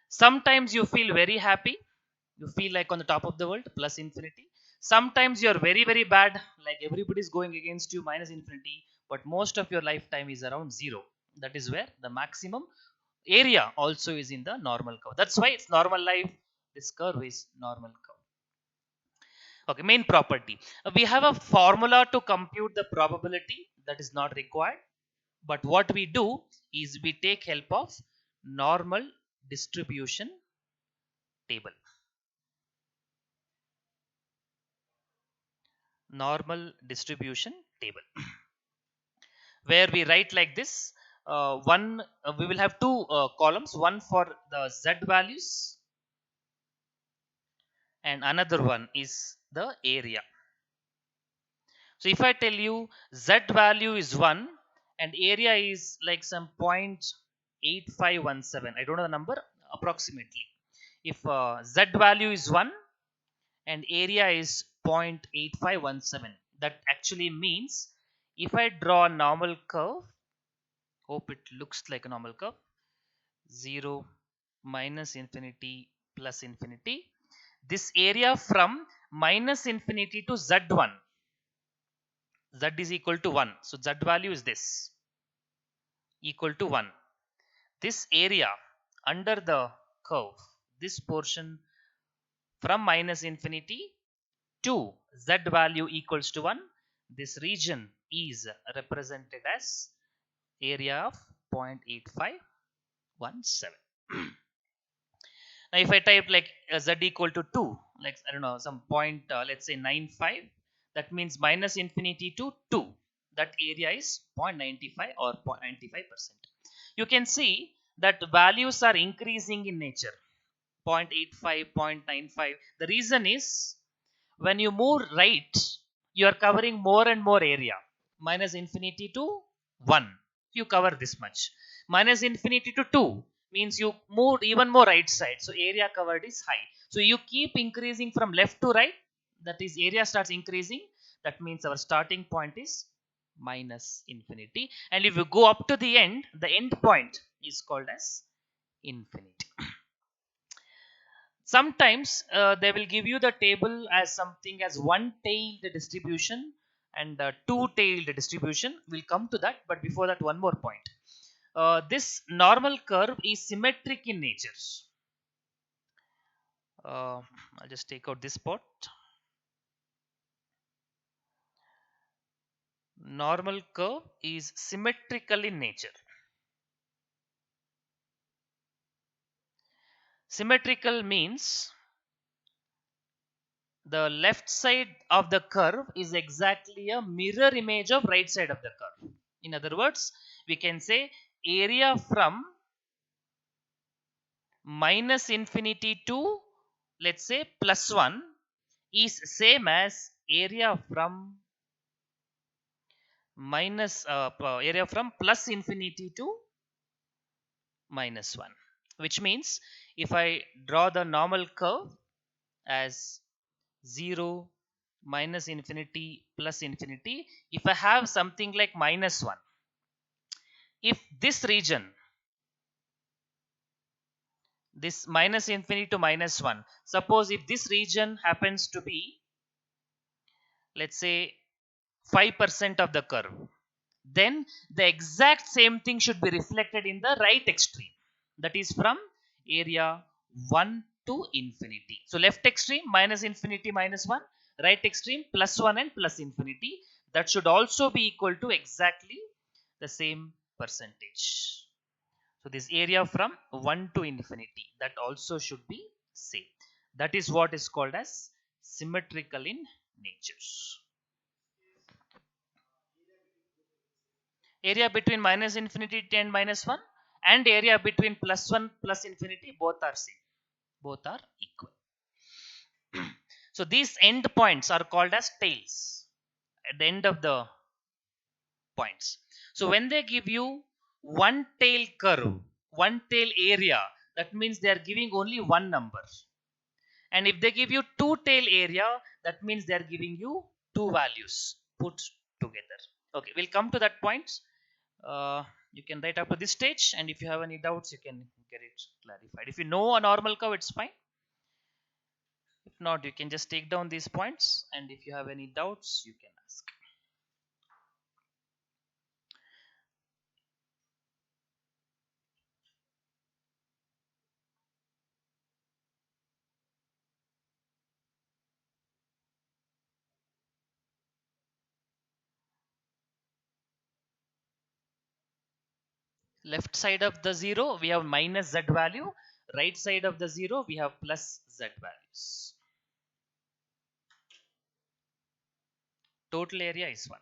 Sometimes you feel very happy, you feel like on the top of the world, plus infinity. Sometimes you are very, very bad, like everybody is going against you, minus infinity. But most of your lifetime is around 0. That is where the maximum area also is in the normal curve. That's why it's normal life. This curve is normal curve. Okay, main property. We have a formula to compute the probability, that is not required. But what we do is we take help of normal distribution table. Normal distribution table. Where we write like this. We will have two columns, one for the z values and another one is the area. So if I tell you z value is 1 and area is like some 0.8517, I don't know the number, approximately. If z value is 1 and area is 0.8517, that actually means if I draw a normal curve, hope it looks like a normal curve, 0 minus infinity plus infinity, this area from minus infinity to z1, z is equal to 1. So z value is this, equal to 1. This area under the curve, this portion from minus infinity to z value equals to 1, this region is represented as area of 0.8517. Now if I type like z equal to 2, like I don't know, some point, let's say 95, that means minus infinity to 2. That area is 0.95 or 0.95%. You can see that values are increasing in nature. 0.85, 0.95. The reason is when you move right, you are covering more and more area. Minus infinity to 1, you cover this much. Minus infinity to 2 means you moved even more right side. So area covered is high. So you keep increasing from left to right. That is, area starts increasing. That means our starting point is minus infinity. And if you go up to the end point is called as infinity. Sometimes they will give you the table as something as one-tailed distribution and two-tailed distribution. We'll come to that, but before that, one more point. This normal curve is symmetric in nature. I'll just take out this part. Normal curve is symmetrical in nature. Symmetrical means the left side of the curve is exactly a mirror image of right side of the curve. In other words, we can say area from minus infinity to, let's say, plus 1 is same as area from area from plus infinity to minus 1, which means if I draw the normal curve, as 0, minus infinity, plus infinity. If I have something like minus 1, if this region, this minus infinity to minus 1, suppose if this region happens to be, let's say, 5% of the curve, then the exact same thing should be reflected in the right extreme, that is from area 1 to infinity. So left extreme minus infinity minus 1, right extreme plus 1 and plus infinity, that should also be equal to exactly the same percentage. So this area from 1 to infinity, that also should be same. That is what is called as symmetrical in nature. Area between minus infinity and minus 1 and area between plus 1 plus infinity, both are same. Both are equal. So these end points are called as tails at the end of the points. So when they give you one tail curve, one tail area, that means they are giving only one number. And if they give you two tail area, that means they are giving you two values put together. Okay, we'll come to that point. You can write up to this stage, and if you have any doubts, you can get it clarified. If you know a normal curve, it's fine. If not, you can just take down these points, and if you have any doubts, you can ask. Left side of the 0, we have minus z value. Right side of the 0, we have plus z values. Total area is 1.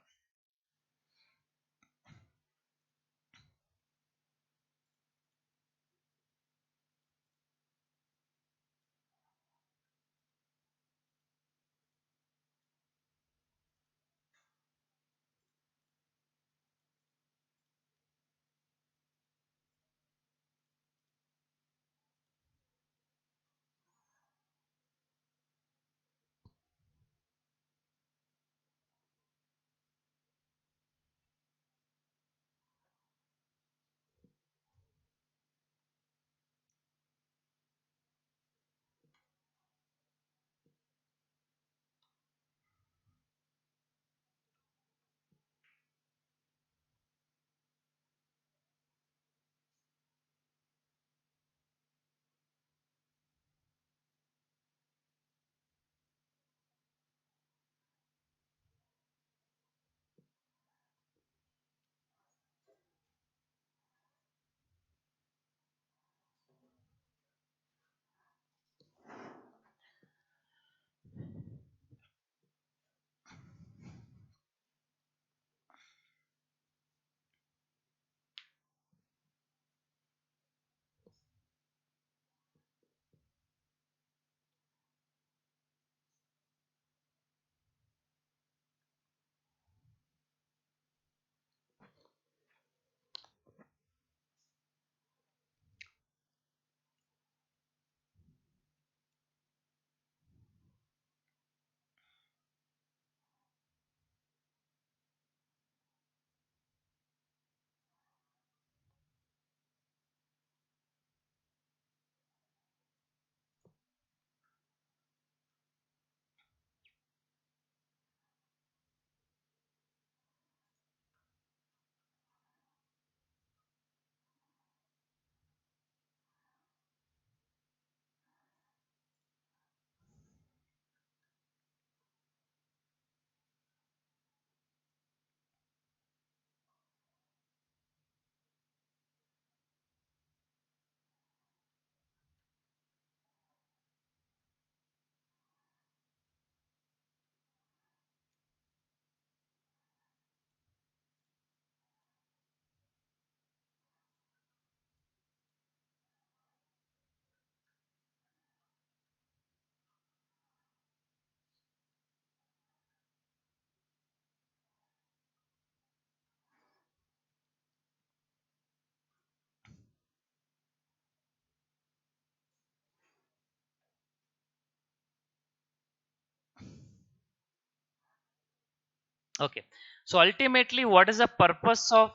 Okay. So ultimately, what is the purpose of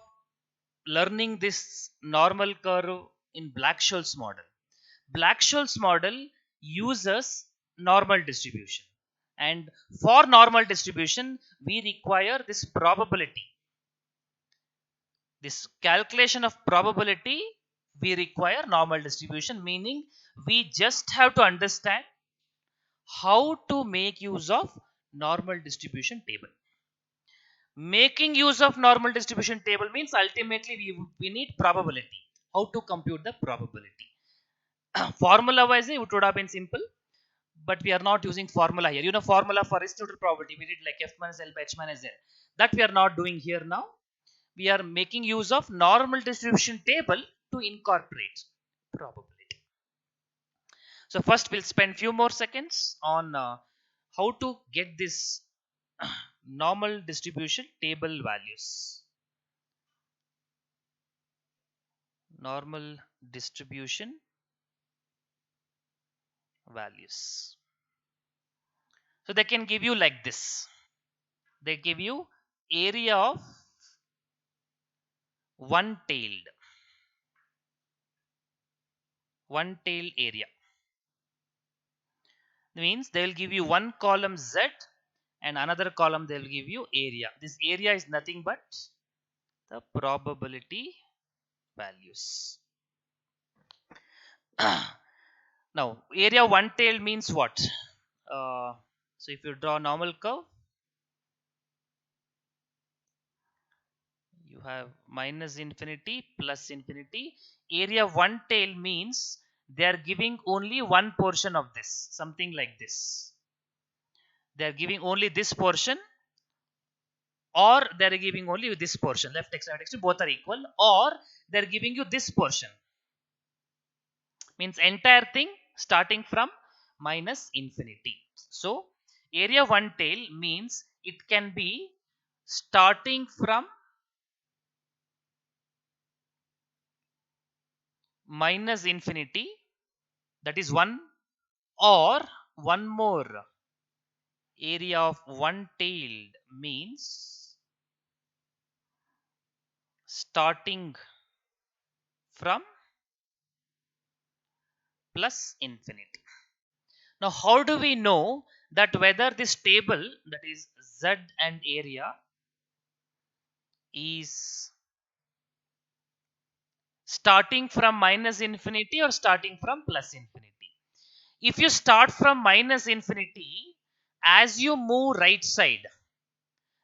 learning this normal curve in Black-Scholes model? Black-Scholes model uses normal distribution. And for normal distribution, we require this probability. This calculation of probability, we require normal distribution, meaning we just have to understand how to make use of normal distribution table. Making use of normal distribution table means ultimately we need probability. How to compute the probability? Formula wise, it would have been simple, but we are not using formula here. You know, formula for distributed probability, we did like F minus L by H minus L. That we are not doing here now. We are making use of normal distribution table to incorporate probability. So first we'll spend few more seconds on how to get this normal distribution table values. Normal distribution values. So they can give you like this. They give you area of one-tailed area. Means they will give you one column Z and another column they will give you area. This area is nothing but the probability values. Now area one tail means what? So if you draw normal curve, you have minus infinity plus infinity. Area one tail means they are giving only one portion of this, something like this. They are giving only this portion, or they are giving only this portion, left x right x both are equal, or they are giving you this portion, means entire thing starting from minus infinity. So area one tail means it can be starting from minus infinity, that is one, or one more, area of one tailed means starting from plus infinity. Now how do we know that whether this table, that is Z and area, is starting from minus infinity or starting from plus infinity? If you start from minus infinity, as you move right side,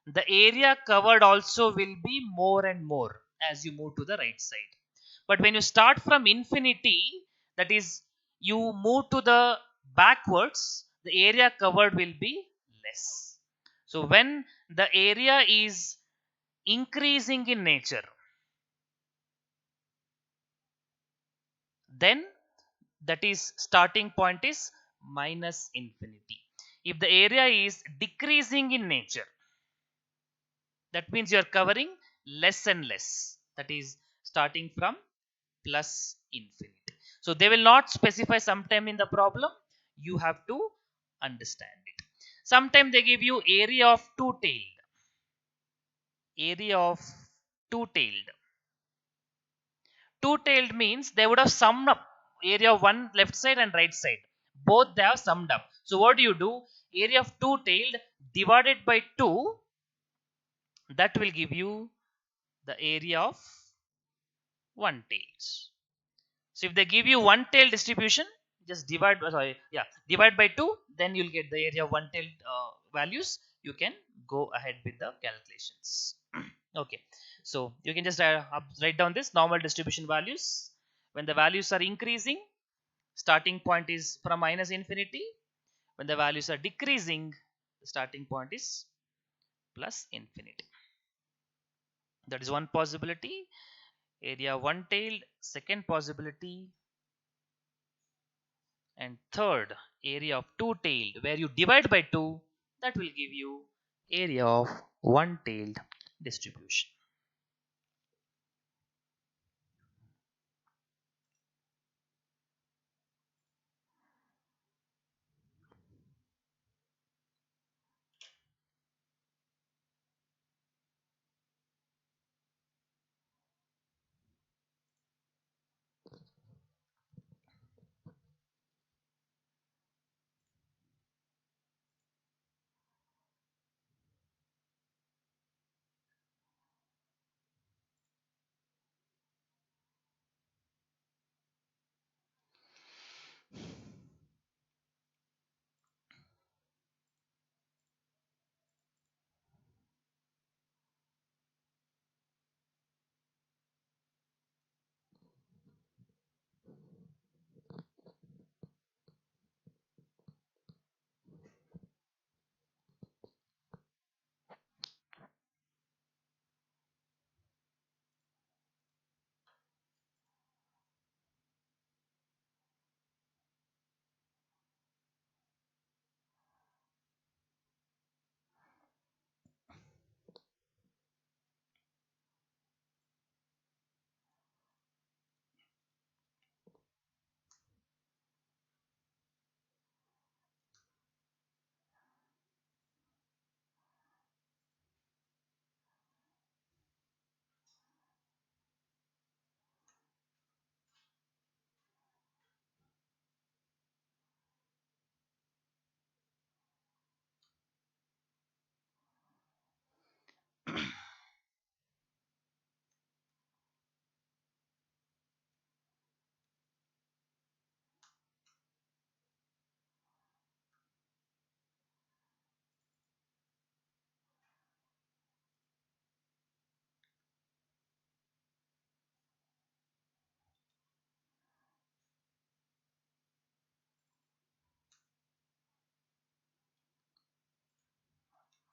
the area covered also will be more and more as you move to the right side. But when you start from infinity, that is you move to the backwards, the area covered will be less. So when the area is increasing in nature, then that is starting point is minus infinity. If the area is decreasing in nature, that means you are covering less and less, that is starting from plus infinity. So they will not specify sometime in the problem, you have to understand it. Sometime they give you area of two tailed. Two tailed means they would have summed up area of one left side and right side, both they have summed up. So what do you do? Area of two tailed divided by 2, that will give you the area of one tailed. So if they give you one tail distribution, just divide by 2, then you'll get the area of one tail values. You can go ahead with the calculations. Okay, so you can just write down this normal distribution values. When the values are increasing, starting point is from minus infinity. When the values are decreasing, the starting point is plus infinity. That is one possibility. Area one tailed. Second possibility, and third, area of two tailed, where you divide by 2, that will give you area of one tailed distribution.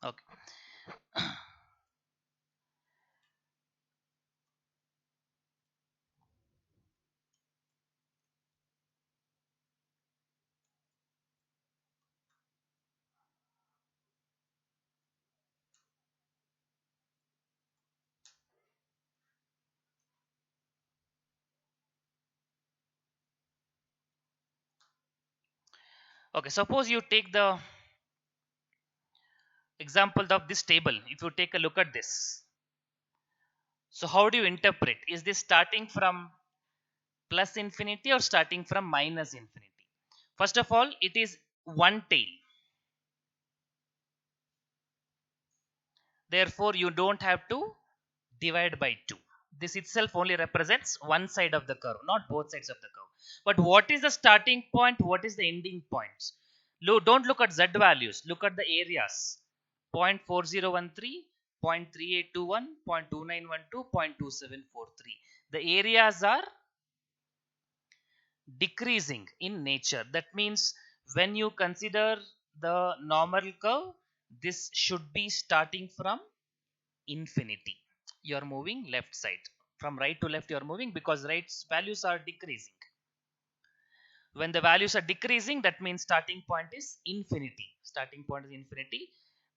Okay. Okay, suppose you take the example of this table. If you take a look at this, so how do you interpret? Is this starting from plus infinity or starting from minus infinity? First of all, it is one tail. Therefore, you don't have to divide by 2. This itself only represents one side of the curve, not both sides of the curve. But what is the starting point? What is the ending point? Don't look at z values. Look at the areas. 0.4013, 0.3821, 0.2912, 0.2743. The areas are decreasing in nature. That means when you consider the normal curve, this should be starting from infinity. You are moving left side. From right to left you are moving because right values are decreasing. When the values are decreasing, that means starting point is infinity. Starting point is infinity.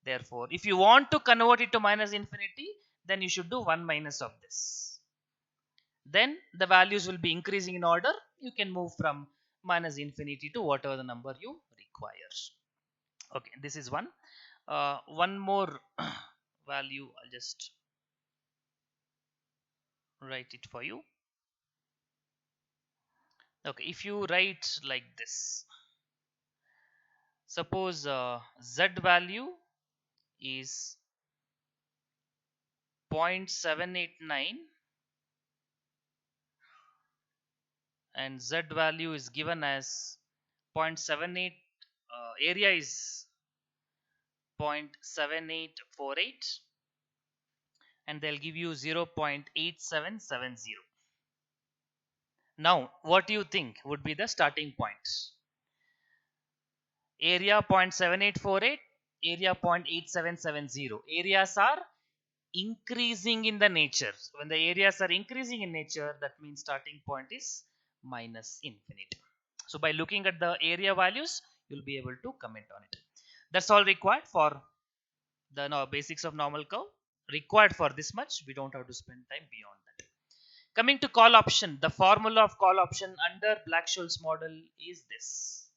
Therefore, if you want to convert it to minus infinity, then you should do 1 minus of this. Then the values will be increasing in order. You can move from minus infinity to whatever the number you require. Okay, this is one. One more value, I'll just write it for you. Okay, if you write like this, suppose z value is 0.789 and z value is given as 0.78, area is 0.7848, and they'll give you 0.8770. Now, what do you think would be the starting point? Area 0.7848, area 0.8770. Areas are increasing in the nature. When the areas are increasing in nature, that means starting point is minus infinity. So by looking at the area values, you'll be able to comment on it. That's all required for the basics of normal curve. Required for this much, we don't have to spend time beyond that. Coming to call option, the formula of call option under Black-Scholes model is this: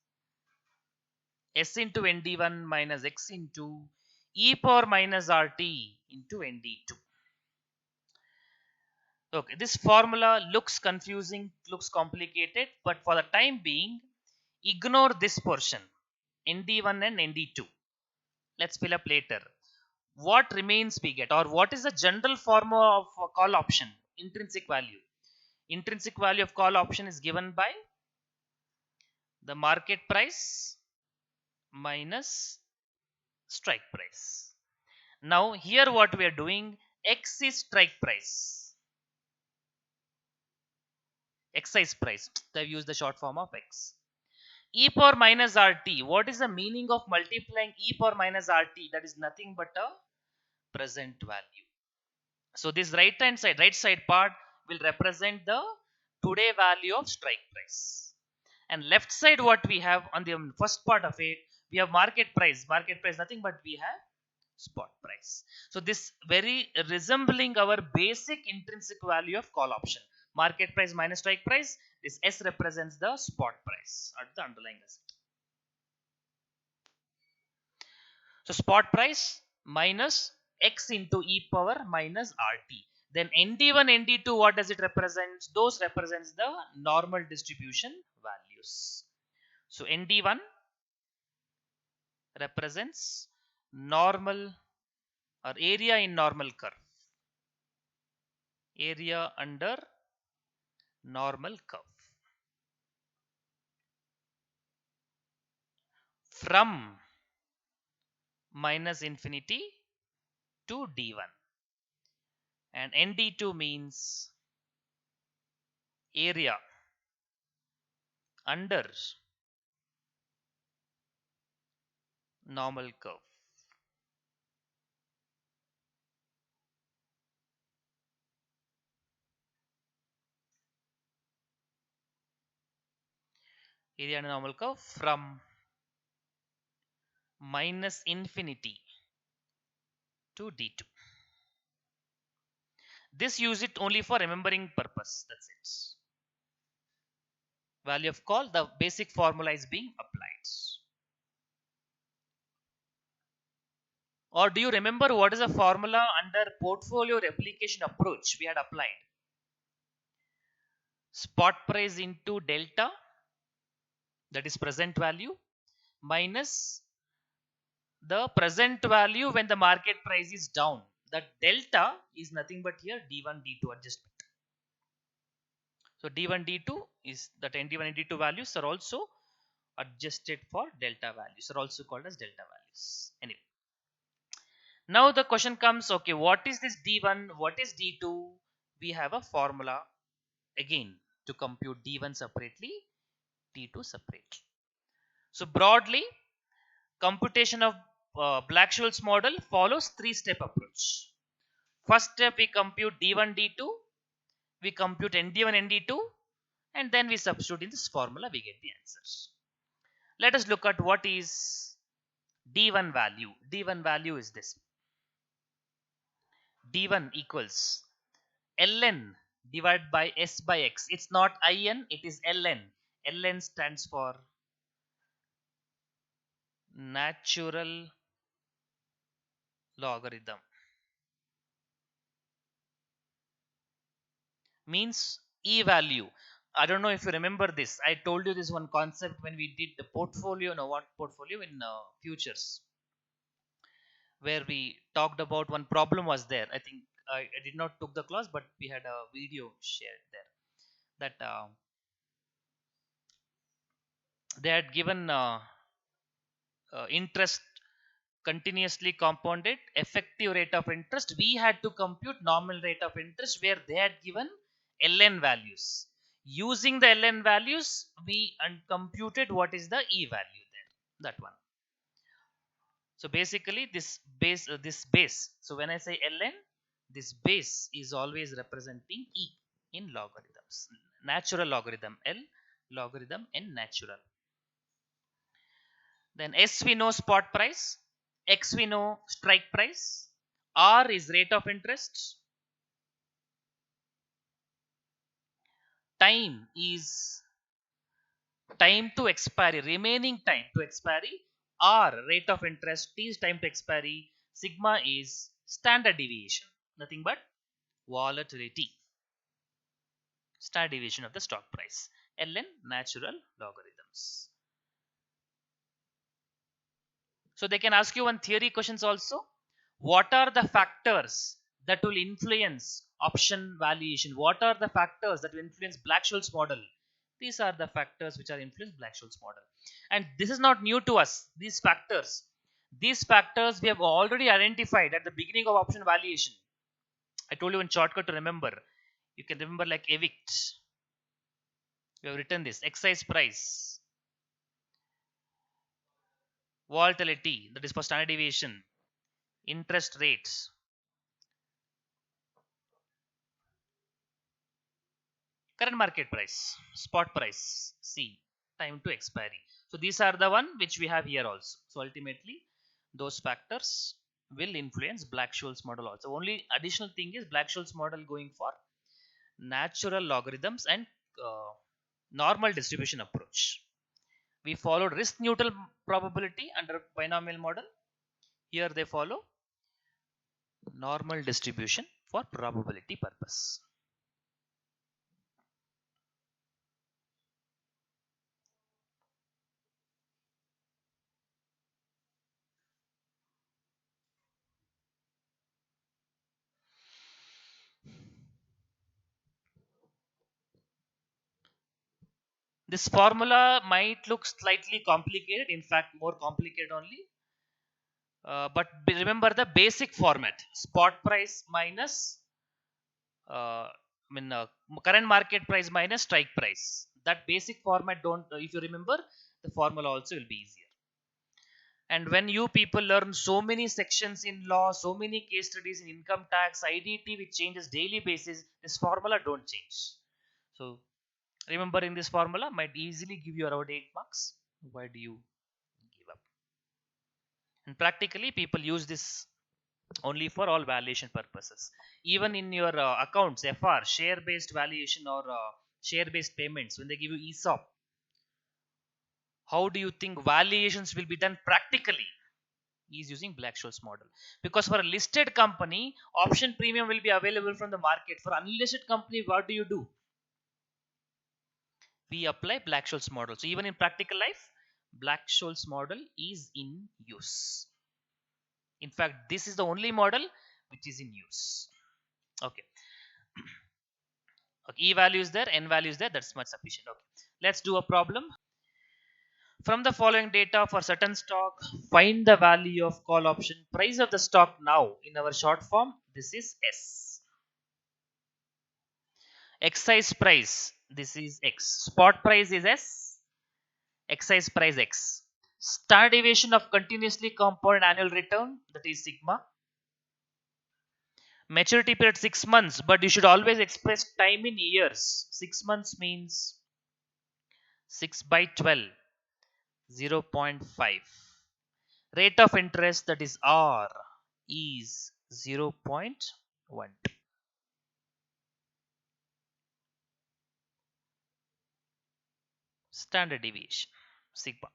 S into ND1 minus X into e power minus RT into ND2. Okay, this formula looks confusing, looks complicated, but for the time being, ignore this portion, ND1 and ND2. Let's fill up later. What remains we get, or what is the general formula of call option? Intrinsic value. Intrinsic value of call option is given by the market price minus strike price. Now, here what we are doing, X is strike price, excise price. They've used the short form of X. E power minus RT. What is the meaning of multiplying e power minus RT? That is nothing but a present value. So this right side part will represent the today value of strike price. And left side what we have on the first part of it, we have market price. Market price nothing but we have spot price. So this very resembling our basic intrinsic value of call option. Market price minus strike price. This S represents the spot price at the underlying asset. So spot price minus X into e power minus RT. Then ND1, ND2, what does it represent? Those represents the normal distribution values. So ND1 represents normal or area in normal curve. Area under normal curve. From minus infinity to D1. And ND2 means area under normal curve. area under normal curve from minus infinity to d2. This use it only for remembering purpose. That's it. Value of call, the basic formula is being applied. Or do you remember what is the formula under portfolio replication approach we had applied? Spot price into delta, that is present value, minus the present value when the market price is down. The delta is nothing but here D1, D2 adjustment. So D1, D2 is that D1 and D2 values are also adjusted for delta values, are also called as delta values. Anyway, now the question comes, okay, what is this D1? What is D2? We have a formula again to compute D1 separately, D2 separately. So broadly, computation of Black-Scholes model follows three-step approach. First step, we compute D1, D2, we compute ND1, ND2, and then we substitute in this formula, we get the answers. Let us look at what is D1 value. D1 value is this. D1 equals ln divided by s by x. It's not in, it is ln. Ln stands for natural logarithm. Means e value. I don't know if you remember this. I told you this one concept when we did the portfolio. No, what portfolio in futures, where we talked about one problem was there. I think I did not took the class, but we had a video shared there that they had given interest continuously compounded effective rate of interest. We had to compute normal rate of interest where they had given ln values. Using the ln values, we computed what is the e value there, that one. So basically this base, so when I say ln, this base is always representing e in logarithms. Natural logarithm l, logarithm n natural. Then S we know spot price, X we know strike price, R is rate of interest, time is time to expiry, remaining time to expiry, R rate of interest, T is time to expiry, sigma is standard deviation, nothing but volatility, standard deviation of the stock price, ln natural logarithms. So they can ask you one theory questions also. What are the factors that will influence option valuation? What are the factors that will influence Black-Scholes model? These are the factors which are influence Black-Scholes model. And this is not new to us. These factors we have already identified at the beginning of option valuation. I told you one shortcut to remember. You can remember like evict. We have written this. Excise price, volatility, that is for standard deviation, interest rates, current market price, spot price, C, time to expiry. So these are the one which we have here also. So ultimately, those factors will influence Black-Scholes model also. Only additional thing is Black-Scholes model going for natural logarithms and normal distribution approach. We followed risk neutral probability under binomial model. Here they follow normal distribution for probability purpose. This formula might look slightly complicated, in fact, more complicated only. But remember the basic format: spot price minus current market price minus strike price. That basic format, don't if you remember, the formula also will be easier. And when you people learn so many sections in law, so many case studies in income tax, IDT, which changes daily basis, this formula don't change. So Remembering this formula might easily give you around 8 marks. Why do you give up? And practically, people use this only for all valuation purposes. Even in your accounts, FR, share based valuation or share based payments, when they give you ESOP, how do you think valuations will be done practically? Is using Black-Scholes model. Because for a listed company, option premium will be available from the market. For unlisted company, what do you do? We apply Black-Scholes model. So even in practical life, Black-Scholes model is in use. In fact, this is the only model which is in use. Okay. Okay. E value is there, N value is there. That's much sufficient. Okay. Let's do a problem. From the following data for certain stock, find the value of call option price of the stock now. In our short form, this is S. Excise price, this is X. Spot price is S. Excise price X. Standard deviation of continuously compound annual return, that is sigma. Maturity period 6 months, but you should always express time in years. 6 months means 6 by 12, 0.5. Rate of interest, that is R, is 0.1. Standard deviation, sigma.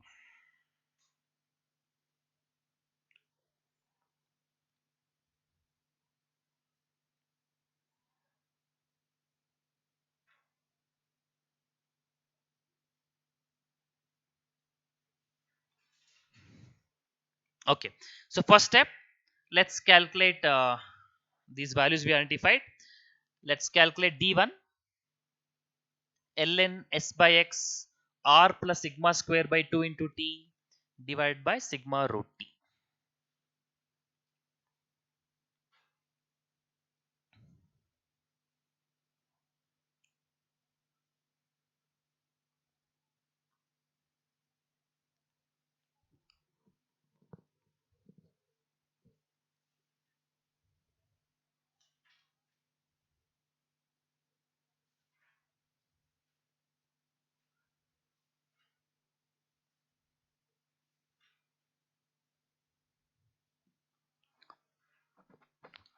Okay, so first step, let's calculate these values we identified. Let's calculate D1, ln s by x, r plus sigma square by 2 into t divided by sigma root t.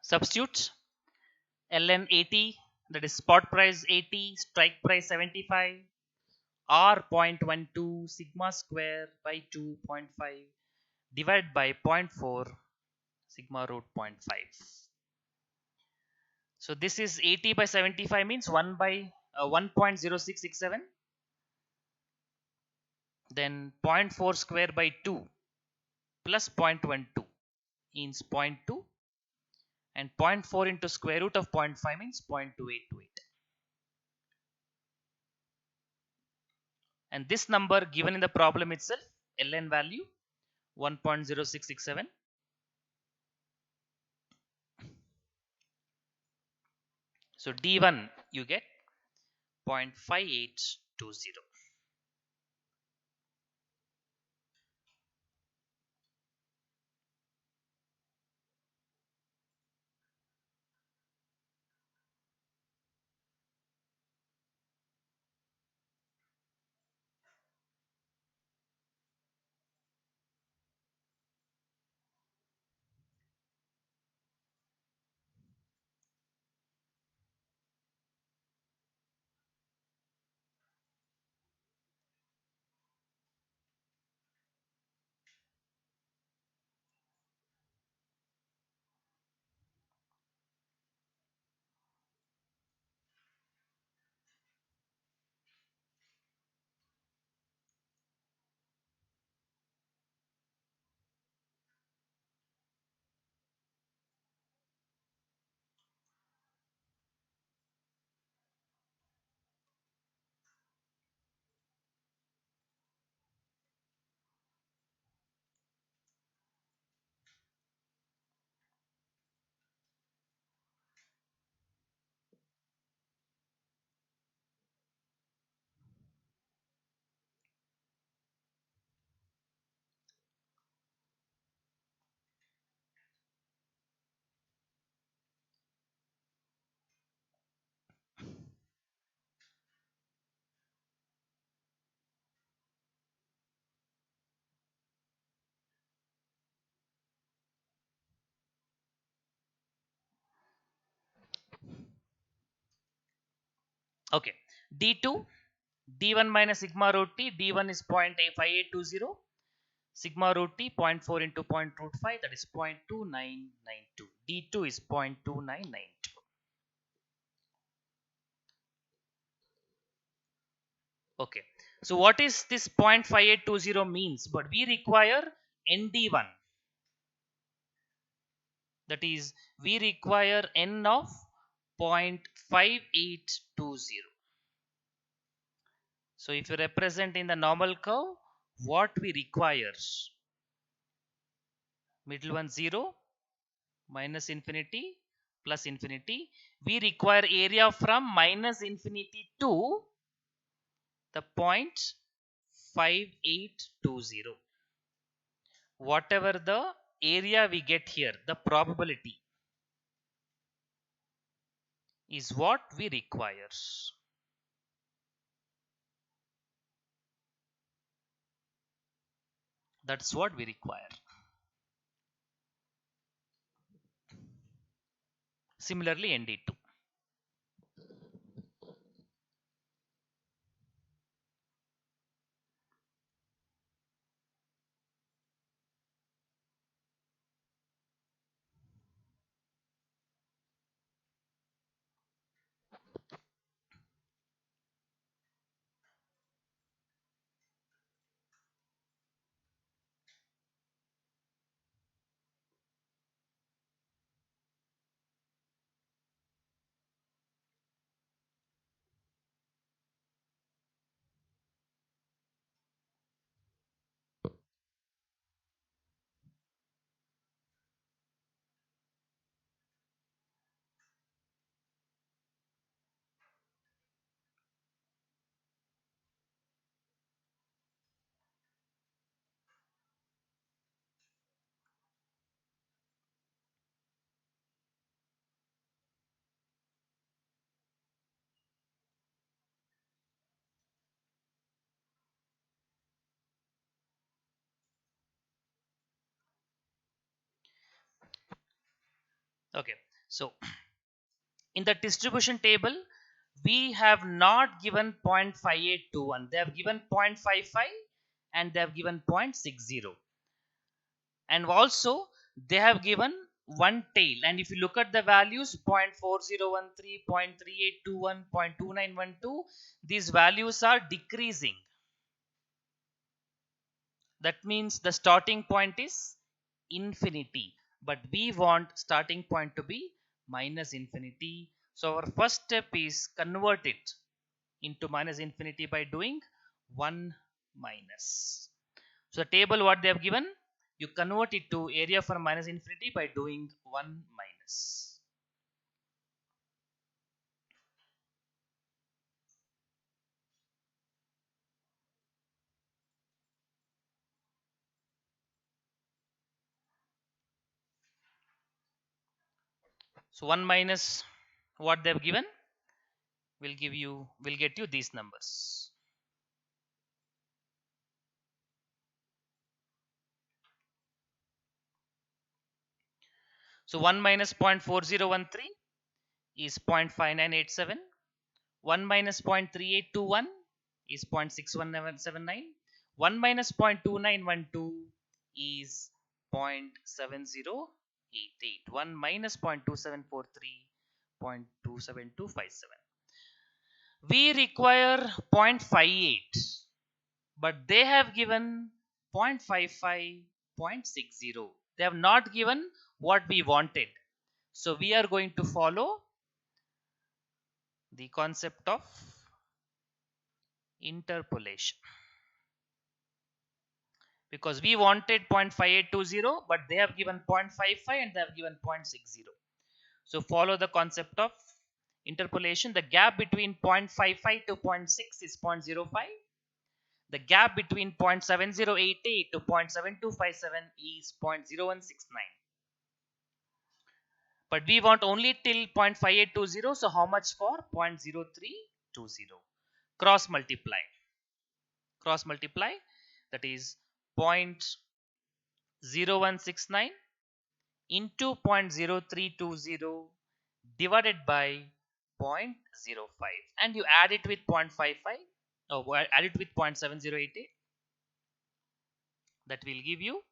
Substitute ln 80, that is spot price 80, strike price 75, r 0.12 sigma square by 2.5 divided by zero point 0.4 sigma root 0.5. So this is 80 by 75 means 1 by 1.0667, then zero point 0.4 square by 2 plus 0.12 means zero point 0.2, and zero point 0.4 into square root of 0.5 means 0.2828. And this number given in the problem itself, ln value 1.0667. So D1 you get 0.5820. Okay. D2, D1 minus sigma root T. D1 is 0.5820. Sigma root T 0.4 into 0.5, that is 0.2992. D2 is 0.2992. Okay. So what is this 0.5820 means? But we require ND1. That is, we require N of 0.5820. So if you represent in the normal curve, what we require? Middle one 0, minus infinity, plus infinity. We require area from minus infinity to the 0.5820. Whatever the area we get here, the probability is what we require. That's what we require. Similarly, ND2. Okay. So in the distribution table, we have not given 0.5821. They have given 0.55 and they have given 0.60. And also they have given one tail. And if you look at the values 0.4013, 0.3821, 0.2912, these values are decreasing. That means the starting point is infinity. But we want starting point to be minus infinity. So our first step is convert it into minus infinity by doing 1 minus. So the table what they have given, you convert it to area from minus infinity by doing 1 minus. So 1 minus what they have given will get you these numbers. So 1 minus 0.4013 is 0.5987. 1 minus 0.3821 is 0.6179. 1 minus 0.2912 is 0.7088. 1 minus 0.2743, 0.27257. We require 0.58, but they have given 0.55, 0.60. They have not given what we wanted. So we are going to follow the concept of interpolation, because we wanted 0.5820 but they have given 0.55 and they have given 0.60. So follow the concept of interpolation. The gap between 0.55 to 0.6 is 0.05. The gap between 0.7088 to 0.7257 is 0.0169. But we want only till 0.5820. So how much for 0.0320? Cross multiply. Cross multiply. That is 0.0169 into 0.0320 divided by 0.05 and you add it with 0.55 or add it with 0.7088, that will give you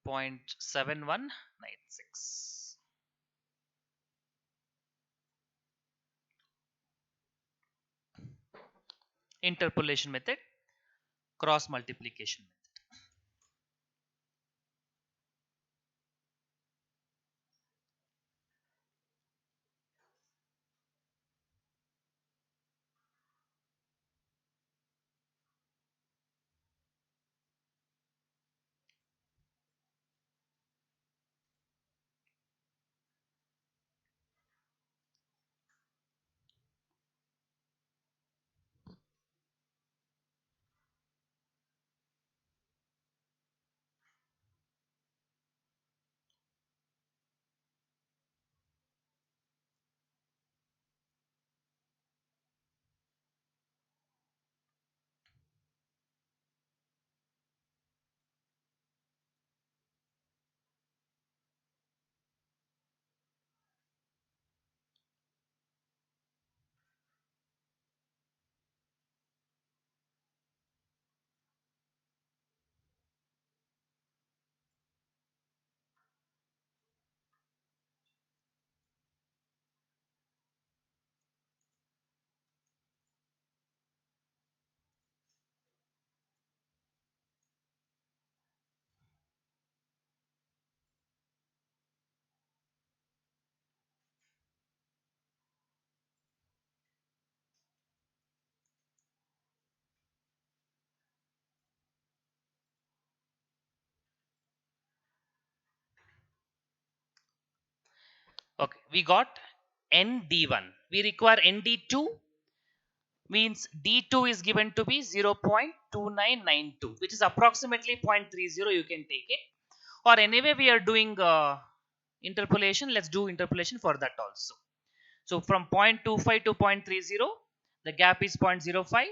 0.7196. Interpolation method, cross multiplication method. Okay, we got ND1. We require ND2, means D2 is given to be 0.2992, which is approximately 0.30. You can take it. Or anyway, we are doing interpolation. Let's do interpolation for that also. So from 0.25 to 0.30, the gap is 0.05.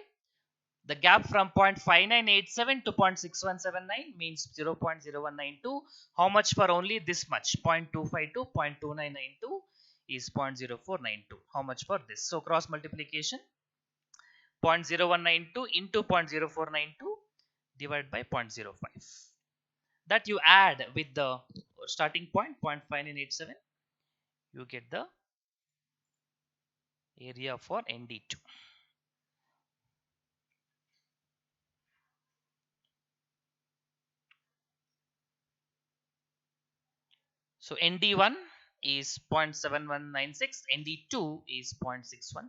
The gap from 0.5987 to 0.6179 means 0.0192. How much for only this much? 0.25 to 0.2992 is 0.0492. How much for this? So cross multiplication, 0.0192 into 0.0492 divided by 0.05. That you add with the starting point 0.5987, you get the area for ND2. So ND1 is 0.7196, ND2 is 0.6176.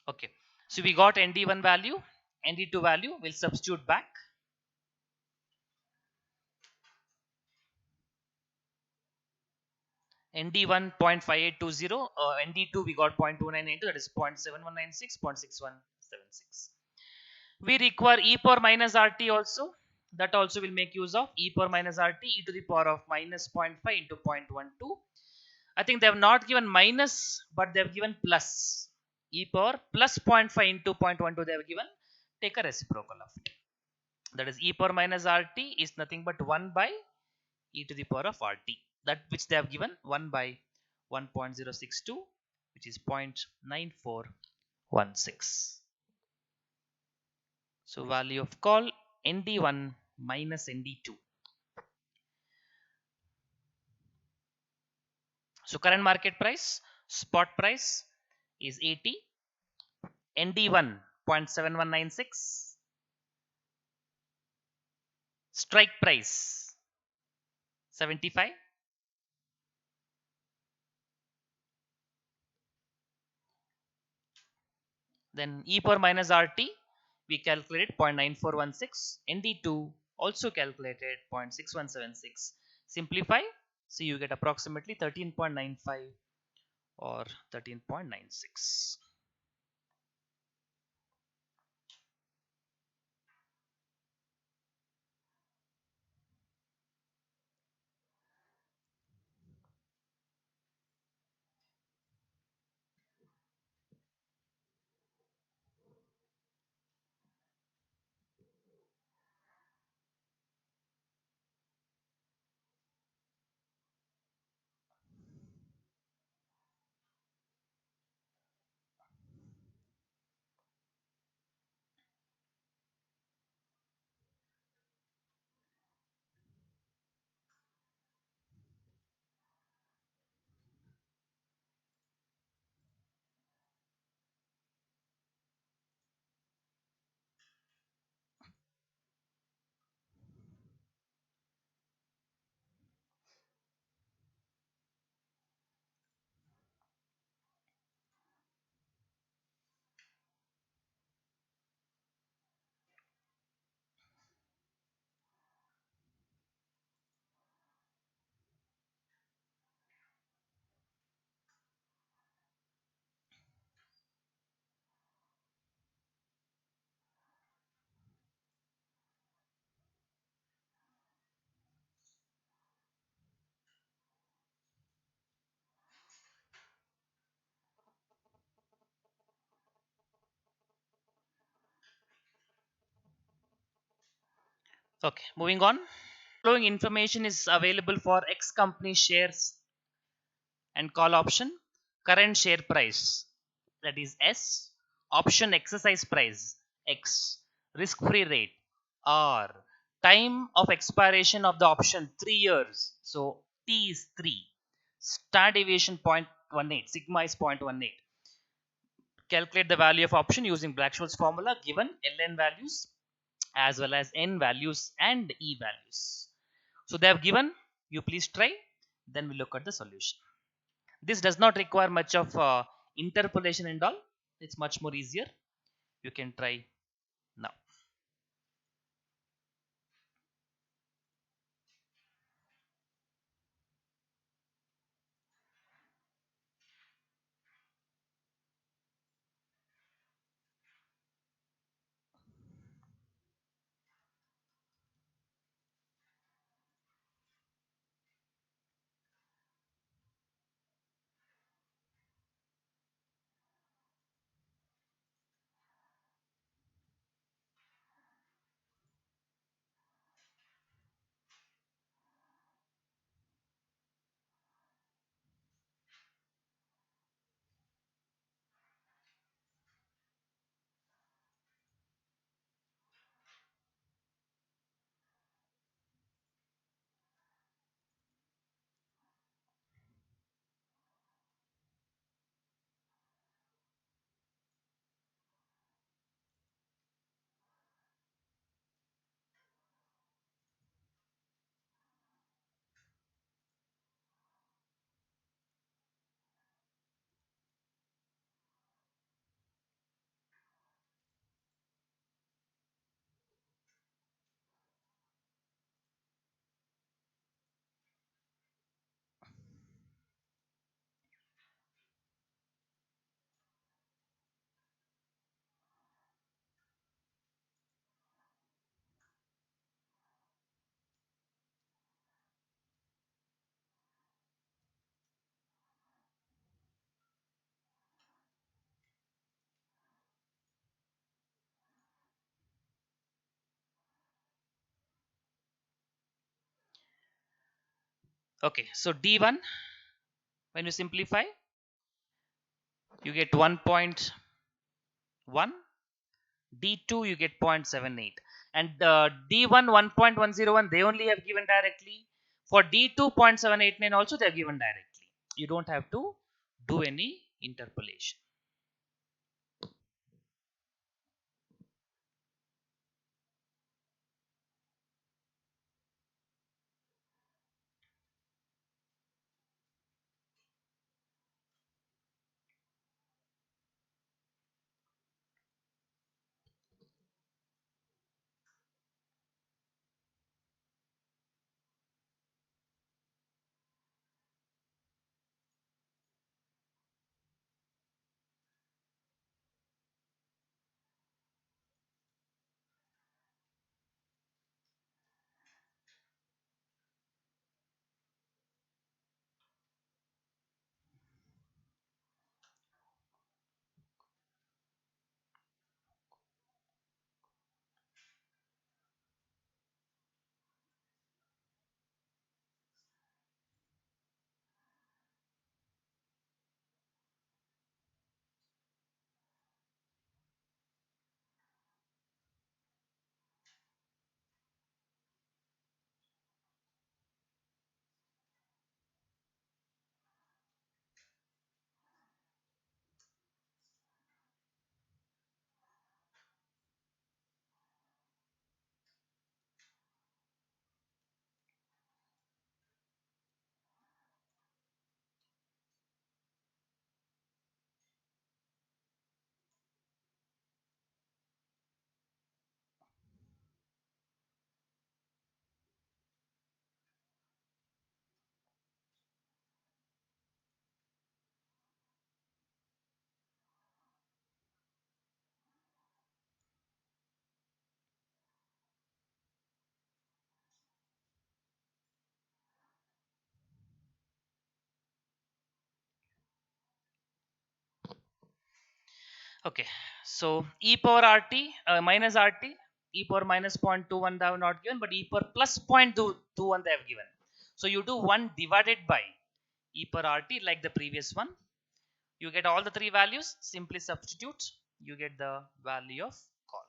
Okay, so we got ND1 value, ND2 value. We'll substitute back. ND1 0.5820, ND2 we got 0.2992, that is 0.7196, 0.6176. We require e power minus RT also. That also will make use of e power minus RT, e to the power of minus 0.5 into 0.12. I think they have not given minus, but they have given plus. E power plus 0.5 into 0.12 they have given. Take a reciprocal of it. That is e power minus RT is nothing but 1 by e to the power of RT. That which they have given 1 by 1.062, which is 0.9416. So value of call ND1 minus ND2. So current market price, spot price is 80, ND1 0.7196, strike price 75, then E power minus RT we calculated 0.9416, ND2 also calculated 0.6176. Simplify, so you get approximately 13.95 or 13.96. Okay, moving on. Following information is available for X company shares and call option. Current share price, that is S. Option exercise price, X. Risk free rate, R. Time of expiration of the option, 3 years. So T is 3. Star deviation 0.18. Sigma is 0.18. Calculate the value of option using Black-Scholes formula given Ln values as well as N values and E values. So they have given, you please try, then we look at the solution. This does not require much of interpolation and all. It's much more easier. You can try now. Okay, so D1, when you simplify, you get 1.1. D2 you get 0.78, and D1 1.101 they only have given directly. For D2 0.789 also they have given directly. You don't have to do any interpolation. Okay, so e power rt minus rt, e power minus 0.21 they have not given, but e power plus 0.21 they have given. So you do 1 divided by e power rt like the previous one. You get all the three values, simply substitute, you get the value of call.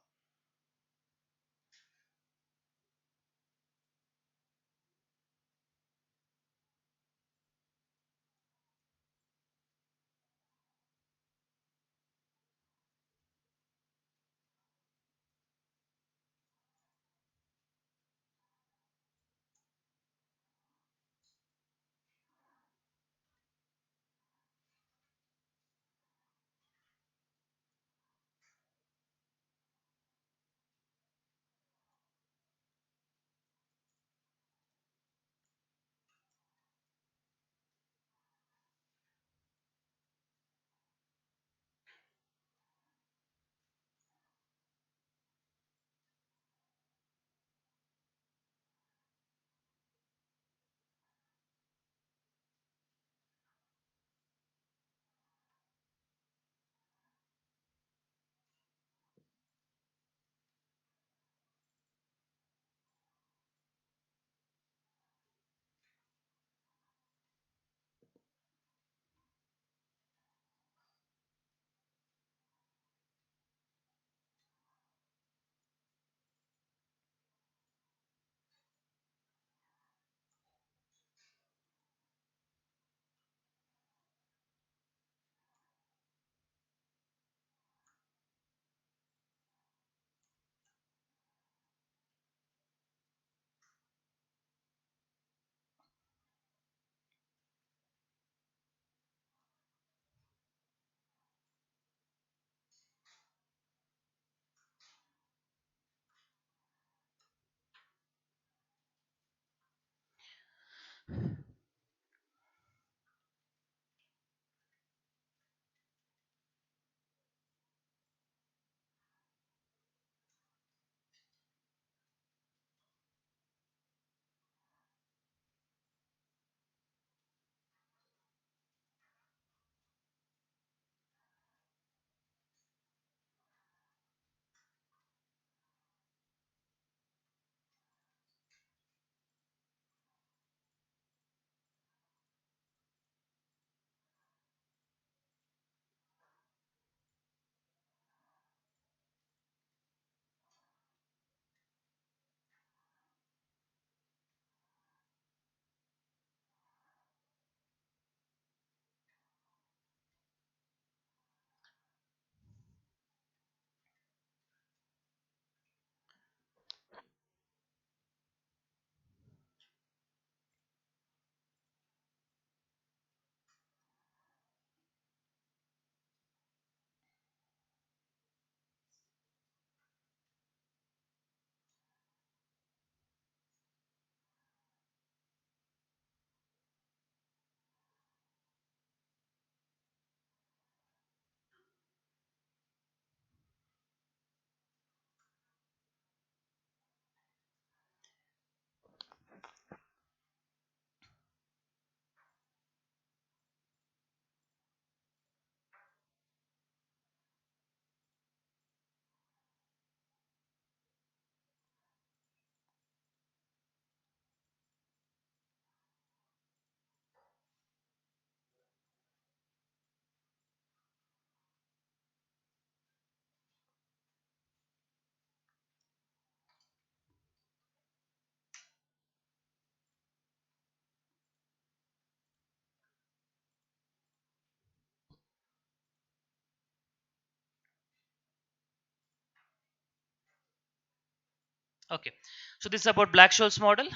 Okay, so this is about Black-Scholes model.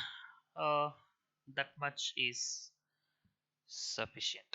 Uh, that much is sufficient.